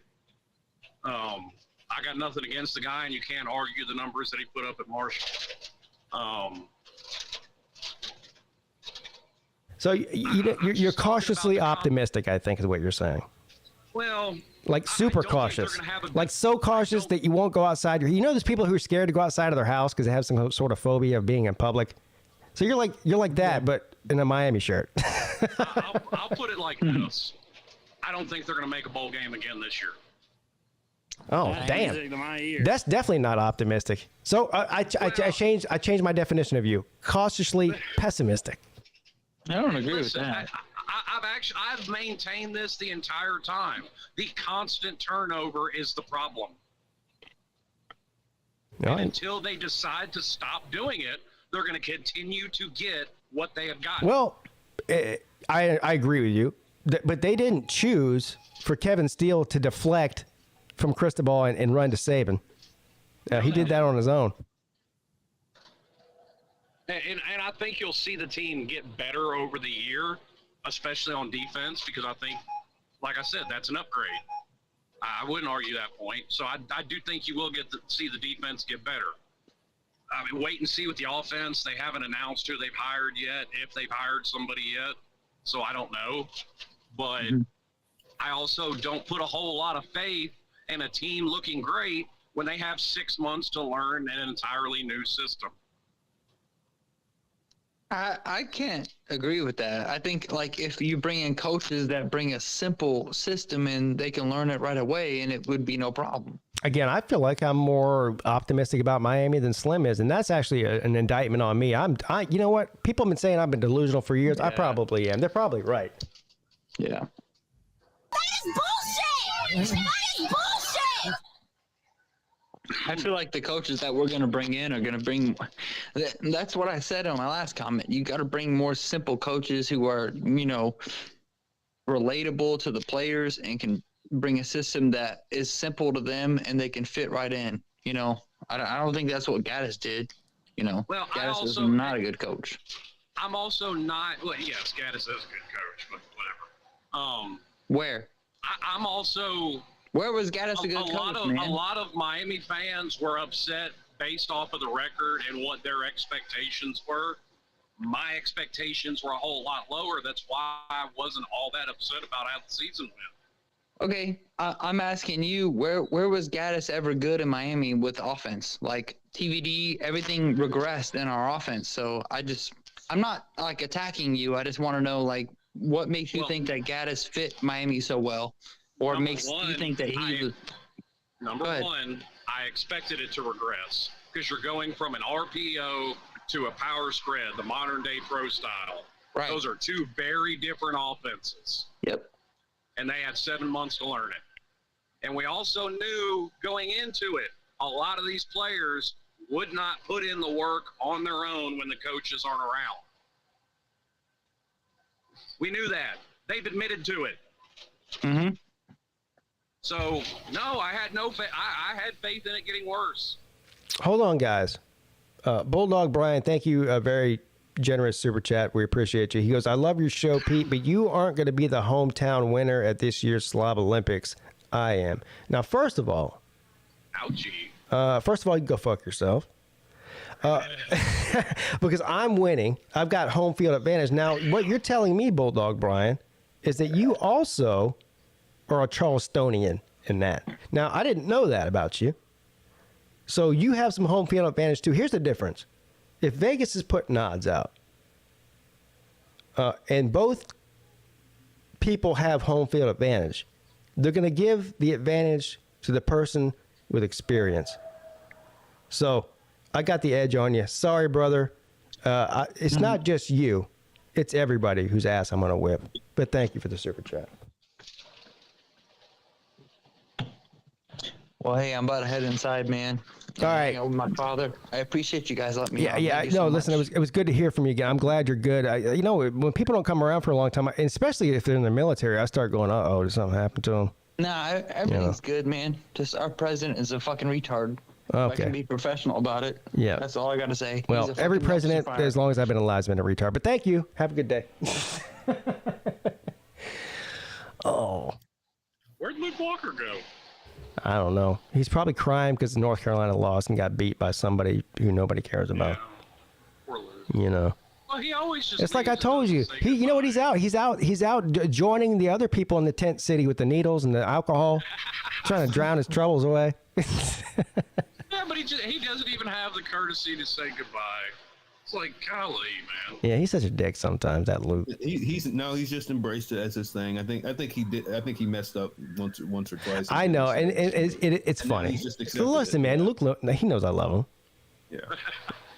I got nothing against the guy, and you can't argue the numbers that he put up at Marshall. So you're cautiously optimistic, I think, is what you're saying. Well, like super cautious, like so cautious that you won't go outside. There's people who are scared to go outside of their house because they have some sort of phobia of being in public. So you're like that, but in a Miami shirt. I'll put it like this: I don't think they're going to make a bowl game again this year. Oh, damn! That's definitely not optimistic. So I changed my definition of you: cautiously pessimistic. I don't agree with that. I've maintained this the entire time. The constant turnover is the problem. And until they decide to stop doing it, they're going to continue to get what they have gotten. Well, I agree with you, but they didn't choose for Kevin Steele to deflect from Cristobal and run to Saban. He did that on his own. And I think you'll see the team get better over the year, especially on defense, because I think, like I said, that's an upgrade. I wouldn't argue that point. So I do think you will get to see the defense get better. I mean, wait and see with the offense. They haven't announced who they've hired yet, if they've hired somebody yet. So I don't know. But I also don't put a whole lot of faith in a team looking great when they have 6 months to learn an entirely new system. I can't agree with that. I think, like, if you bring in coaches that bring a simple system in, they can learn it right away, and it would be no problem. Again, I feel like I'm more optimistic about Miami than Slim is, and that's actually an indictment on me. You know what? People have been saying I've been delusional for years. Yeah. I probably am. They're probably right. Yeah. That is bullshit! That is bullshit! I feel like the coaches that we're going to bring in are going to bring – that's what I said on my last comment. You got to bring more simple coaches who are, relatable to the players and can bring a system that is simple to them and they can fit right in. I don't think that's what Gaddis did. Well, Gaddis is not a good coach. I'm also not – well, yes, Gaddis is a good coach, but whatever. Where? I'm also – where was Gaddis a good coach, man? A lot of Miami fans were upset based off of the record and what their expectations were. My expectations were a whole lot lower. That's why I wasn't all that upset about how the season went. Okay, I'm asking you, where was Gaddis ever good in Miami with offense? Like, TVD, everything regressed in our offense. So I'm not, like, attacking you. I just want to know, like, what makes you think that Gaddis fit Miami so well? Or makes you think that he was... Number one, I expected it to regress because you're going from an RPO to a power spread, the modern-day pro style. Right. Those are two very different offenses. Yep. And they had 7 months to learn it. And we also knew going into it, a lot of these players would not put in the work on their own when the coaches aren't around. We knew that. They've admitted to it. Mm-hmm. So, no, I had no faith. I had faith in it getting worse. Hold on, guys. Bulldog Brian, thank you. A very generous super chat. We appreciate you. He goes, I love your show, Pete, but you aren't going to be the hometown winner at this year's Slav Olympics. I am. Now, first of all, ouchie. You can go fuck yourself. Because I'm winning. I've got home field advantage. Now, what you're telling me, Bulldog Brian, is that you also are a Charlestonian in that. Now, I didn't know that about you. So you have some home field advantage too. Here's the difference. If Vegas is putting odds out, and both people have home field advantage, they're going to give the advantage to the person with experience. So I got the edge on you. Sorry, brother. It's not just you. It's everybody whose ass I'm going to whip. But thank you for the super chat. Well, hey, I'm about to head inside, man. All right. With my father. I appreciate you guys letting me on. Yeah. No, listen, it was good to hear from you again. I'm glad you're good. When people don't come around for a long time, and especially if they're in the military, I start going, uh-oh, did something happen to them? Nah, everything's good, man. Just our president is a fucking retard. Okay. I can be professional about it. Yeah. That's all I got to say. Well, every president, as long as I've been alive, has been a retard. But thank you. Have a good day. Oh. Where'd Luke Walker go? I don't know. He's probably crying because North Carolina lost and got beat by somebody who nobody cares about. Yeah. Poor Luke. Well, he always just. It's like I told you. You know what? He's out. He's out joining the other people in the tent city with the needles and the alcohol, trying to drown his troubles away. Yeah, but he doesn't even have the courtesy to say goodbye. It's like, golly, man. Yeah, he's such a dick sometimes. That Luke. He's just embraced it as his thing. I think he did. I think he messed up once or twice. I know, and it's funny. So listen, man, Luke, he knows I love him. Yeah.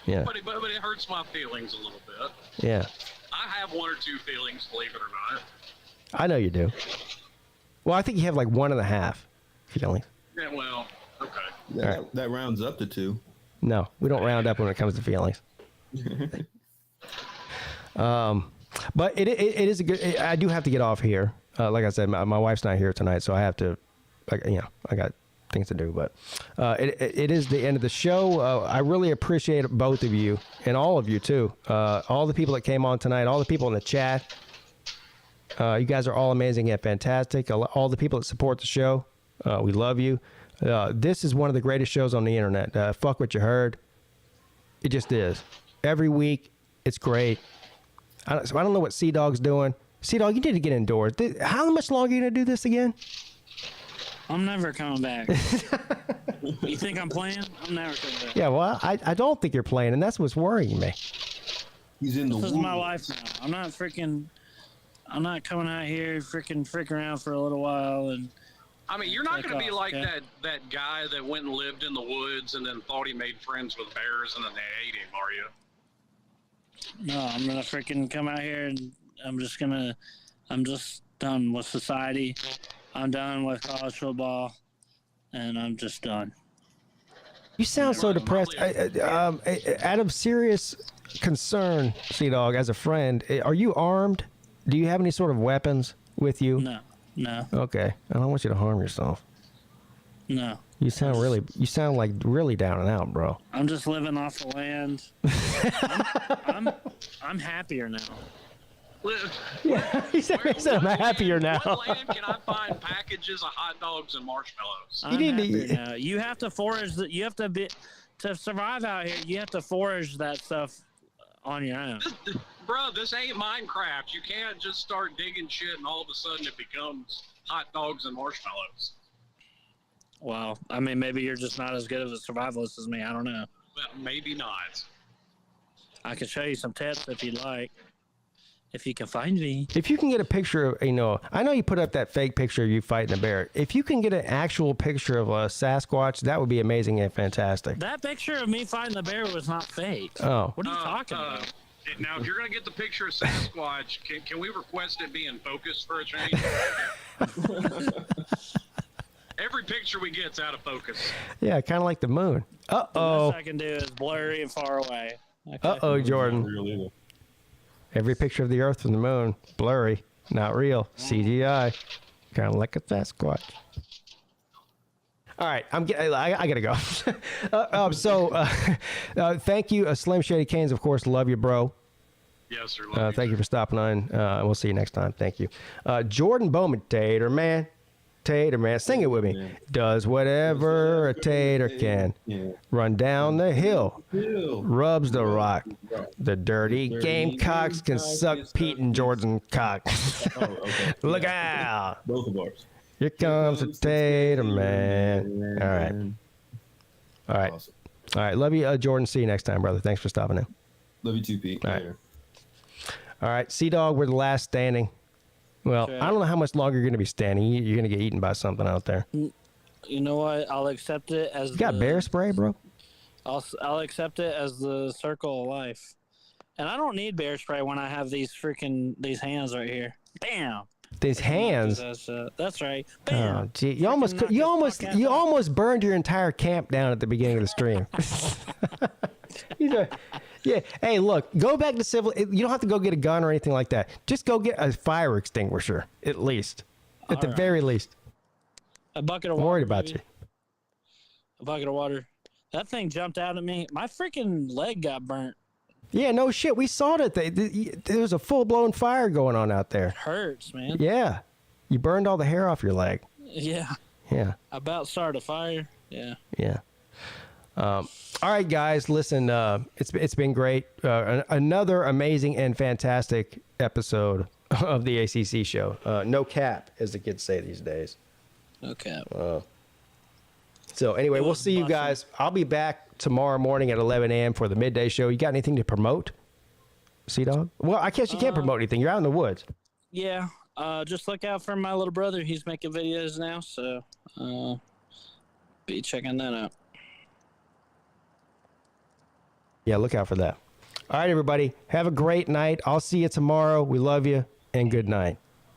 Yeah. But it hurts my feelings a little bit. Yeah. I have one or two feelings, believe it or not. I know you do. Well, I think you have like 1.5 feelings. Yeah, well, okay. That rounds up to 2. No, we don't round up when it comes to feelings. But it is a good. I do have to get off here. Like I said, my wife's not here tonight, so I have to. I got things to do. But it is the end of the show. I really appreciate both of you and all of you too. All the people that came on tonight, all the people in the chat. You guys are all amazing and fantastic. All the people that support the show, we love you. This is one of the greatest shows on the internet. Fuck what you heard. It just is. Every week, it's great. I don't know what Sea Dog's doing. Sea Dog, you need to get indoors. How much longer are you going to do this again? I'm never coming back. You think I'm playing? I'm never coming back. Yeah, well, I don't think you're playing, and that's what's worrying me. He's in the This is my life now. I'm not coming out here frick around for a little while and. I mean, you're not going to be like okay? that guy that went and lived in the woods and then thought he made friends with bears and then they ate him, are you? No, I'm gonna freaking come out here and I'm just done with society. I'm done with college football, and I'm just done. You sound so depressed. Out of serious concern, Sea Dog, as a friend, are you armed? Do you have any sort of weapons with you? No. Okay, I don't want you to harm yourself. No. You sound like really down and out, bro. I'm just living off the land. I'm happier now. Yeah, he said I'm happier now. What land can I find packages of hot dogs and marshmallows? I'm happier now. You have to forage that. You have to to survive out here. You have to forage that stuff on your own. Bro, this ain't Minecraft. You can't just start digging shit and all of a sudden it becomes hot dogs and marshmallows. Well, I mean, maybe you're just not as good of a survivalist as me. I don't know. Well, maybe not. I can show you some tests if you'd like. If you can find me. If you can get a picture of, I know you put up that fake picture of you fighting a bear. If you can get an actual picture of a Sasquatch, that would be amazing and fantastic. That picture of me fighting the bear was not fake. Oh. What are you talking about? Now, if you're going to get the picture of Sasquatch, can we request it be in focus for a change? Every picture we get's out of focus. Yeah, kind of like the moon. Uh-oh. The best I can do is blurry and far away. Okay. Uh-oh, Jordan. Every picture of the Earth from the moon, blurry, not real, CGI, kind of like a Sasquatch. All right, I gotta go. Thank you, Slim Shady Canes. Of course, love you, bro. Yes, sir. Thank you for stopping on. We'll see you next time. Thank you, Jordan Bowman. Tater man, sing it with me. Does whatever a tater can. Run down the hill, rubs the rock. The dirty Gamecocks can suck Peete and Jordan cock. Look out! Both of ours. Here comes a tater man. All right. Awesome. All right. Love you, Jordan. See you next time, brother. Thanks for stopping in. Love you too, Pete. All right. All right. Sea Dog, we're the last standing. Well, Okay. I don't know how much longer you're going to be standing. You're going to get eaten by something out there. You know what? I'll accept it as. You got bear spray, bro? I'll accept it as the circle of life. And I don't need bear spray when I have these hands right here. Bam. These hands. That's right. Bam. Oh, gee. You almost burned your entire camp down at the beginning of the stream. Yeah. Hey, look. Go back to civil. You don't have to go get a gun or anything like that. Just go get a fire extinguisher, at least. At the very least. A bucket of I'm water. worried about you. A bucket of water. That thing jumped out at me. My freaking leg got burnt. Yeah, no shit. We saw that. There was a full-blown fire going on out there. It hurts, man. Yeah. You burned all the hair off your leg. Yeah. Yeah. About started a fire. Yeah. Yeah. All right, guys. Listen, it's been great. Another amazing and fantastic episode of the ACC show. No cap, as the kids say these days. No cap. So anyway, we'll see you guys. I'll be back tomorrow morning at 11 a.m. for the midday show. You got anything to promote, Sea Dog? Well, I guess you can't promote anything. You're out in the woods. Yeah. Just look out for my little brother. He's making videos now, so be checking that out. Yeah, look out for that. All right, everybody. Have a great night. I'll see you tomorrow. We love you, and good night.